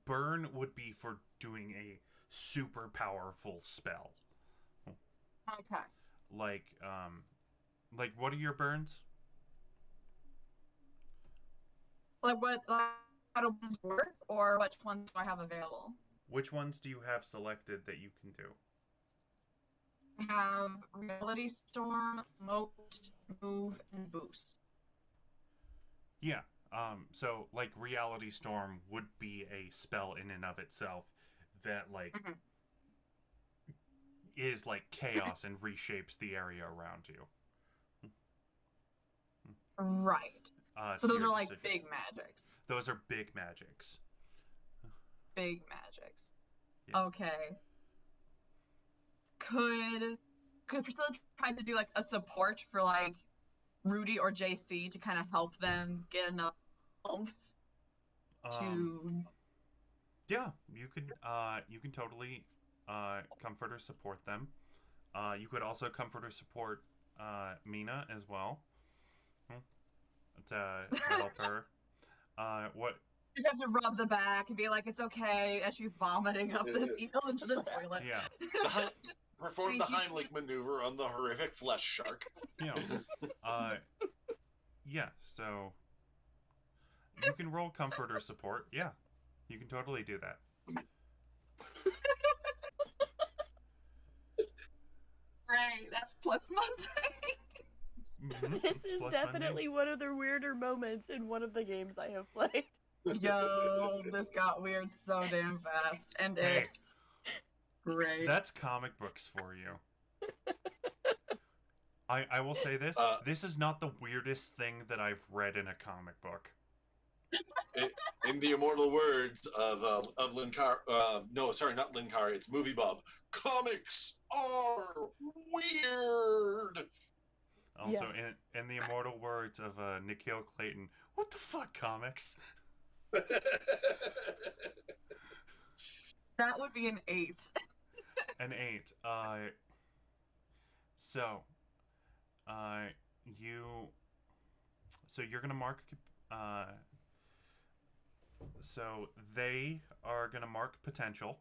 Burn would be for doing a super powerful spell. Okay. Like, what are your burns? Like, what, how do ones work, or which ones do I have available? Which ones do you have selected that you can do? I have Reality Storm, Moat, Move, and Boost. Yeah. So, like, Reality Storm would be a spell in and of itself that, like, is like chaos and reshapes the area around you. Right. So those are like big magics. Those are big magics. Big magics. Yeah. Okay. Could Priscilla try to do like a support for like Rudy or JC to kind of help them get enough oomph to... Yeah, you can totally comfort or support them. You could also comfort or support Mina as well to help her. What? You just have to rub the back and be like, it's okay, as she's vomiting up this eel into the toilet. Yeah. Perform the Heimlich maneuver on the horrific flesh shark. Yeah. Yeah, so you can roll comfort or support. Yeah, you can totally do that. Right, that's plus Monday. This is definitely one of the weirder moments in one of the games I have played. Yo, this got weird so damn fast, and Hey, it's great. that's comic books for you. I will say this. This is not the weirdest thing that I've read in a comic book. In the immortal words of Linkar, no, sorry, not Linkar, it's Movie Bob. Comics are weird. Also, Yes. in the immortal words of Nikhil Clayton, what the fuck, comics? That would be an 8. An 8. So you're gonna mark. So they are gonna mark potential.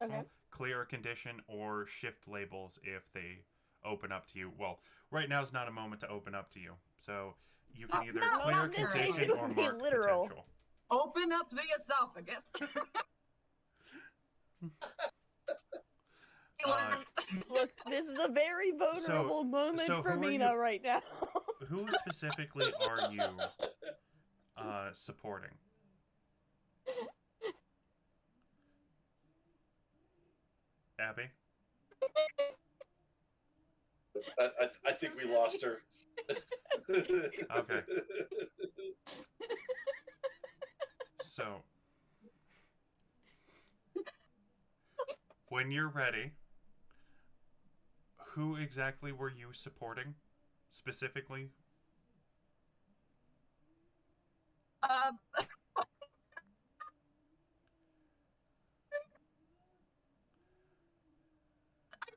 Okay. Clear a condition or shift labels if they open up to you. Well, right now is not a moment to open up to you. So You can either No, clear a not this condition case, it or would be mark literal. potential. Open up the esophagus. Look, this is a very vulnerable moment so for who are Mina you- right now. Who specifically are you supporting? Abby? I think we lost her. Okay. So, when you're ready, who exactly were you supporting specifically? I'm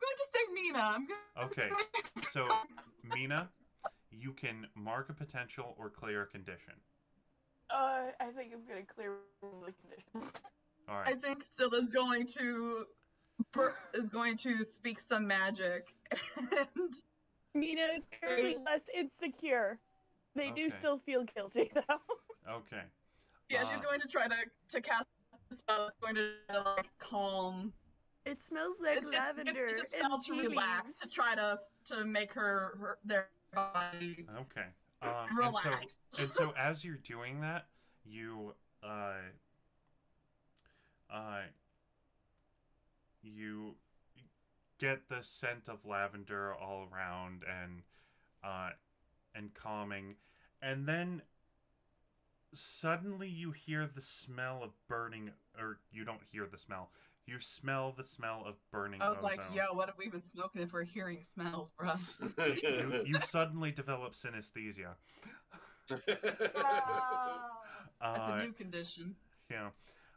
going to say Mina. I'm going Okay, so Mina, you can mark a potential or clear a condition. I think I'm gonna clear the conditions. All I right. think Still is going to speak some magic, and Mina is currently less insecure. They do Okay. still feel guilty though. Okay. yeah, she's going to try to cast a spell. It's going to like calm. It smells like It's lavender a spell and to tea relax, leaves. to try to make their body Okay. relax. And so as you're doing that, you you get the scent of lavender all around and calming, and then suddenly you hear the smell of burning, or you don't hear the smell. You smell the smell of burning I was ozone. like, yo, what have we been smoking if we're hearing smells, bro? You've suddenly developed synesthesia. That's a new condition. Yeah.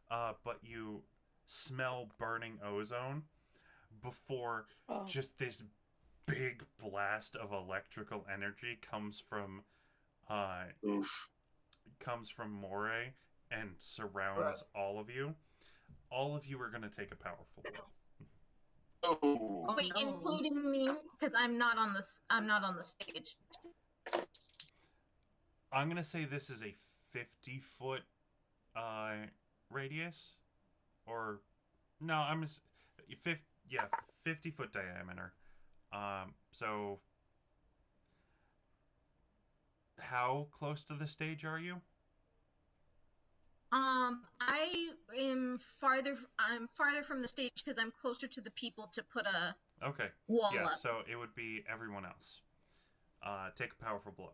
But you smell burning ozone before just this big blast of electrical energy comes from Moray and surrounds Gross. all of you. All of you are going to take a powerful blow. Oh. Wait, no. including me, because I'm not on the stage. I'm going to say this is a 50-foot radius, or no, 50-foot diameter. So how close to the stage are you? I am farther. I'm farther from the stage because I'm closer to the people to put a Okay. wall Yeah, up. so it would be everyone else. Take a powerful blow.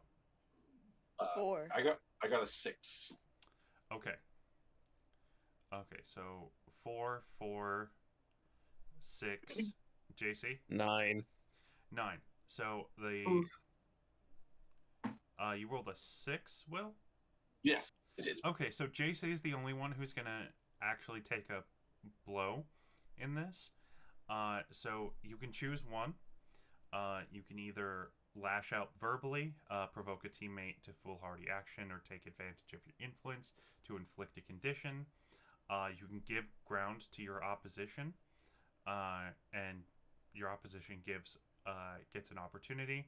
4. I got a 6. Okay. Okay, so 4, 4, 6. JC? 9. 9. So the Oof. you rolled a 6, Will? Yes, I did. Okay, so JC is the only one who's gonna actually take a blow in this. So you can choose one. You can either lash out verbally, provoke a teammate to foolhardy action, or take advantage of your influence to inflict a condition. You can give ground to your opposition, and your opposition gets an opportunity.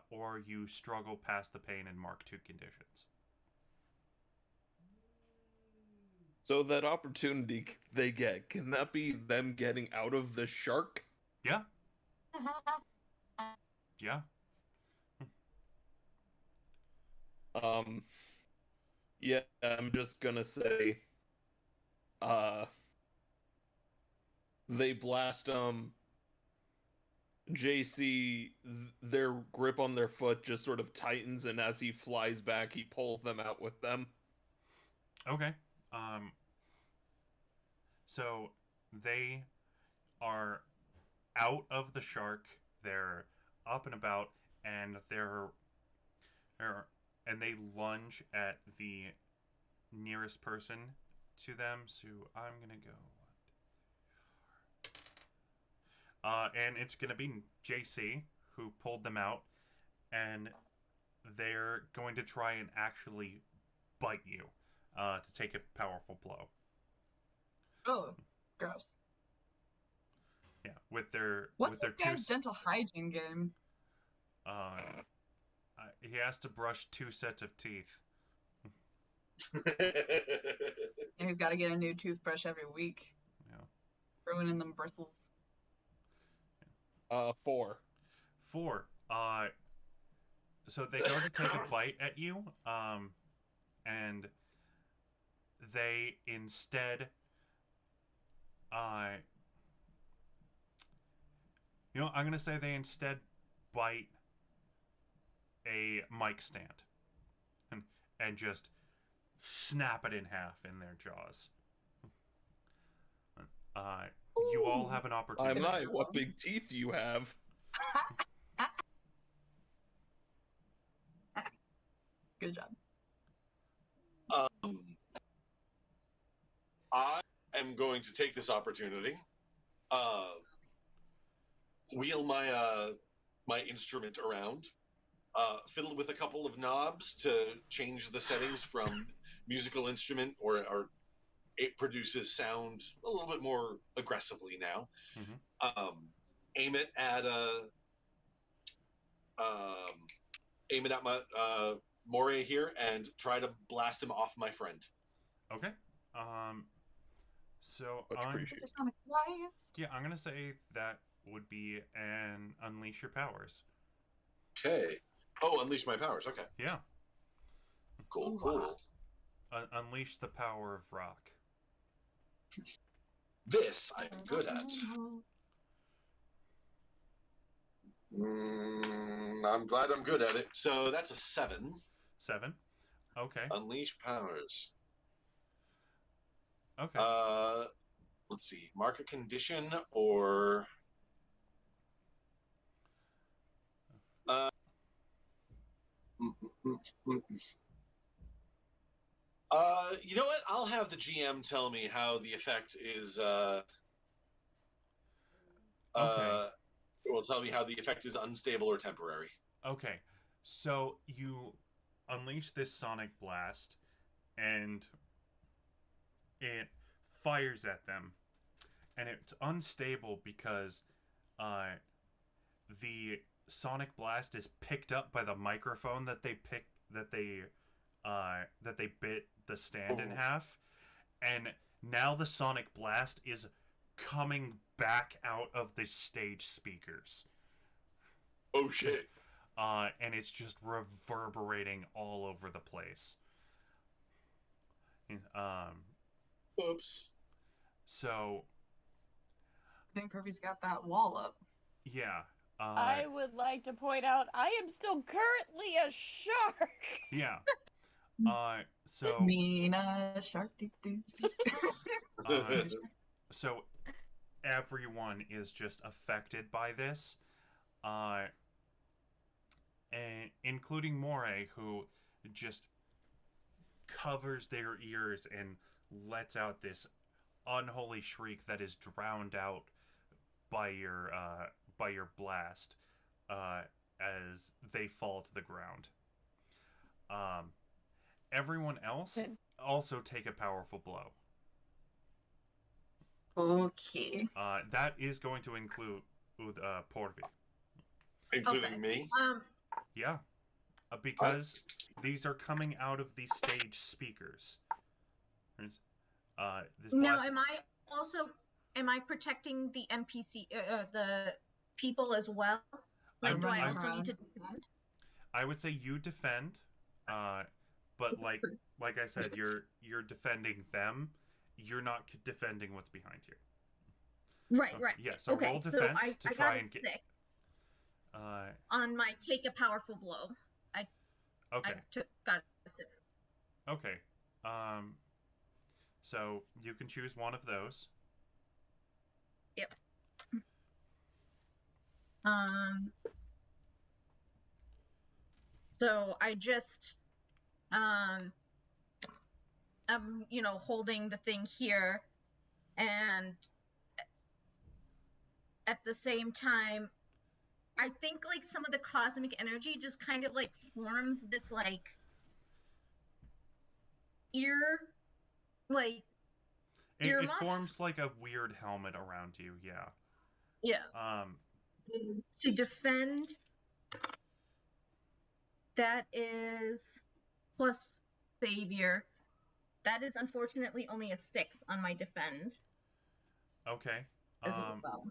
Or you struggle past the pain and mark 2 conditions. So that opportunity they get, can that be them getting out of the shark? Yeah. Yeah. Yeah, I'm just gonna say, they blast JC, their grip on their foot just sort of tightens, and as he flies back, he pulls them out with them. Okay. So they are out of the shark. They're up and about, and they lunge at the nearest person to them. So I'm gonna go. And it's gonna be JC who pulled them out, and they're going to try and actually bite you to take a powerful blow. Oh, gross. Yeah, with their What's with their this guy's dental hygiene game? I He has to brush 2 sets of teeth. And he's got to get a new toothbrush every week. Yeah. Ruining them bristles. 4. 4. So they go to take a bite at you, and they instead, I'm gonna say they instead bite a mic stand, and just snap it in half in their jaws. You all have an opportunity. I'm not. What big teeth you have? Good job. I am going to take this opportunity, wheel my instrument around, fiddle with a couple of knobs to change the settings from musical instrument, or it produces sound a little bit more aggressively now. Mhm. Aim it at my Moray here and try to blast him off my friend. Okay. So Much I'm appreciated. I'm gonna say that would be an unleash your powers. Okay. Oh, unleash my powers. Okay. Yeah. Cool. Unleash the power of rock. This I am good at. I'm glad I'm good at it. So that's a 7. 7. Okay. Unleash powers. Okay. Let's see. Mark a condition or. You know what? I'll have the GM tell me how the effect is. Okay. Will tell me how the effect is unstable or temporary. Okay. So you unleash this sonic blast, and it fires at them, and it's unstable because the sonic blast is picked up by the microphone that they bit the stand in half, and now the sonic blast is coming back out of the stage speakers. Oh shit. And it's just reverberating all over the place. Oops. So I think Kirby's got that wall up. yeah. I would like to point out I am still currently a shark. Yeah. So Mina shark. so everyone is just affected by this, and including Moray, who just covers their ears and lets out this unholy shriek that is drowned out by your blast as they fall to the ground. Everyone else also take a powerful blow. Okay. That is going to include Porvi. Including me? Yeah. Because these are coming out of the stage speakers. This Now, blast... am I protecting the NPC, the people as well? Like, do I also need to defend? I would say you defend, but like I said, you're defending them. You're not defending what's behind you. Right. Yeah. So roll defense to try and get. 6 on my take a powerful blow. Okay. Got a 6. Okay. So you can choose one of those. Yep. So I just I'm holding the thing here, and at the same time I think like some of the cosmic energy just kind of like forms this like It forms like a weird helmet around you. Yeah. Yeah. To defend That is plus Savior. That is unfortunately only a 6 on my defend Okay. as well.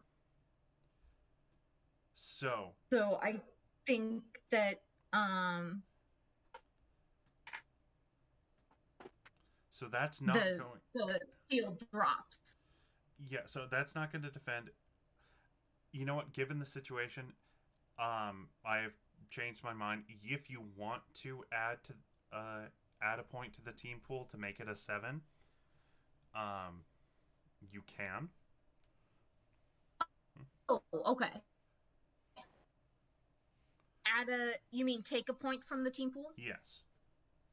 So I think that so that's not going. The shield drops. Yeah. So that's not going to defend. You know what? Given the situation, I've changed my mind. If you want to add a point to the team pool to make it a 7, you can. Oh, okay. You mean take a point from the team pool? Yes.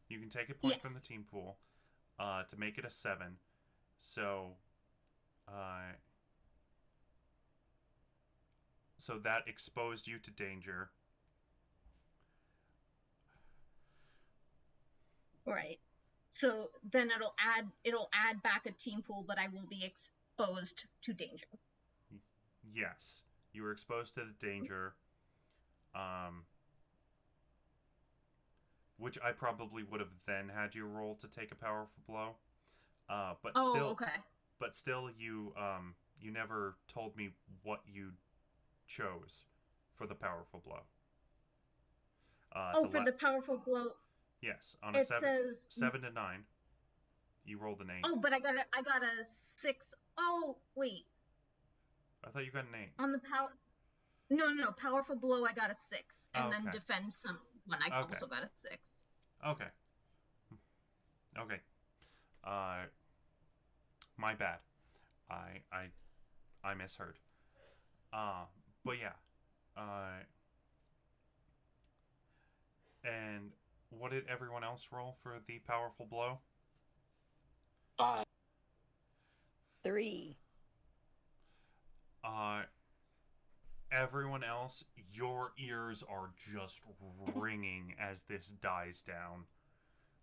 You can take a point Yes. from the team pool to make it a 7. So so that exposed you to danger. Right. So then it'll add back a team pool, but I will be exposed to danger. Yes. You were exposed to the danger. Which I probably would have then had you roll to take a powerful blow. But still you never told me what you chose for the powerful blow. For the powerful blow. Yes, on a 7 to 9, you rolled an 8. Oh, but I got a 6. Oh, wait. I thought you got an 8. On the power. No, powerful blow. I got a 6, and then defend someone. I also got a 6. Okay. My bad. I misheard. But yeah. And what did everyone else roll for the powerful blow? 5. 3. Everyone else, your ears are just ringing as this dies down.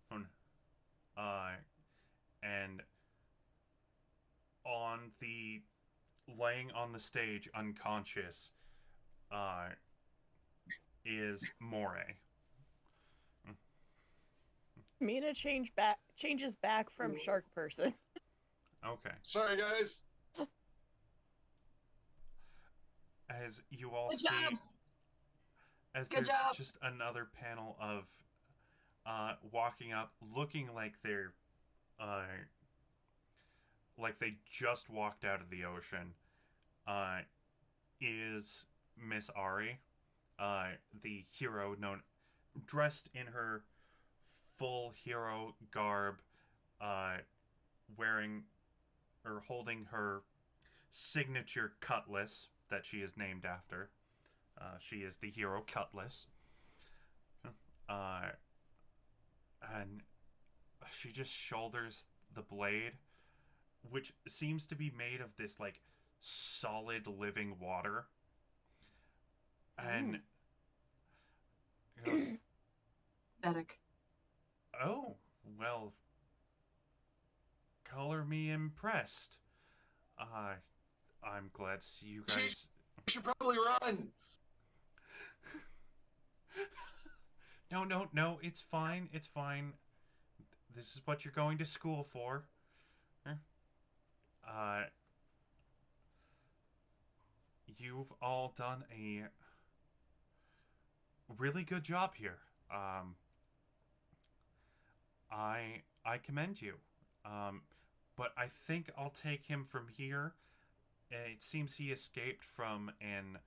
And laying on the stage unconscious, is Moray. Mina changes back from shark person. Okay. Sorry, guys. As you all Good see, job. as Good there's job. just another panel of walking up, looking like they're like they just walked out of the ocean, is Miss Ari, the hero dressed in her full hero garb, wearing or holding her signature cutlass that she is named after. She is the hero cutlass. And she just shoulders the blade, which seems to be made of this like solid living water. And goes, Pathetic. "Oh, well, color me impressed. I'm glad to see you guys." We should probably run. No, it's fine. It's fine. This is what you're going to school for. You've all done a really good job here. I commend you. But I think I'll take him from here. It seems he escaped from an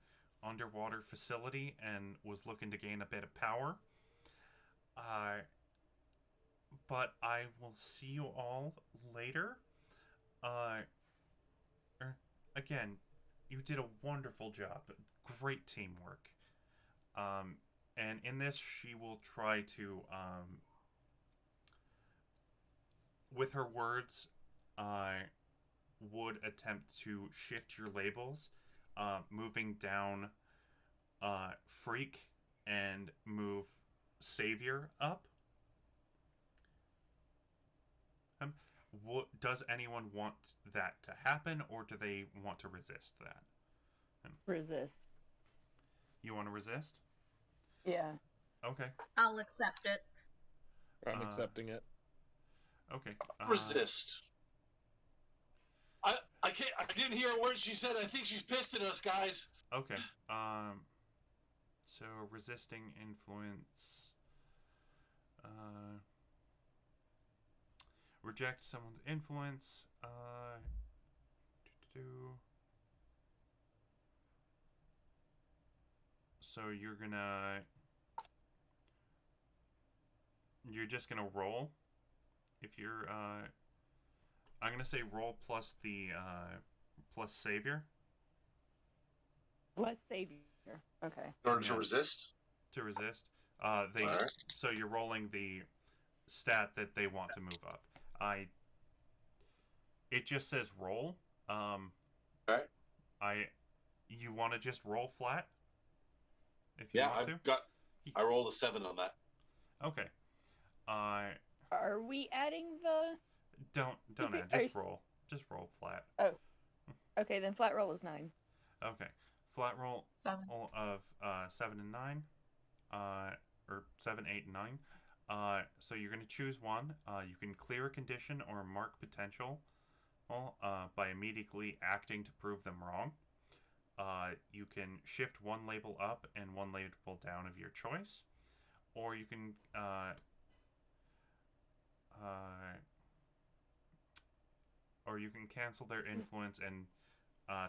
underwater facility and was looking to gain a bit of power. But I will see you all later. Again, you did a wonderful job. Great teamwork. And in this, she will try to, with her words, would attempt to shift your labels, moving down Freak and move Savior up. Does anyone want that to happen, or do they want to resist that? Resist. You want to resist? Yeah. Okay. I'll accept it. I'm accepting it. Okay. Resist. I can't. I didn't hear a word she said. I think she's pissed at us, guys. Okay. So resisting influence. Reject someone's influence. So you're just gonna roll. If you're I'm gonna say roll plus the plus savior. Plus savior. Okay. In order to Yeah. resist. To resist. Alright. So you're rolling the stat that they want to move up. It just says roll. Alright. You want to just roll flat? If you Yeah, want to. I rolled a 7 on that. Okay. Are we adding the? Don't add. Just roll. Just roll flat. Oh. Okay, then flat roll is 9. Okay. Flat roll 7. of 7 and 9. Or 7, 8, and 9. So you're going to choose one. You can clear a condition or mark potential by immediately acting to prove them wrong. You can shift one label up and one label down of your choice. Or you can cancel their influence and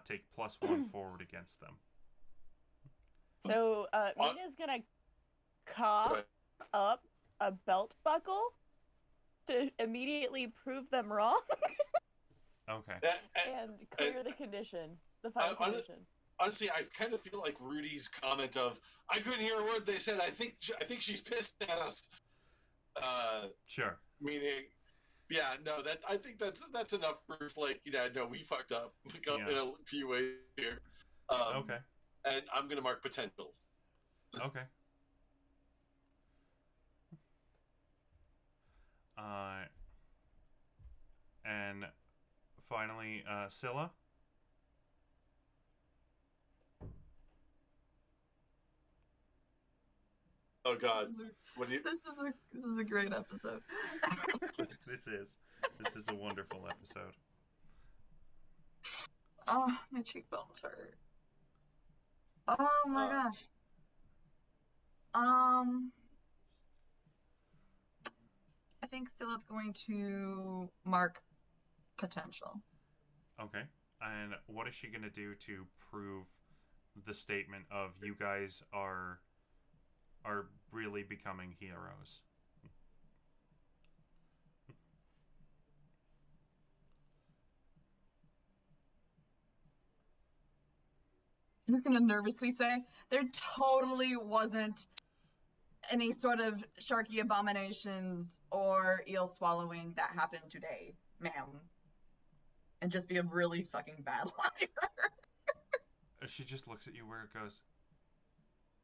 take +1 forward against them. So Mina's gonna cough up a belt buckle to immediately prove them wrong. Okay. And clear the condition. The final condition. Honestly, I kind of feel like Rudy's comment of "I couldn't hear a word they said. I think she's pissed at us." Sure. Meaning, yeah, no, I think that's enough proof. Like, no, we fucked up. In a few ways here. Okay. And I'm gonna mark potential. Okay. And finally, Scylla. Oh God, what do you? This is a great episode. This is a wonderful episode. Oh, my cheekbones hurt. Oh my gosh. I think Scylla's going to mark potential. Okay. And what is she going to do to prove the statement of you guys are really becoming heroes? I'm just gonna nervously say there totally wasn't any sort of sharky abominations or eel swallowing that happened today, ma'am. And just be a really fucking bad liar. She just looks at you where it goes.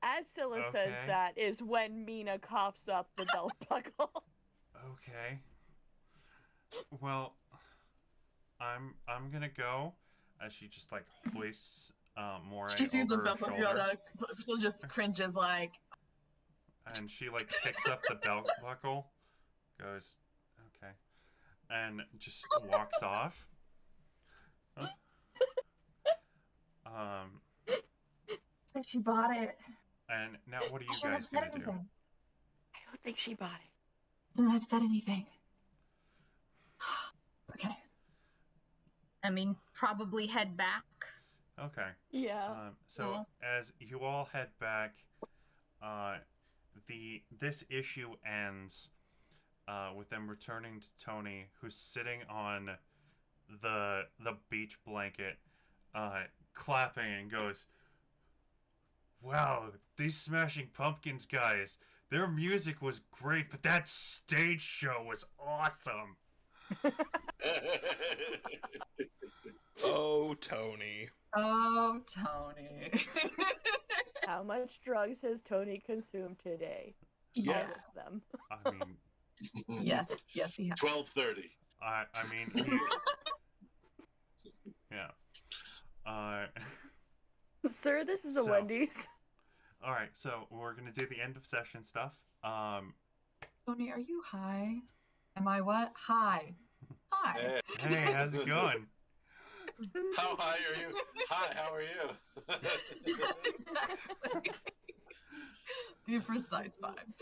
As Scylla says that is when Mina coughs up the belt buckle. Okay. Well, I'm gonna go. As she just like hoists Moray She sees the over her belt buckle, shoulder, so just cringes like. and she like picks up the belt buckle, goes, okay, and just walks off. She bought it. And now what are you Shouldn't have guys said gonna do? anything. I don't think she bought it. Shouldn't have said anything. Okay. I mean, probably head back. Okay. Yeah. So as you all head back, this issue ends with them returning to Tony, who's sitting on the beach blanket, clapping and goes, "Wow, these Smashing Pumpkins guys, their music was great, but that stage show was awesome." Oh, Tony. Oh, Tony. How much drugs has Tony consumed today? Yes. All of them. I mean, Yes, he has. 12:30. I mean, yeah. Sir, this is a So- Wendy's. All right, so we're gonna do the end of session stuff. Tony, are you high? Am I what? High. Hi. Hey, Hey, how's it going? how high are you? Hi, how are you? Exactly. The precise vibe.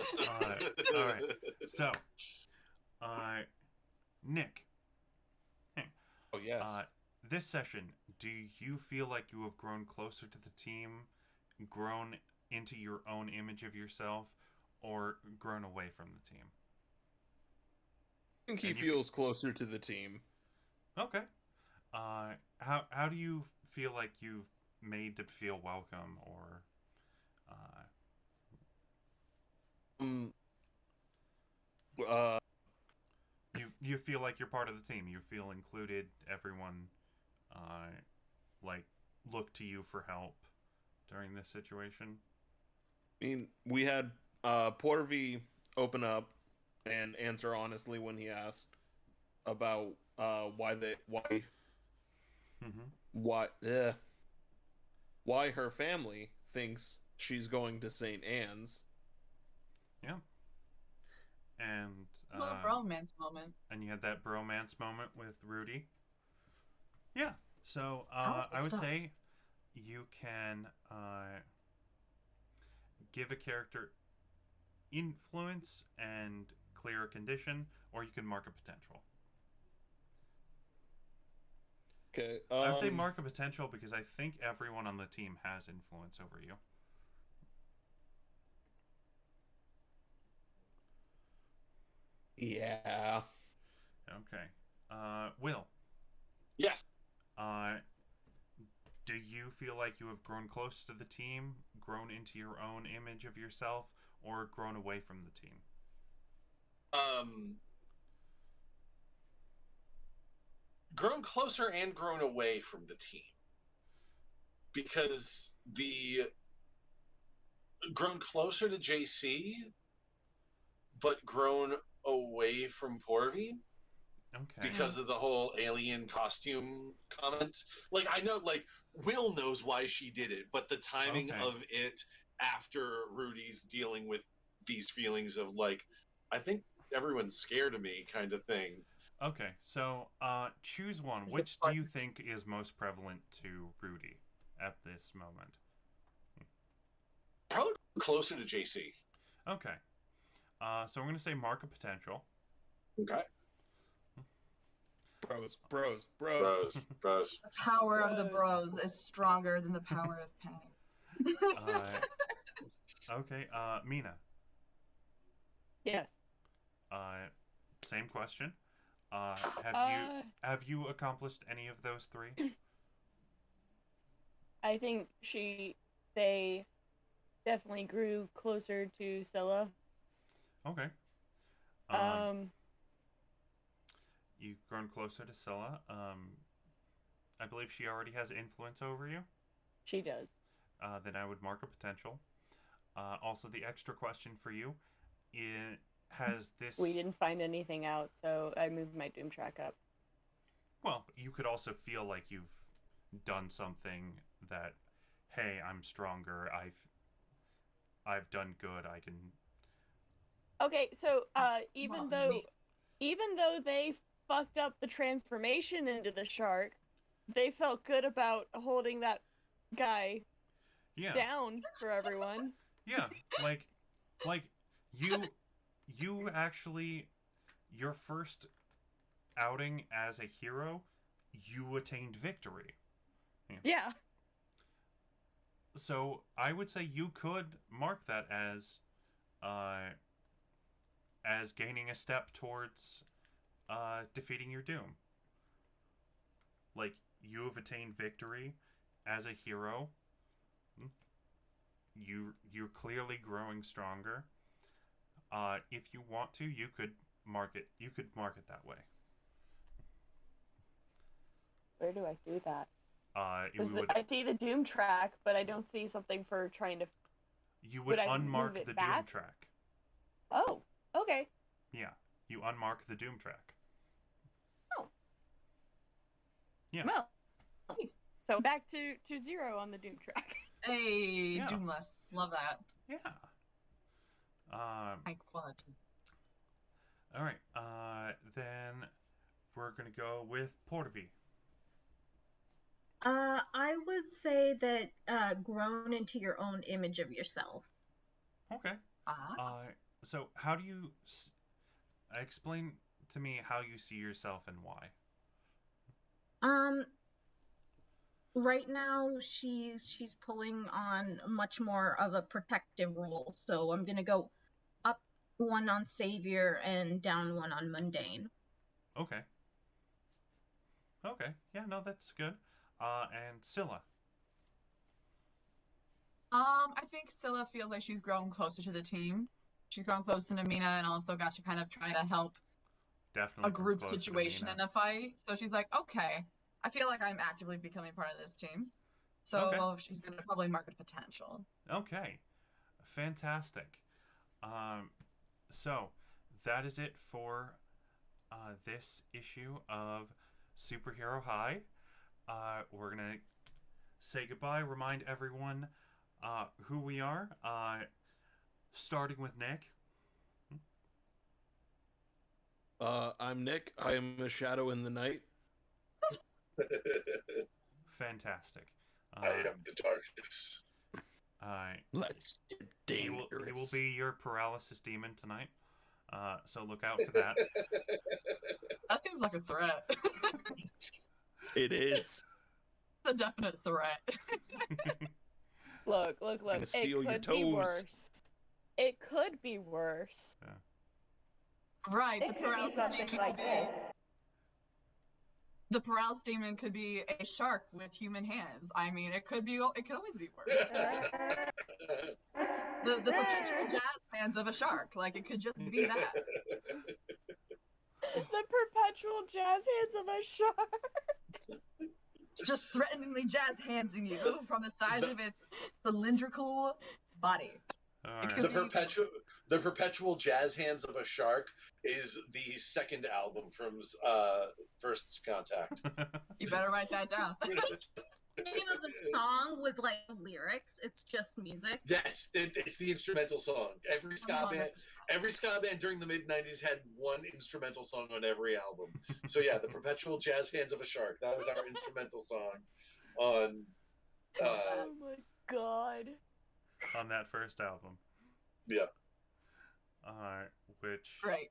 All right. So, Nick, Oh yes. this session, do you feel like you have grown closer to the team, grown into your own image of yourself, or grown away from the team? I think he and you- feels closer to the team. Okay. How do you feel like you've made them feel welcome, or Um, uh, you feel like you're part of the team? You feel included. Everyone, like, look to you for help during this situation. I mean, we had Porvy open up and answer honestly when he asked about Mm-hmm. why her family thinks she's going to St. Anne's. Yeah. And Little bromance moment. and you had that bromance moment with Rudy. Yeah. So Powerful I would stuff. say you can give a character influence and clear a condition, or you can mark a potential. Okay. I would say mark a potential because I think everyone on the team has influence over you. Yeah. Okay. Will, Yes. do you feel like you have grown close to the team, grown into your own image of yourself, or grown away from the team? Grown closer and grown away from the team. Because the grown closer to JC, but grown away from Porvy. Okay. Because of the whole alien costume comment. Like, I know, like, Will knows why she did it, but the timing Okay. of it after Rudy's dealing with these feelings of, like, I think everyone's scared of me kind of thing. Okay, so choose one. Which do you think is most prevalent to Rudy at this moment? Probably closer to JC. Okay. So I'm going to say mark a potential. Okay. Bros. Bros. The power of the bros is stronger than the power of pain. Okay, Mina. Yes. Same question. Have you accomplished any of those three? I think they definitely grew closer to Scylla. Okay. You've grown closer to Scylla. I believe she already has influence over you. She does. Then I would mark a potential. Also, the extra question for you has this. We didn't find anything out, so I moved my doom track up. Well, you could also feel like you've done something that, hey, I'm stronger. I've done good. I can. Okay, so even Well, though they fucked up the transformation into the shark, they felt good about holding that guy down for everyone. Yeah, like you actually, your first outing as a hero, you attained victory. Yeah. So I would say you could mark that as gaining a step towards defeating your doom. Like, you have attained victory as a hero. You're clearly growing stronger. If you want to, you could mark it. You could mark it that way. Where do I do that? I see the doom track, but I don't see something for trying to. You would unmark the doom track. Oh, okay. Yeah, you unmark the doom track. Oh. Yeah. Well, so back to 0 on the doom track. Hey, Yeah. Doomless. Love that. Yeah. High quality. All right. Then we're gonna go with Portavy. I would say that grown into your own image of yourself. Okay. So how do you explain to me how you see yourself and why? Right now she's pulling on much more of a protective role, so I'm gonna go up one on savior and down one on mundane. Okay. Okay. Yeah. No, that's good. And Scylla. I think Scylla feels like she's grown closer to the team. She's grown closer to Mina and also got to kind of try to help Definitely a group closer to situation Mina. in a fight. So she's like, okay, I feel like I'm actively becoming part of this team. So Okay. she's gonna probably market potential. Okay. Fantastic. So that is it for this issue of Superhero High. We're gonna say goodbye. Remind everyone who we are. Starting with Nick. I'm Nick. I am a shadow in the night. Fantastic. I am the darkness. Let's get He dangerous. will be your paralysis demon tonight. So look out for that. That seems like a threat. It is. It's a definite threat. Look. Gonna steal your It could be toes. worse. It could be worse. Right, It could be something like this. The paralysis demon could be a shark with human hands. I mean, it could always be worse. The perpetual jazz hands of a shark. Like, it could just be that. The perpetual jazz hands of a shark. Just threateningly jazz handsing you from the size of its cylindrical body. All could right. The perpetual jazz hands of a shark is the second album from First Contact. You better write that down. The name of the song with like lyrics. It's just music. Yes, it's the instrumental song. Every ska band during the mid '90s had one instrumental song on every album. So yeah, the perpetual jazz hands of a shark. That was our instrumental song on. Oh my god. On that first album. Yeah. Which Great.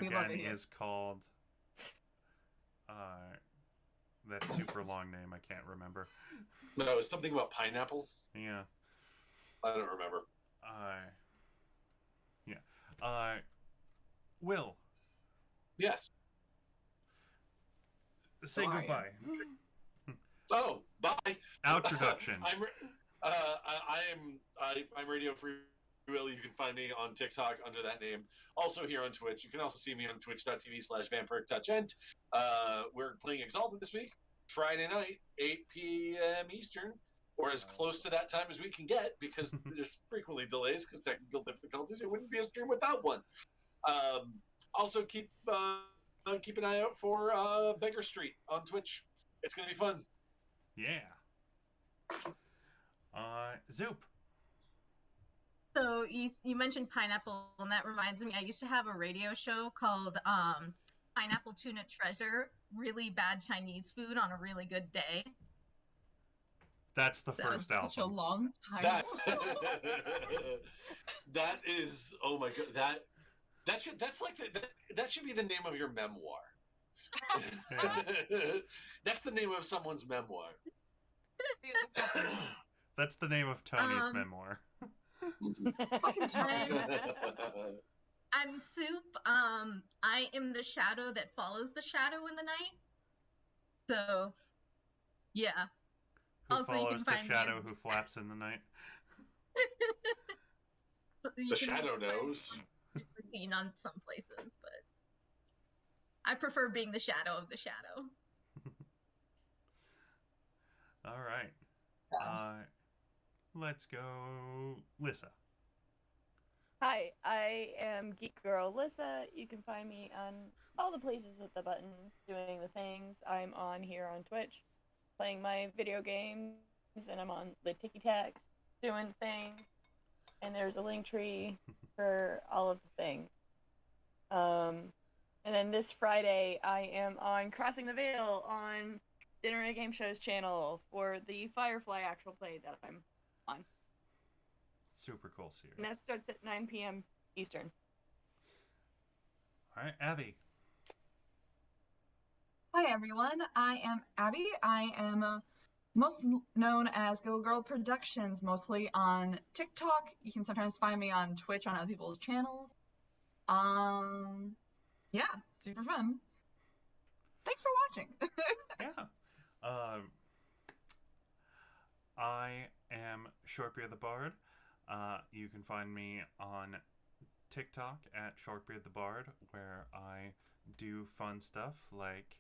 We love again it here. is called that super long name I can't remember. No, it's something about pineapple. Yeah. I don't remember. Yeah. Will. Yes. Say How are goodbye. Oh, bye. Outroductions. I'm Radio Free Will. You can find me on TikTok under that name. Also here on Twitch. You can also see me on twitch.tv/vampirk.gent. We're playing Exalted this week, Friday night, 8 p.m. Eastern, or as close to that time as we can get, because there's frequently delays because technical difficulties. It wouldn't be a stream without one. Also keep an eye out for Beggar Street on Twitch. It's going to be fun. Yeah. Zoop. So you mentioned pineapple, and that reminds me, I used to have a radio show called Pineapple Tuna Treasure, really bad Chinese food on a really good day. That's the That was first album. such a long title. That is, oh my god, that should be the name of your memoir. Yeah. That's the name of someone's memoir. That's the name of Tony's memoir. Fucking Tony. I'm Soup. I am the shadow that follows the shadow in the night. So, yeah. Who Also, you follows can the find me shadow in- who flaps in the night? You The can shadow find knows. routine on some places, but I prefer being the shadow of the shadow. All right. Let's go, Lissa. Hi, I am Geek Girl Lissa. You can find me on all the places with the buttons, doing the things. I'm on here on Twitch, playing my video games, and I'm on the Tiki Tacs. doing things, and there's a link tree for all of the things. And then this Friday, I am on Crossing the Veil on Dinner and Game Show's channel for the Firefly actual play that I'm on. Super cool series. And that starts at 9 p.m. Eastern. All right, Abby. Hi everyone, I am Abby. I am most known as Go Girl Productions, mostly on TikTok. You can sometimes find me on Twitch on other people's channels. Yeah, super fun. Thanks for watching. Yeah. I am shortbeardthebard. You can find me on TikTok at shortbeardthebard, where I do fun stuff like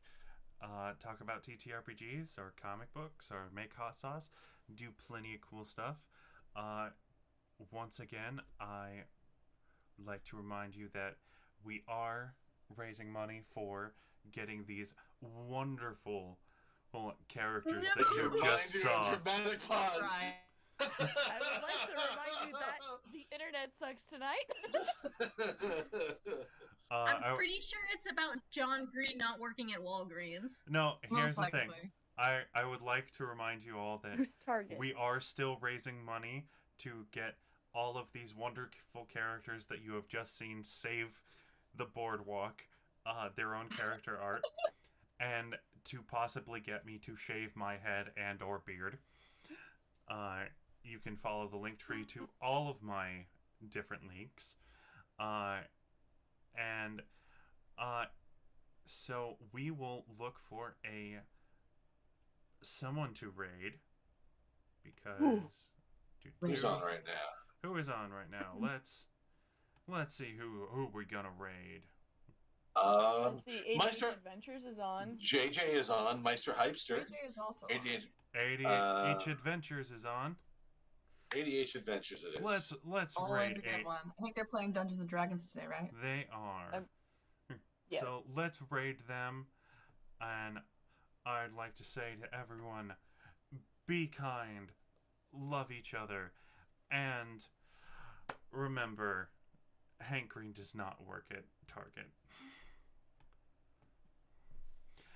talk about TTRPGs or comic books or make hot sauce. Do plenty of cool stuff. Once again, I like to remind you that we are raising money for getting these wonderful characters that you just saw. Dramatic pause. Right. I would like to remind you that the internet sucks tonight. I'm pretty sure it's about John Green not working at Walgreens. No, here's Most the thing. likely. I would like to remind you all that Who's Target? we are still raising money to get all of these wonderful characters that you have just seen save the Boardwalk, their own character art, and to possibly get me to shave my head and or beard. You can follow the link tree to all of my different links. So we will look for someone to raid, because Who's on right now? who is on right now? Let's see who we're gonna raid. Let's see, 88 Meister Adventures is on. JJ is on. Meister Hypester. JJ is also 88 80H Adventures is on. 88 Adventures it is. Let's always raid a good one. I think they're playing Dungeons and Dragons today, right? They are. Yes. So let's raid them, and I'd like to say to everyone, be kind, love each other, and remember, Hank Green does not work at Target.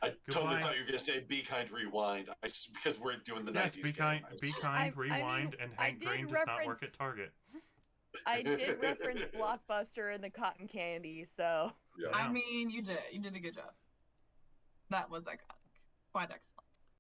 I totally Goodbye. thought you were going to say "Be Kind, Rewind," because we're doing the Yes, 90s be kind, game. be kind, I rewind, mean, and I Hank did Green does not work reference- at Target. I did reference Blockbuster and the cotton candy, so. Yeah. I mean, you did a good job. That was iconic. Quite excellent.